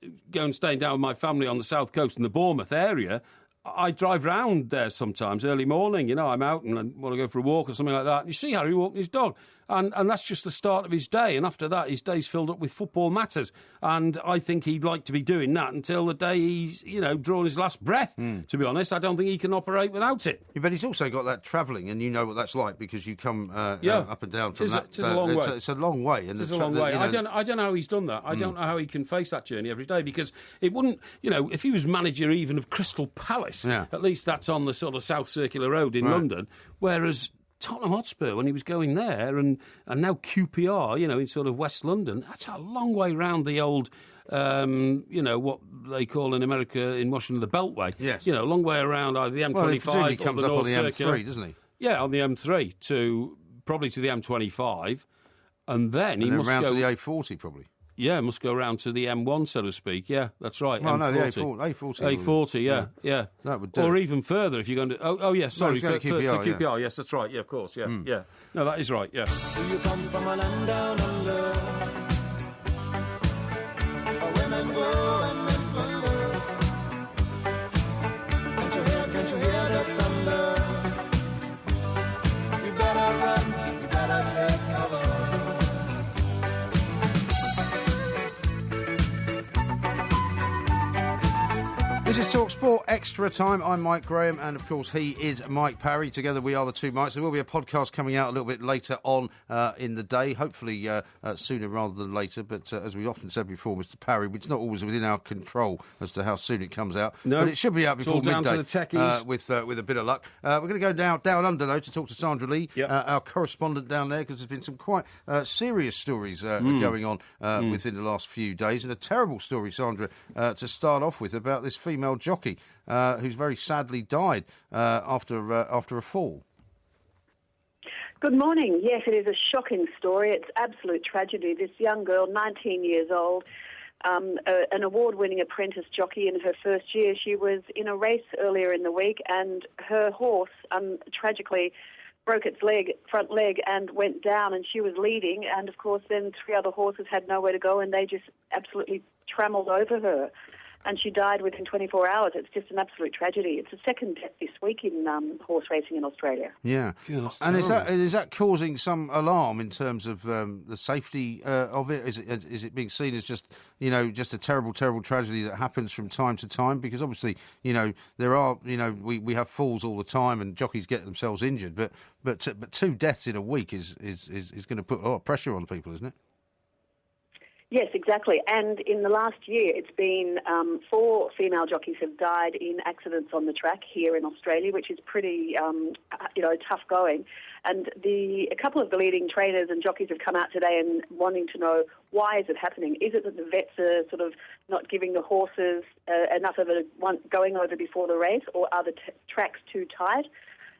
staying down with my family on the south coast in the Bournemouth area, I drive round there sometimes early morning. I'm out and I want to go for a walk or something like that. And you see Harry walking his dog. And that's just the start of his day. And after that, his day's filled up with football matters. And I think he'd like to be doing that until the day he's, drawn his last breath. To be honest, I don't think he can operate without it. Yeah, but he's also got that travelling, and you know what that's like because you come up and down from that. It's a long way. It's a long way. And it's a long way. I don't know how he's done that. I don't know how he can face that journey every day, because it wouldn't, if he was manager even of Crystal Palace, at least that's on the sort of South Circular Road in London, whereas Tottenham Hotspur, when he was going there, and now QPR, in sort of West London, that's a long way round the old, what they call in America, in Washington, the Beltway. Yes. A long way around either the M25 or he comes the up North on the Circular. M3, doesn't he? Yeah, on the M3 probably to the M25, and then he must round go to the A40 probably. Yeah, must go around to the M1, so to speak. Yeah, that's right. Well, M40. no, the A40. A40, yeah. That would do. Or even further if you're going to... Oh yeah, sorry, for QPR, QPR, yes, that's right. Yeah, of course, yeah, yeah. No, that is right, yeah. Do you come from a land down under? Women go and men plunder. Can't you hear the thunder? You better run, you better take cover. This is TalkSport Extra Time. I'm Mike Graham, and of course he is Mike Parry. Together we are the two Mikes. There will be a podcast coming out a little bit later on in the day, hopefully sooner rather than later. But as we've often said before, Mr. Parry, it's not always within our control as to how soon it comes out. No, but it should be out before midday. Down to the techies. With a bit of luck. We're going to go down under though to talk to Sandra Lee, our correspondent down there, because there's been some quite serious stories going on within the last few days, and a terrible story, Sandra, to start off with, about this female jockey who's very sadly died after a fall. Good morning. Yes, it is a shocking story. It's absolute tragedy. This young girl, 19 years old, an award-winning apprentice jockey in her first year. She was in a race earlier in the week, and her horse tragically broke its front leg, and went down, and she was leading, and of course then 3 other horses had nowhere to go, and they just absolutely trammeled over her, and she died within 24 hours. It's just an absolute tragedy. It's the second death this week in horse racing in Australia. Yeah. And is that causing some alarm in terms of the safety of it? Is it being seen as just a terrible, terrible tragedy that happens from time to time? Because obviously, there are, we have falls all the time and jockeys get themselves injured, but 2 deaths in a week is going to put a lot of pressure on people, isn't it? Yes, exactly. And in the last year, it's been 4 female jockeys have died in accidents on the track here in Australia, which is pretty, tough going. And a couple of the leading trainers and jockeys have come out today and wanting to know, why is it happening? Is it that the vets are sort of not giving the horses enough of a going over before the race, or are the tracks too tight,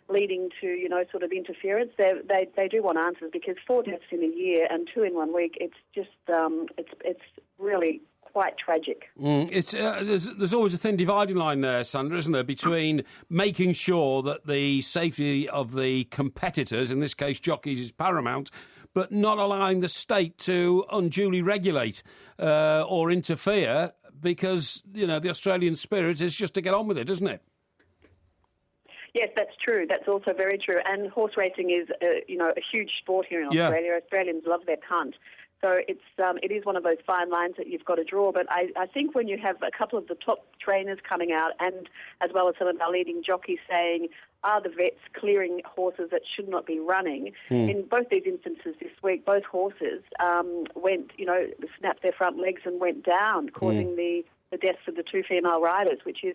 leading to, sort of interference? They do want answers, because 4 deaths in a year and 2 in 1 week, it's just, it's really quite tragic. There's always a thin dividing line there, Sandra, isn't there, between making sure that the safety of the competitors, in this case jockeys, is paramount, but not allowing the state to unduly regulate or interfere, because, the Australian spirit is just to get on with it, isn't it? Yes, that's true. That's also very true. And horse racing is, a huge sport here in Australia. Australians love their punt. So it is one of those fine lines that you've got to draw. But I think when you have a couple of the top trainers coming out, and as well as some of our leading jockeys saying, are the vets clearing horses that should not be running? In both these instances this week, both horses snapped their front legs and went down, causing the deaths of the 2 female riders, which is,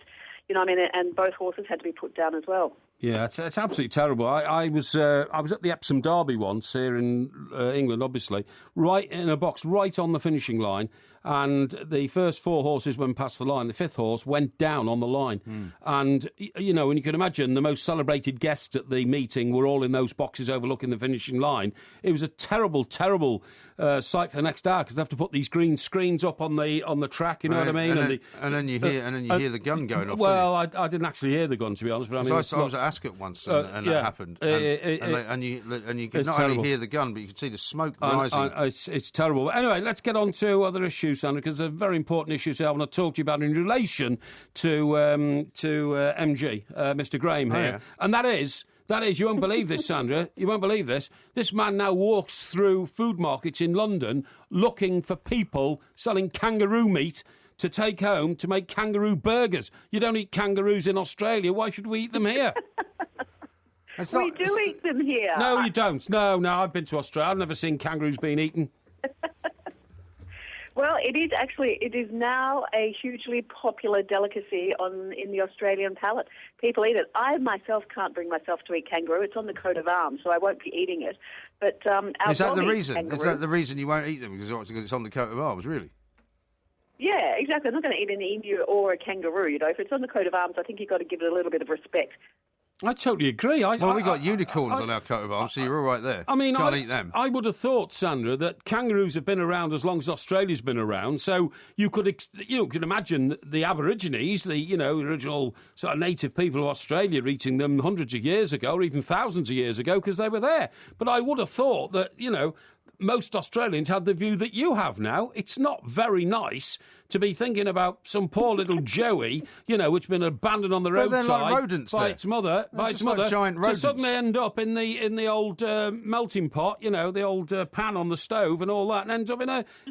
and both horses had to be put down as well. Yeah, it's absolutely terrible. I was at the Epsom Derby once here in England, obviously, right in a box, right on the finishing line, and the first 4 horses went past the line. The 5th horse went down on the line. And, and you can imagine the most celebrated guests at the meeting were all in those boxes overlooking the finishing line. It was a terrible, terrible sight for the next hour, because they have to put these green screens up on the track, you know what I mean? And then you hear the gun going off. Well, I didn't actually hear the gun, to be honest. But I was at Ascot once, and that happened. And you could not only hear the gun, but you could see the smoke rising. It's terrible. Anyway, let's get on to other issues, Sandra, because they're very important issues I want to talk to you about in relation to MG, Mr. Graham here. Yeah. And that is, you won't believe this, Sandra, you won't believe this. This man now walks through food markets in London looking for people selling kangaroo meat to take home to make kangaroo burgers. You don't eat kangaroos in Australia. Why should we eat them here? We do eat them here. No, you don't. No, I've been to Australia. I've never seen kangaroos being eaten. Well, it is now a hugely popular delicacy in the Australian palate. People eat it. I myself can't bring myself to eat kangaroo. It's on the coat of arms, so I won't be eating it. But is that the reason? Kangaroo. Is that the reason you won't eat them? Because it's on the coat of arms, really? Yeah, exactly. I'm not going to eat an emu or a kangaroo. If it's on the coat of arms, I think you've got to give it a little bit of respect. I totally agree. We got unicorns on our coat of arms, so you're all right there. I mean, can't eat them. I would have thought, Sandra, that kangaroos have been around as long as Australia's been around. So you could imagine the Aborigines, the original sort of native people of Australia, eating them hundreds of years ago, or even thousands of years ago, because they were there. But I would have thought that most Australians had the view that you have now. It's not very nice to be thinking about some poor little Joey, which has been abandoned on the roadside like rodents by its mother, like giant rodents. to suddenly end up in the old melting pot, the old pan on the stove and all that, and end up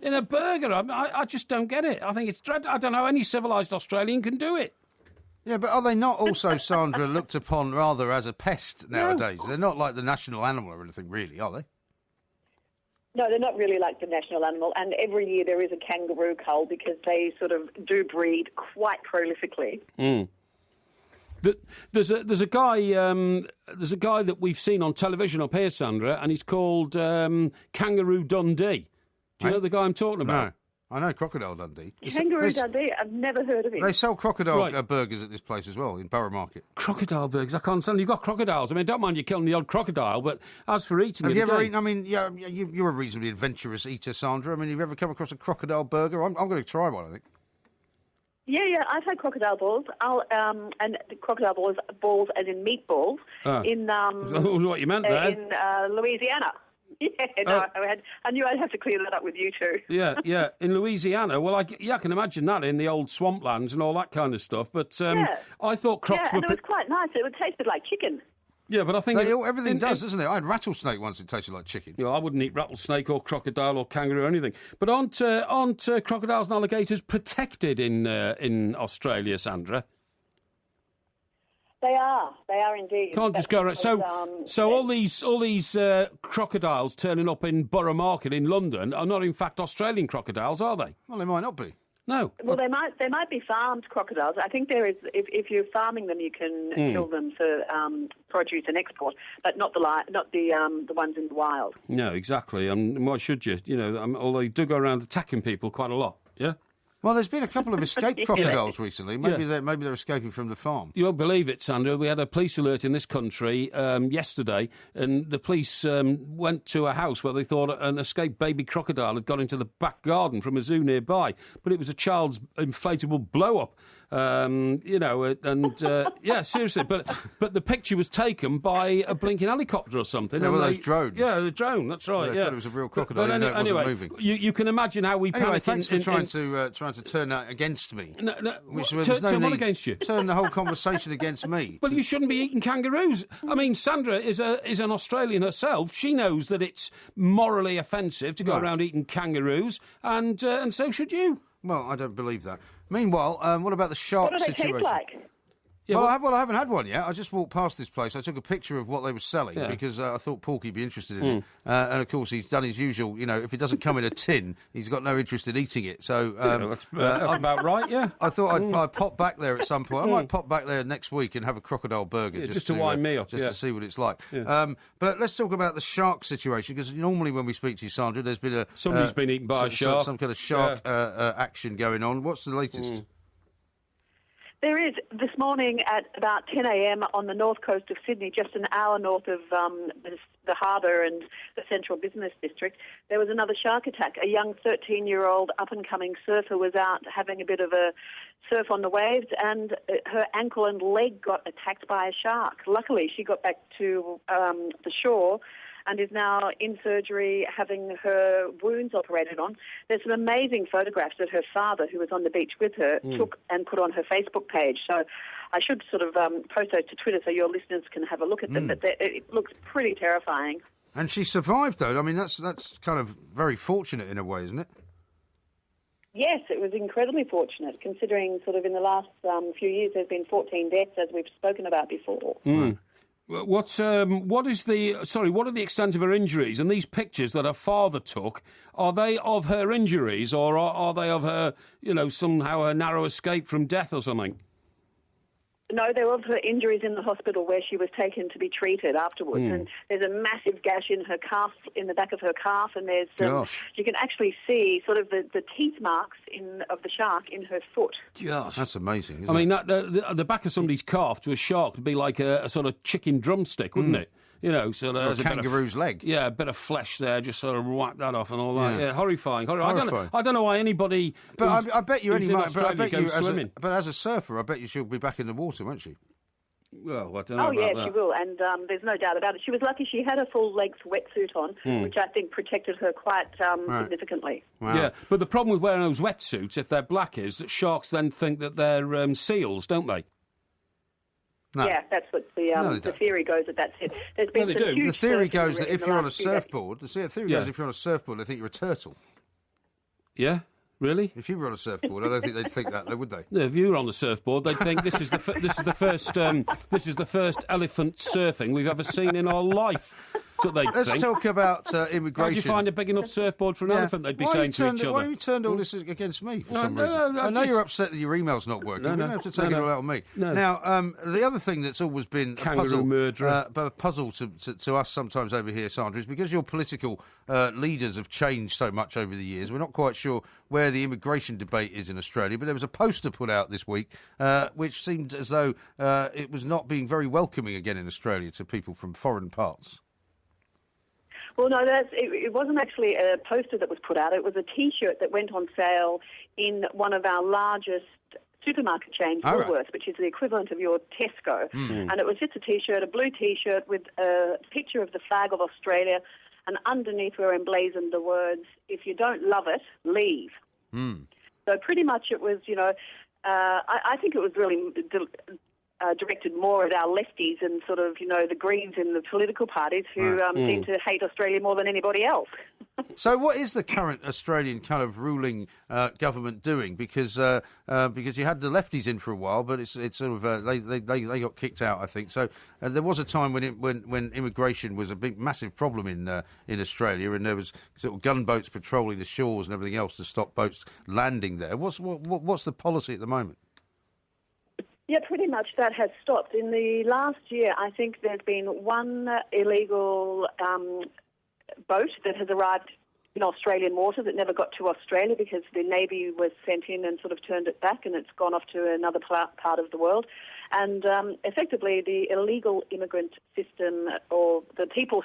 in a burger. I just don't get it. I think it's dreadful. I don't know how any civilised Australian can do it. Yeah, but are they not also, Sandra, looked upon rather as a pest nowadays? No. They're not like the national animal or anything, really, are they? No, they're not really like the national animal, and every year there is a kangaroo cull because they sort of do breed quite prolifically. Mm. There's a guy that we've seen on television up here, Sandra, and he's called Kangaroo Dundee. Do you know the guy I'm talking about? No. I know Crocodile Dundee. Kangaroo Dundee? I've never heard of him. They sell crocodile burgers at this place as well, in Borough Market. Crocodile burgers? I can't understand. You've got crocodiles. I mean, don't mind you killing the odd crocodile, but as for eating Have you ever eaten, I mean, you're a reasonably adventurous eater, Sandra. I mean, have you ever come across a crocodile burger? I'm going to try one, I think. Yeah, I've had crocodile balls. And the crocodile balls as in meatballs in what you meant there? In Louisiana. Yeah, no, I knew I'd have to clear that up with you too. Yeah, in Louisiana. Well, I can imagine that in the old swamplands and all that kind of stuff. But I thought crocs were... and it was quite nice. It tasted like chicken. Yeah, but I think... everything does, doesn't it? I had rattlesnake once, it tasted like chicken. I wouldn't eat rattlesnake or crocodile or kangaroo or anything. But aren't crocodiles and alligators protected in Australia, Sandra? They are indeed. Can't just go around. So all these crocodiles turning up in Borough Market in London are not in fact Australian crocodiles, are they? Well, they might not be. No. Well, they might be farmed crocodiles. I think there is. If you're farming them, you can kill them for produce and export, but not the ones in the wild. No, exactly. Why should you? Although you do go around attacking people quite a lot. Yeah. Well, there's been a couple of escaped crocodiles recently. Maybe they're escaping from the farm. You won't believe it, Sandra. We had a police alert in this country yesterday, and the police went to a house where they thought an escaped baby crocodile had got into the back garden from a zoo nearby, but it was a child's inflatable blow-up. Seriously, but the picture was taken by a blinking helicopter or something. Yeah, those drones. Yeah, the drone. That's right. They thought it was a real crocodile. But it wasn't moving. You can imagine how we panic. Thanks for trying to turn that against me. Turn what against you? Turn the whole conversation against me. Well, you shouldn't be eating kangaroos. I mean, Sandra is an Australian herself. She knows that it's morally offensive to go around eating kangaroos, and so should you. Well, I don't believe that. Meanwhile, what about the shark situation? What do they taste like? Yeah, I haven't had one yet. I just walked past this place. I took a picture of what they were selling because I thought Porky'd be interested in it. And, of course, he's done his usual, if it doesn't come in a tin, he's got no interest in eating it. So that's about right, yeah. I thought I'd pop back there at some point. I might pop back there next week and have a crocodile burger. Just to wind me up. Just to see what it's like. Yeah. But let's talk about the shark situation, because normally when we speak to you, Sandra, there's been somebody's been eaten by a shark. Some kind of shark action going on. What's the latest? There is. This morning at about 10 a.m. on the north coast of Sydney, just an hour north of the harbour and the central business district, there was another shark attack. A young 13-year-old up-and-coming surfer was out having a bit of a surf on the waves, and her ankle and leg got attacked by a shark. Luckily, she got back to the shore and is now in surgery having her wounds operated on. There's some amazing photographs that her father, who was on the beach with her, took and put on her Facebook page. So I should sort of post those to Twitter so your listeners can have a look at them. But it looks pretty terrifying. And she survived, though. I mean, that's kind of very fortunate in a way, isn't it? Yes, it was incredibly fortunate, considering sort of in the last few years there's been 14 deaths, as we've spoken about before. What are the extent of her injuries? And these pictures that her father took, are they of her injuries, or are they of her, somehow her narrow escape from death or something? No, there were her injuries in the hospital where she was taken to be treated afterwards. And there's a massive gash in her calf, in the back of her calf, and there's you can actually see sort of the teeth marks of the shark in her foot. Gosh, that's amazing. Isn't I mean, the back of somebody's calf to a shark would be like a sort of chicken drumstick, wouldn't it? Sort of a kangaroo's leg. Yeah, a bit of flesh there, just sort of whack that off and all that. Yeah, horrifying. I don't know why anybody. But I bet you swimming. But as a surfer, I bet you she'll be back in the water, won't she? Well, I don't know. Oh, yeah, she will, and there's no doubt about it. She was lucky she had a full-length wetsuit on, which I think protected her quite significantly. Wow. Yeah, but the problem with wearing those wetsuits, if they're black, is that sharks then think that they're seals, don't they? No. Yeah, that's what the theory goes that that's it. There's been some huge the theory goes that if you're on a surfboard, if you're on a surfboard, they think you're a turtle. Yeah? Really? If you were on a surfboard, I don't think they'd think that, though, would they? No, if you were on the surfboard, they'd think this is the first elephant surfing we've ever seen in our life. That's what they'd think. Let's talk about immigration. How do you find a big enough surfboard for an elephant? They'd be saying to each other. Why have you turned all this against me for some reason? I know you're upset that your email's not working. You don't have to take it all out on me. No. Now, the other thing that's always been a puzzle to us sometimes over here, Sandra, is because your political leaders have changed so much over the years. We're not quite sure where the immigration debate is in Australia, but there was a poster put out this week which seemed as though it was not being very welcoming again in Australia to people from foreign parts. Well, no, it wasn't actually a poster that was put out. It was a T-shirt that went on sale in one of our largest supermarket chains, Woolworths, which is the equivalent of your Tesco. Mm. And it was just a T-shirt, a blue T-shirt with a picture of the flag of Australia, and underneath were emblazoned the words, "If you don't love it, leave." Mm. So pretty much it was, I think it was really directed more at our lefties and sort of, the Greens in the political parties who seem to hate Australia more than anybody else. So what is the current Australian kind of ruling government doing? Because you had the lefties in for a while, but it's sort of they got kicked out, I think. So there was a time when immigration was a big massive problem in Australia, and there was sort of gunboats patrolling the shores and everything else to stop boats landing there. What's the policy at the moment? Yeah, pretty much that has stopped. In the last year, I think there's been one illegal boat that has arrived in Australian waters. It never got to Australia because the Navy was sent in and sort of turned it back, and it's gone off to another part of the world. And effectively, the illegal immigrant system, or the people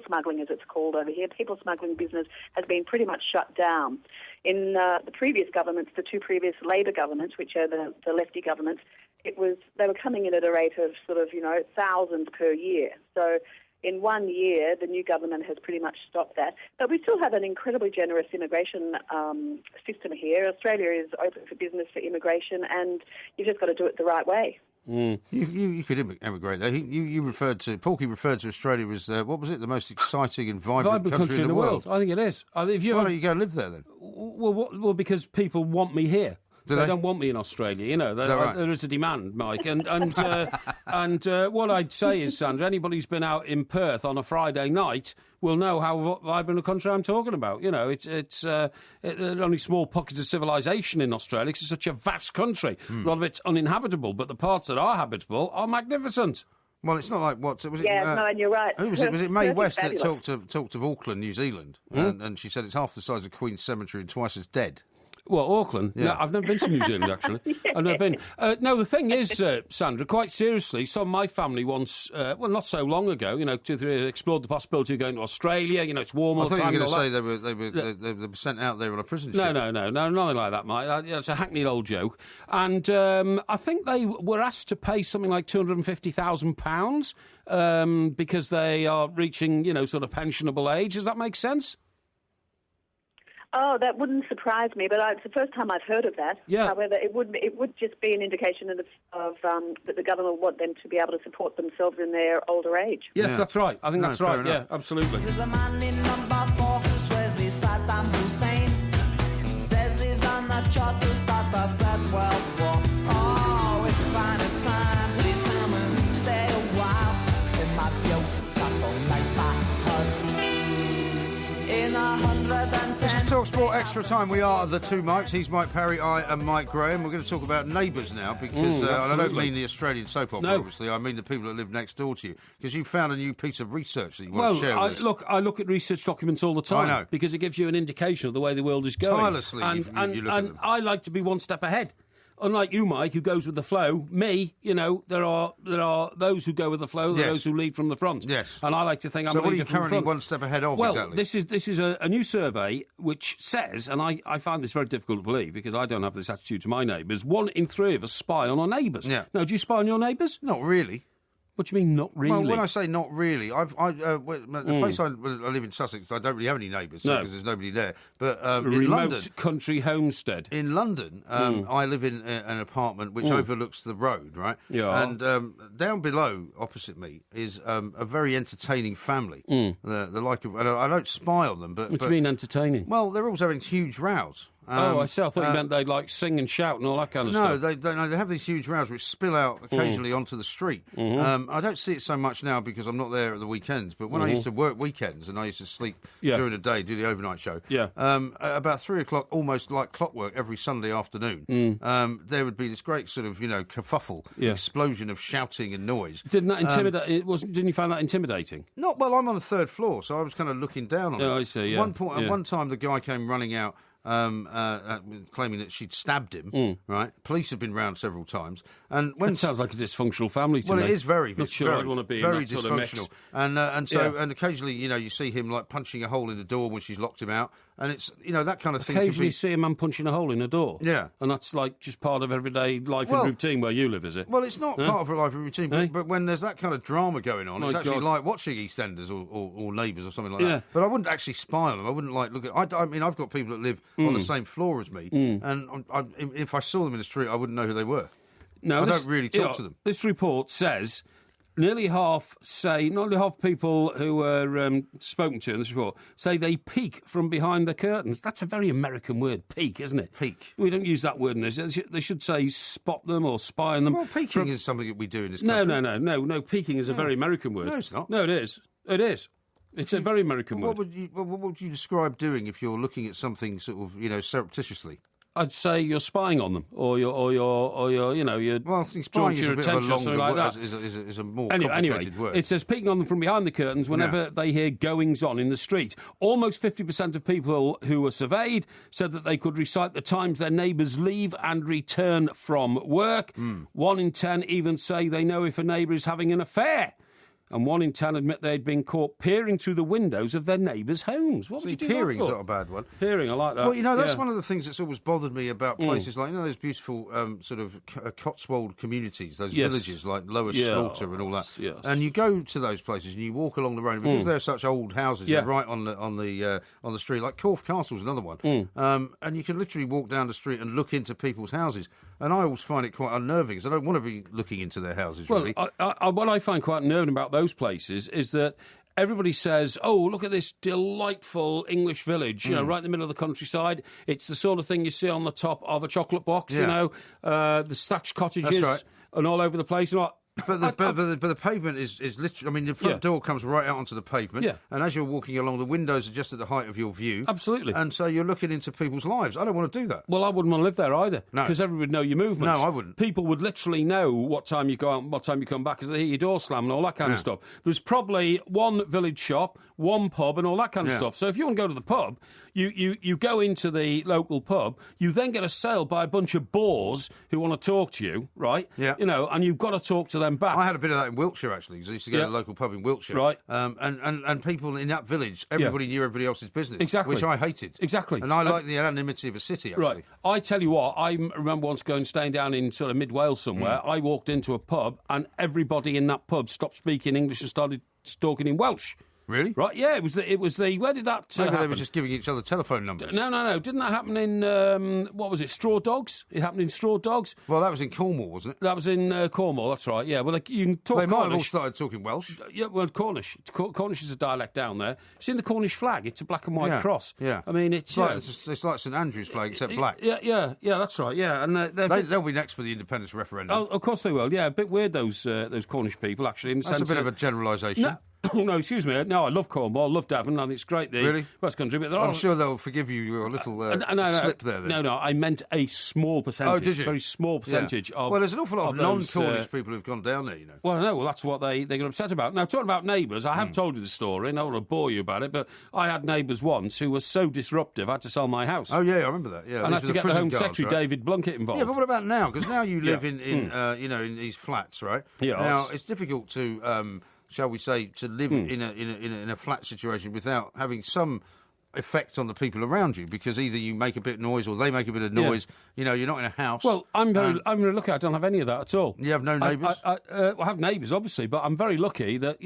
smuggling, as it's called over here, people smuggling business, has been pretty much shut down. In the previous governments, the two previous Labor governments, which are the lefty governments, they were coming in at a rate of sort of, thousands per year. So in 1 year, the new government has pretty much stopped that. But we still have an incredibly generous immigration system here. Australia is open for business for immigration, and you've just got to do it the right way. Mm. You could emigrate there. Porky referred to Australia as, what was it, the most exciting and vibrant country in the world. I think it is. Why don't you go and live there then? Well, because people want me here. They don't want me in Australia, there is a demand, Mike. And what I'd say is, Sandra, anybody who's been out in Perth on a Friday night will know how vibrant a country I'm talking about. There are only small pockets of civilization in Australia because it's such a vast country. A lot of it's uninhabitable, but the parts that are habitable are magnificent. Well, it's not like what was it? And you're right. Who was it? Was it Mae West that talked of Auckland, New Zealand, and she said it's half the size of Queen's Cemetery and twice as dead. Well, Auckland? Yeah. No, I've never been to New Zealand, actually. I've never been. No, the thing is, Sandra, quite seriously, some of my family once, not so long ago, explored the possibility of going to Australia. It's warm all the time. I thought you were going to say they were sent out there on a prison ship. No, nothing like that, Mike. It's a hackneyed old joke. And I think they were asked to pay something like £250,000 because they are reaching, sort of pensionable age. Does that make sense? Oh, that wouldn't surprise me, but it's the first time I've heard of that. Yeah. However, it would just be an indication that the government want them to be able to support themselves in their older age. Yes, that's right. I think that's right. Enough. Yeah, absolutely. There's a man in number 4 who swears he's Saddam Hussein. Says he's on the chart to start the Third World War. Oh, if you find a time, please come and stay a while in my beautiful neighborhood. In 110. This is TalkSport Extra Time. We are the two Mikes. He's Mike Parry, I am Mike Graham. We're going to talk about Neighbours now because I don't mean the Australian soap opera, obviously. I mean the people that live next door to you because you found a new piece of research that you want to share with us. Look, I look at research documents all the time. I know. Because it gives you an indication of the way the world is going. Tirelessly, you look at them. I like to be one step ahead. Unlike you, Mike, who goes with the flow, me, there are those who go with the flow, there are those who lead from the front. Yes. And I like to think I'm so leading from the front. So what are you currently one step ahead of, well, exactly? This is a new survey which says, and I find this very difficult to believe because I don't have this attitude to my neighbours, 1 in 3 of us spy on our neighbours. Yeah. Now, do you spy on your neighbours? Not really. What do you mean, not really? Well, when I say not really, the place I live in Sussex, I don't really have any neighbours because there's nobody there. But in London, country homestead. In London, I live in an apartment which overlooks the road, right? Yeah. And down below, opposite me, is a very entertaining family. The like of, and I don't spy on them, but What do you mean entertaining? Well, they're always having huge rows. I see. I thought you meant they'd like sing and shout and all that kind of stuff. No, they have these huge rows which spill out occasionally onto the street. I don't see it so much now because I'm not there at the weekends. But when I used to work weekends and I used to sleep during the day, do the overnight show. At about 3 o'clock, almost like clockwork, every Sunday afternoon, there would be this great sort of kerfuffle, explosion of shouting and noise. Didn't that intimidate? Didn't you find that intimidating? Not well. I'm on the third floor, so I was kind of looking down on it. I see. At one time, the guy came running out. Claiming that she'd stabbed him. Right, police have been round several times, and when it sounds like a dysfunctional family to me. Well, it is very. Not sure I'd want to be very in that sort of mix. And occasionally, you see him like punching a hole in the door when she's locked him out, and it's that kind of thing. Occasionally, see a man punching a hole in a door. Yeah, and that's like just part of everyday life and routine where you live, is it? Well, it's not part of her life and routine, but when there's that kind of drama going on, it's actually like watching EastEnders or Neighbours or something like that. But I wouldn't actually spy on them. I wouldn't like look at. I mean, I've got people that live on the same floor as me, and if I saw them in the street, I wouldn't know who they were. No, I don't really talk to them. This report says nearly half people who were spoken to in this report say they peek from behind the curtains. That's a very American word, peek, isn't it? Peek. We don't use that word in this. They should say spot them or spy on them. Well, peeking is something that we do in this country. No. Peeking is a very American word. No, it's not. No, it is. It is. It's a very American word. What would you describe doing if you're looking at something sort of, surreptitiously? I'd say you're spying on them, or you're well, spying is a bit of a longer like word, that. is a more complicated word. It says peeking on them from behind the curtains whenever they hear goings on in the street. Almost 50% of people who were surveyed said that they could recite the times their neighbours leave and return from work. 1 in 10 even say they know if a neighbour is having an affair. And 1 in 10 admit they'd been caught peering through the windows of their neighbours' homes. What would you do peering's that for? not a bad one. Peering, I like that. Well, that's one of the things that's always bothered me about places like, those beautiful sort of Cotswold communities, those villages like Lower Slaughter and all that. Yes. And you go to those places and you walk along the road, and because they're such old houses, they're right on the street. Like Corfe Castle's another one. And you can literally walk down the street and look into people's houses. And I always find it quite unnerving because I don't want to be looking into their houses, really. What I find quite unnerving about those places is that everybody says, oh, look at this delightful English village, right in the middle of the countryside. It's the sort of thing you see on the top of a chocolate box, the thatched cottages and all over the place. But the pavement is literally. I mean, the front door comes right out onto the pavement, and as you're walking along, the windows are just at the height of your view. Absolutely. And so you're looking into people's lives. I don't want to do that. Well, I wouldn't want to live there either. No, because everyone would know your movements. No, I wouldn't. People would literally know what time you go out and what time you come back because they hear your door slam and all that kind of stuff. There's probably one village shop, one pub, and all that kind of stuff. So if you want to go to the pub, you go into the local pub. You then get assailed by a bunch of bores who want to talk to you, right? Yeah. And you've got to talk to them back. I had a bit of that in Wiltshire, actually, because I used to go to the local pub in Wiltshire. Right. And people in that village, everybody knew everybody else's business. Exactly. Which I hated. Exactly. And I like the anonymity of a city, actually. Right. I tell you what, I remember once staying down in sort of mid-Wales somewhere. I walked into a pub and everybody in that pub stopped speaking English and started talking in Welsh. Really? Right, yeah, it was the where did that Maybe happen? they were just giving each other telephone numbers. No. Didn't that happen in, what was it, Straw Dogs? It happened in Straw Dogs? Well, that was in Cornwall, wasn't it? That was in Cornwall, that's right, yeah. Well, you can talk They might have all Cornish. started talking Welsh. Yeah, well, Cornish. Cornish is a dialect down there. Seen the Cornish flag? It's a black and white cross. Yeah. I mean, it's like St Andrew's flag, except black. Yeah, that's right, yeah. And they'll be next for the independence referendum. Oh, of course they will, yeah. A bit weird, those Cornish people, actually. In the That's sense a bit of a generalisation. No, excuse me. No, I love Cornwall, I love Devon, I think it's great. Really? West Country, but I'm sure they'll forgive you your little slip there. Then. No, I meant a small percentage. Oh, did you? Very small percentage of. Well, there's an awful lot of those, non-Cornish people who've gone down there, you know. Well, I know. Well, that's what they get upset about. Now, talking about neighbours, I have told you the story, and I don't want to bore you about it, but I had neighbours once who were so disruptive, I had to sell my house. Oh, yeah, I remember that. Yeah, and I had to get the Home Secretary, David Blunkett, involved. Yeah, but what about now? Because now you live in these flats, right? Yeah. Now, it's difficult to... shall we say, to live in a flat situation without having some effect on the people around you, because either you make a bit of noise or they make a bit of noise. You know, you're not in a house. Well, I'm very lucky. I don't have any of that at all. You have no neighbours? I have neighbours, obviously, but I'm very lucky that,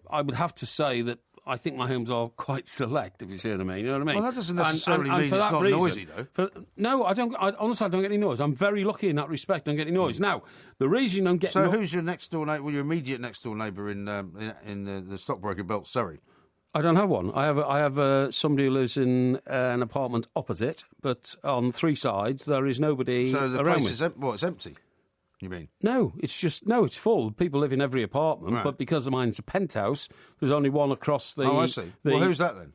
I would have to say that I think my homes are quite select, if you see what I mean. You know what I mean? Well, that doesn't necessarily mean it's not noisy, though. No, I don't. Honestly, I don't get any noise. I'm very lucky in that respect. I don't get any noise. Now, the reason you don't get... So who's your next door neighbour? Well, your immediate next door neighbour in the stockbroker belt, Surrey? I don't have one. I have somebody who lives in an apartment opposite, but on 3 sides there is nobody around. So the around place is it's empty. You mean? No, it's full. People live in every apartment, right. But because mine's a penthouse, there's only one across the... Oh, I see. Well, who's that then?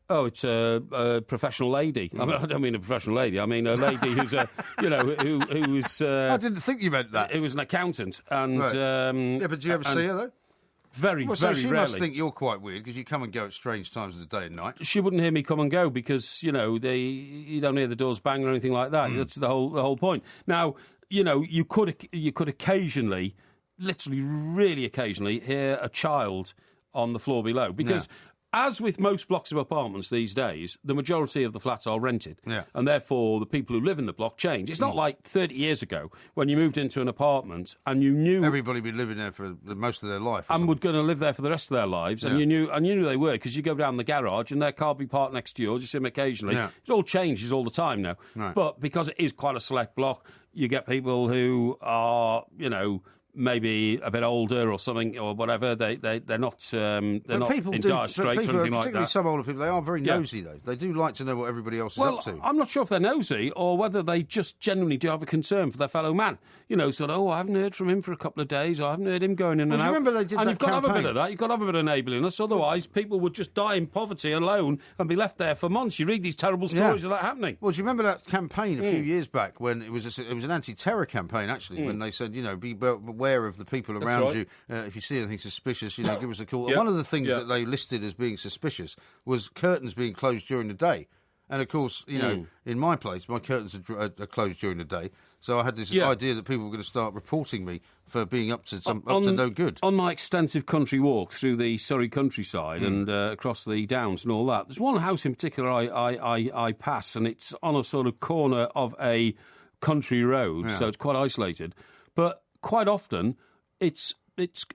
Oh, it's a professional lady. I mean, I don't mean a professional lady. I mean a lady who's who is... I didn't think you meant that. Who was an accountant. And, right. Yeah, but do you ever see her, though? Very, well, very so she rarely. must think you're quite weird because you come and go at strange times of the day and night. She wouldn't hear me come and go because, you don't hear the doors bang or anything like that. That's the whole point. Now... you could occasionally, literally really occasionally, hear a child on the floor below. Because as with most blocks of apartments these days, the majority of the flats are rented. Yeah. And therefore, the people who live in the block change. It's not like 30 years ago when you moved into an apartment and you knew... Everybody would be living there for most of their life. And were going to live there for the rest of their lives. And you knew they were because you go down the garage and their car would be parked next to yours. You see them occasionally. Yeah. It all changes all the time now. Right. But because it is quite a select block... You get people who are, maybe a bit older or something or whatever. They're not in dire straits or anything like that. Particularly some older people, they are very nosy though. They do like to know what everybody else is up to. I'm not sure if they're nosy or whether they just genuinely do have a concern for their fellow man. I haven't heard from him for a couple of days. I haven't heard him going in and out. Remember they did and that you've got to have a bit of that. You've got to have a bit of neighbourliness. Otherwise, people would just die in poverty alone and be left there for months. You read these terrible stories of that happening. Well, do you remember that campaign a few years back when it was an anti-terror campaign actually when they said be aware of the people around you. If you see anything suspicious, give us a call. Yep. One of the things that they listed as being suspicious was curtains being closed during the day. And, of course, in my place, my curtains are closed during the day. So I had this idea that people were going to start reporting me for being up to no good. On my extensive country walk through the Surrey countryside and across the Downs and all that, there's one house in particular I pass, and it's on a sort of corner of a country road, so it's quite isolated. But quite often, it's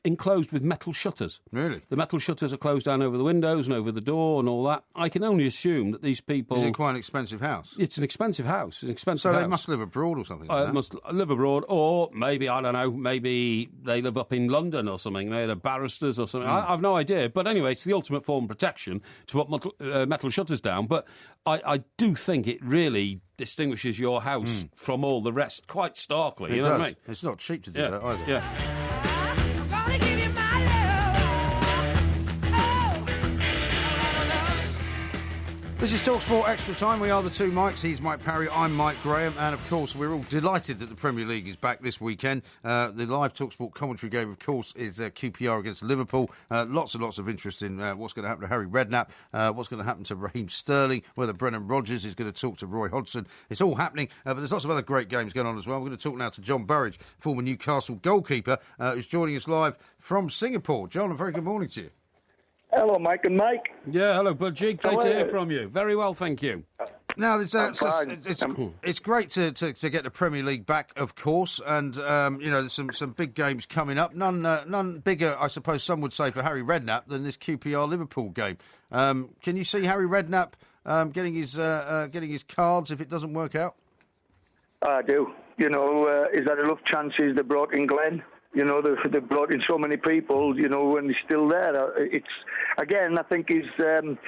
enclosed with metal shutters. Really? The metal shutters are closed down over the windows and over the door and all that. I can only assume that these people... Is it quite an expensive house? It's an expensive house. So they must live abroad or something like that? Must live abroad, or maybe, I don't know, maybe they live up in London or something. They're barristers or something. I've no idea. But anyway, it's the ultimate form of protection to put metal shutters down. But I do think it really distinguishes your house from all the rest quite starkly. It does. Know what I mean? It's not cheap to do that either. Yeah. This is TalkSport Extra Time. We are the two Mikes. He's Mike Parry, I'm Mike Graham. And, of course, we're all delighted that the Premier League is back this weekend. The live TalkSport commentary game, of course, is QPR against Liverpool. Lots and lots of interest in what's going to happen to Harry Redknapp, what's going to happen to Raheem Sterling, whether Brendan Rodgers is going to talk to Roy Hodgson. It's all happening, but there's lots of other great games going on as well. We're going to talk now to John Burridge, former Newcastle goalkeeper, who's joining us live from Singapore. John, a very good morning to you. Hello, Mike and Mike. Yeah, hello, Budgie. Great to hear from you. Very well, thank you. Now, it's great to get the Premier League back, of course, and there's some big games coming up. None bigger, I suppose some would say, for Harry Redknapp than this QPR Liverpool game. Can you see Harry Redknapp getting his cards if it doesn't work out? I do. Is there enough chances they brought in Glenn? They brought in so many people, and he's still there. It's again, I think he's living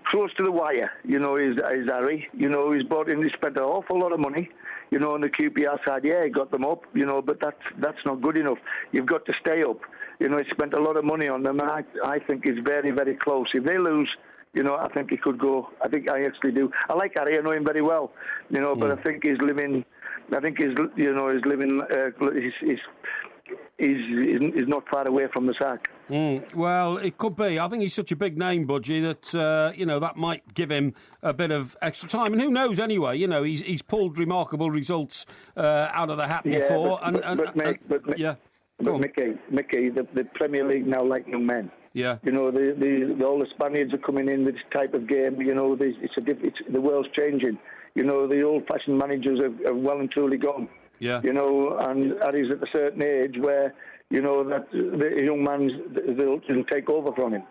close to the wire. Is Harry. He's brought in. He spent an awful lot of money. On the QPR side, he got them up. But that's not good enough. You've got to stay up. He spent a lot of money on them, and I think he's very, very close. If they lose, I think he could go. I actually do. I like Harry. I know him very well. But I think he's living. I think he's not far away from the sack. Well, it could be. I think he's such a big name, Budgie, that that might give him a bit of extra time. And who knows? Anyway, he's pulled remarkable results out of the hat before. Mickey, the Premier League now like young men. Yeah. All the Spaniards are coming in with this type of game. The world's changing. The old-fashioned managers are well and truly gone. Yeah. And Harry's at a certain age where, you know, that the young man's they'll take over from him.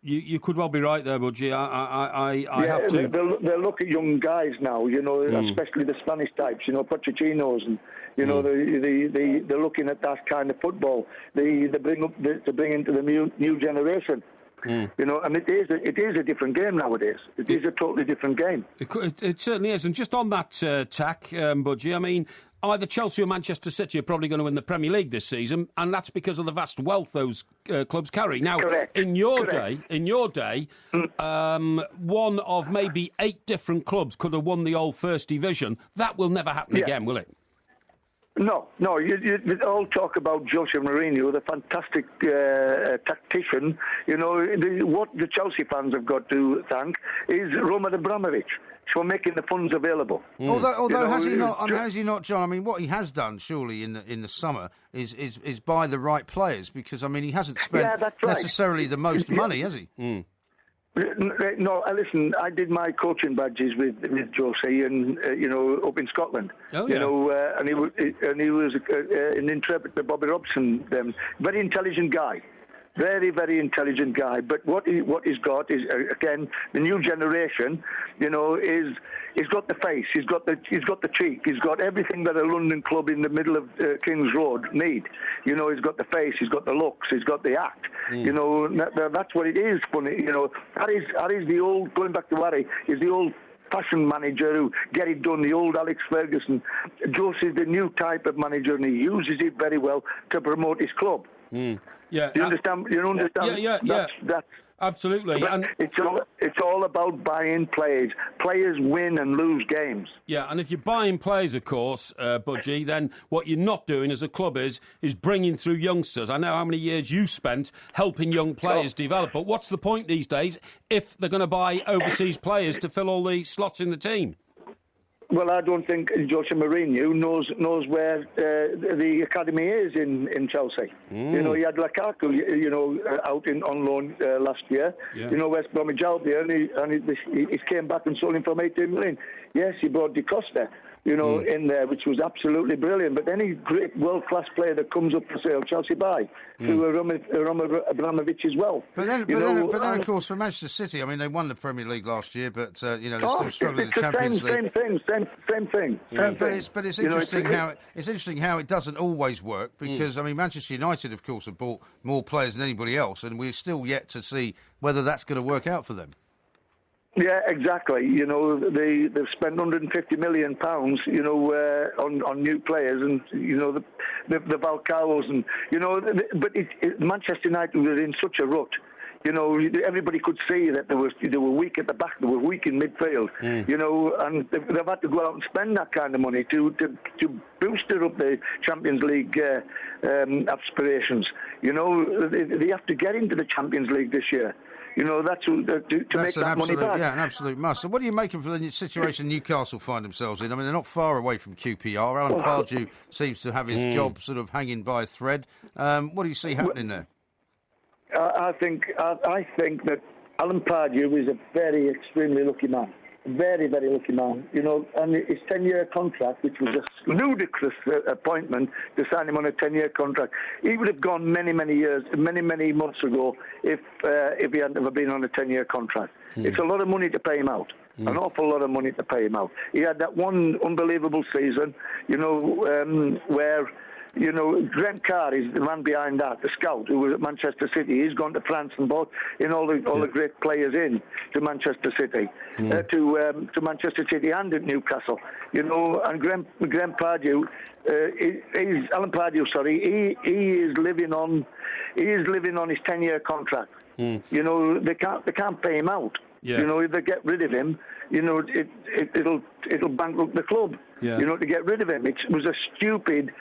You could well be right there, Budgie. I have to. They'll look at young guys now, you know, especially the Spanish types, you know, Pochettino's, and you know, they're looking at that kind of football. They bring into the new generation. You know, and it is a different game nowadays. It is a totally different game. It certainly is. And just on that tack, Budgie, I mean, either Chelsea or Manchester City are probably going to win the Premier League this season, and that's because of the vast wealth those clubs carry. Now, in your day, one of maybe 8 different clubs could have won the old First Division. That will never happen again, will it? No. You all talk about Jose Mourinho, the fantastic tactician. You know, what the Chelsea fans have got to thank is Roman Abramovich for making the funds available. Although has he not, John? I mean, what he has done, surely, in the summer is buy the right players, because I mean he hasn't spent necessarily the most money, has he? No, listen, I did my coaching badges with Jose, and you know, up in Scotland. Oh, yeah. You know, and he was an interpreter, Bobby Robson. Very intelligent guy. Very, very intelligent guy. But what he's got is, again, the new generation. You know, he's got the face, he's got the cheek, he's got everything that a London club in the middle of King's Road need. You know, he's got the face, he's got the looks, he's got the act. You know, that's what it is. Funny, you know, Harry's the old, going back to Harry, is the old fashion manager who get it done, the old Alex Ferguson. Jose's the new type of manager, and he uses it very well to promote his club. Yeah, you understand? Yeah. That's absolutely. And it's all about buying players. Players win and lose games. Yeah, and if you're buying players, of course, Budgie, then what you're not doing as a club is bringing through youngsters. I know how many years you spent helping young players develop, but what's the point these days if they're going to buy overseas players to fill all the slots in the team? Well, I don't think Jose Mourinho knows where the academy is in Chelsea. You know, he had Lukaku, you know, out on loan last year. Yeah. You know, West Bromwich Albion, and he came back and sold him from 18 million. Yes, he brought De Costa, you know, in there, which was absolutely brilliant. But any great world-class player that comes up for sale, Chelsea buy through Roman Abramovich as well. But then, of course, for Manchester City, I mean, they won the Premier League last year, but you know, they're still struggling in the Champions League. Same thing. But it's interesting how it doesn't always work, because I mean, Manchester United, of course, have bought more players than anybody else, and we're still yet to see whether that's going to work out for them. Yeah, exactly. You know, they've spent £150 million, you know, on new players, and you know the Falcaos, and you know, but Manchester United was in such a rut. You know, everybody could see that they were weak at the back, they were weak in midfield. You know, and they've had to go out and spend that kind of money to boost up the Champions League aspirations. You know, they have to get into the Champions League this year. You know, that's make that money back. Yeah, an absolute must. So what do you make of the situation Newcastle find themselves in? I mean, they're not far away from QPR. Alan Pardew seems to have his job sort of hanging by a thread. What do you see happening there? I think that Alan Pardew is a very extremely lucky man. Very, very lucky man. You know, and his 10-year contract, which was a ludicrous appointment to sign him on a 10-year contract, he would have gone many, many months ago if he hadn't ever been on a 10-year contract. It's a lot of money to pay him out. An awful lot of money to pay him out. He had that one unbelievable season, you know, where, you know, Graham Carr is the man behind that, the scout who was at Manchester City. He's gone to France and bought in all the great players in to Manchester City, to Manchester City and at Newcastle. You know, and Graham Pardew, Alan Pardew, sorry, he is living on his 10-year contract. You know, they can't pay him out. Yeah. You know, if they get rid of him, you know, it'll bankrupt the club. Yeah. You know, to get rid of him. It was a stupid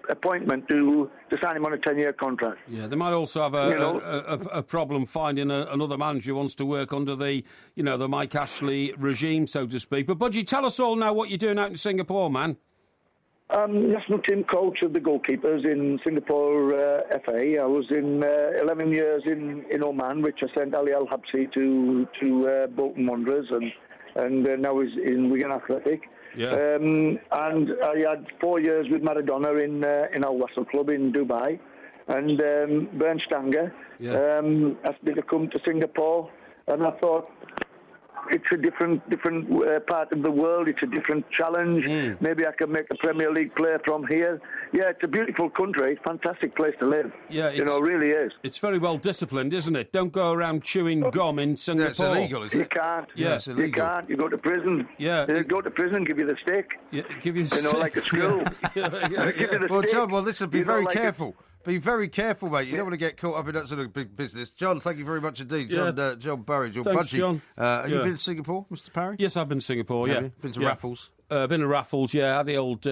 appointment to sign him on a 10-year contract. Yeah, they might also have a problem finding another manager who wants to work under the, you know, the Mike Ashley regime, so to speak. But Budgie, tell us all now what you're doing out in Singapore, man. National team coach of the goalkeepers in Singapore FA. I was in 11 years in Oman, which I sent Ali Al-Habsi to Bolton Wanderers, and now he's in Wigan Athletic. Yeah. And I had 4 years with Maradona in Al Wasl Club in Dubai. And Bernd Stanger asked me to come to Singapore, and I thought, it's a different part of the world. It's a different challenge. Maybe I can make a Premier League player from here. Yeah, it's a beautiful country. Fantastic place to live. Yeah, it really is. It's very well disciplined, isn't it? Don't go around chewing gum in Singapore. Yeah, it's illegal, isn't it? You can't. Yeah, it's illegal. You can't. You go to prison. Yeah. You go to prison, give you the stick. Yeah, give you the stick. Like a school. Yeah. Give you the well, stick. John, listen, be very careful. Be very careful, mate. You don't want to get caught up in that sort of big business. John, thank you very much indeed. John Burridge, John Thanks, Budgie. John. Have you been to Singapore, Mr. Parry? Yes, I've been to Singapore, Have you? Been to Raffles? Been to Raffles, yeah. Had the old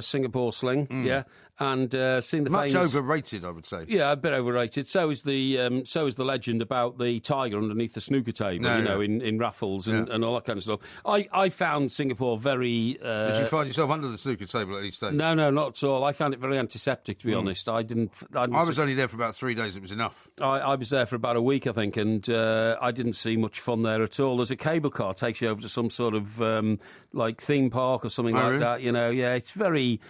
Singapore sling, yeah. And seen the much famous... overrated, I would say. Yeah, a bit overrated. So is the legend about the tiger underneath the snooker table, in Raffles and all that kind of stuff. I found Singapore very... Did you find yourself under the snooker table at any stage? No, not at all. I found it very antiseptic, to be honest. I was only there for about 3 days. It was enough. I was there for about a week, I think, and I didn't see much fun there at all. There's a cable car takes you over to some sort of theme park or something like that. Yeah, it's very...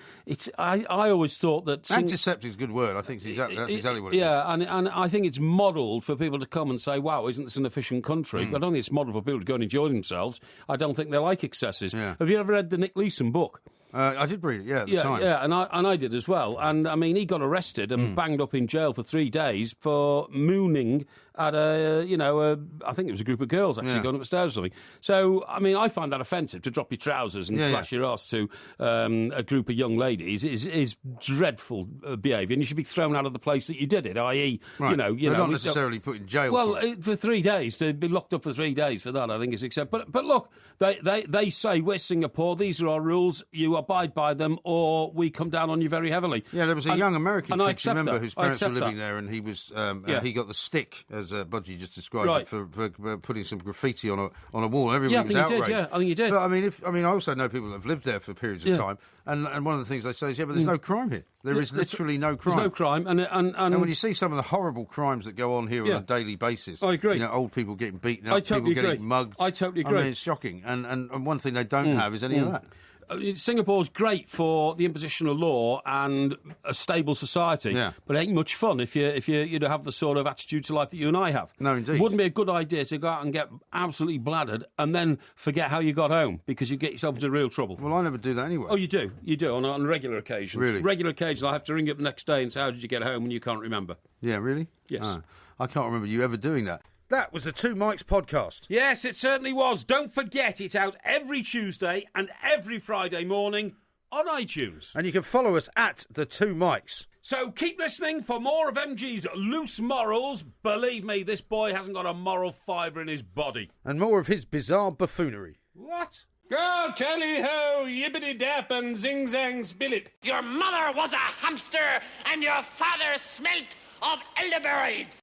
I always thought that... Antiseptic is a good word. I think that's exactly what it is. Yeah, and I think it's modelled for people to come and say, wow, isn't this an efficient country? But I don't think it's modelled for people to go and enjoy themselves. I don't think they like excesses. Yeah. Have you ever read the Nick Leeson book? I did read it, at the time. Yeah, and I did as well. And, I mean, he got arrested and banged up in jail for 3 days for mooning at I think it was a group of girls actually going upstairs or something. So, I mean, I find that offensive to drop your trousers and flash your arse to a group of young ladies is dreadful behaviour, and you should be thrown out of the place that you did it, i.e., They're not necessarily put in jail. Well, for 3 days, to be locked up for 3 days for that, I think is acceptable. But look, they say, we're Singapore, these are our rules, you abide by them, or we come down on you very heavily. Yeah, there was a young American kid, remember, whose parents were living there, and he was he got the stick, as Budgie just described, for putting some graffiti on a wall, and everybody was outraged. I think he did. But I also know people that have lived there for periods of time, and one of the things they say is, but there's no crime here. There is literally no crime. There's no crime, and when you see some of the horrible crimes that go on here on a daily basis, I agree. Old people getting beaten up, people getting mugged. I totally agree. I mean, it's shocking, and one thing they don't have is any of that. Singapore's great for the imposition of law and a stable society, but it ain't much fun if you have the sort of attitude to life that you and I have. No, indeed. Wouldn't be a good idea to go out and get absolutely bladdered and then forget how you got home because you get yourself into real trouble. Well, I never do that anyway. Oh, you do on regular occasions. Really? Regular occasions, I have to ring up the next day and say, how did you get home when you can't remember? Yeah, really? Yes. I can't remember you ever doing that. That was the Two Mics podcast. Yes, it certainly was. Don't forget, it's out every Tuesday and every Friday morning on iTunes. And you can follow us at the Two Mics. So keep listening for more of MG's loose morals. Believe me, this boy hasn't got a moral fibre in his body. And more of his bizarre buffoonery. What? Go tally-ho, yibbity-dap and zing-zang spillet. Your mother was a hamster and your father smelt of elderberries.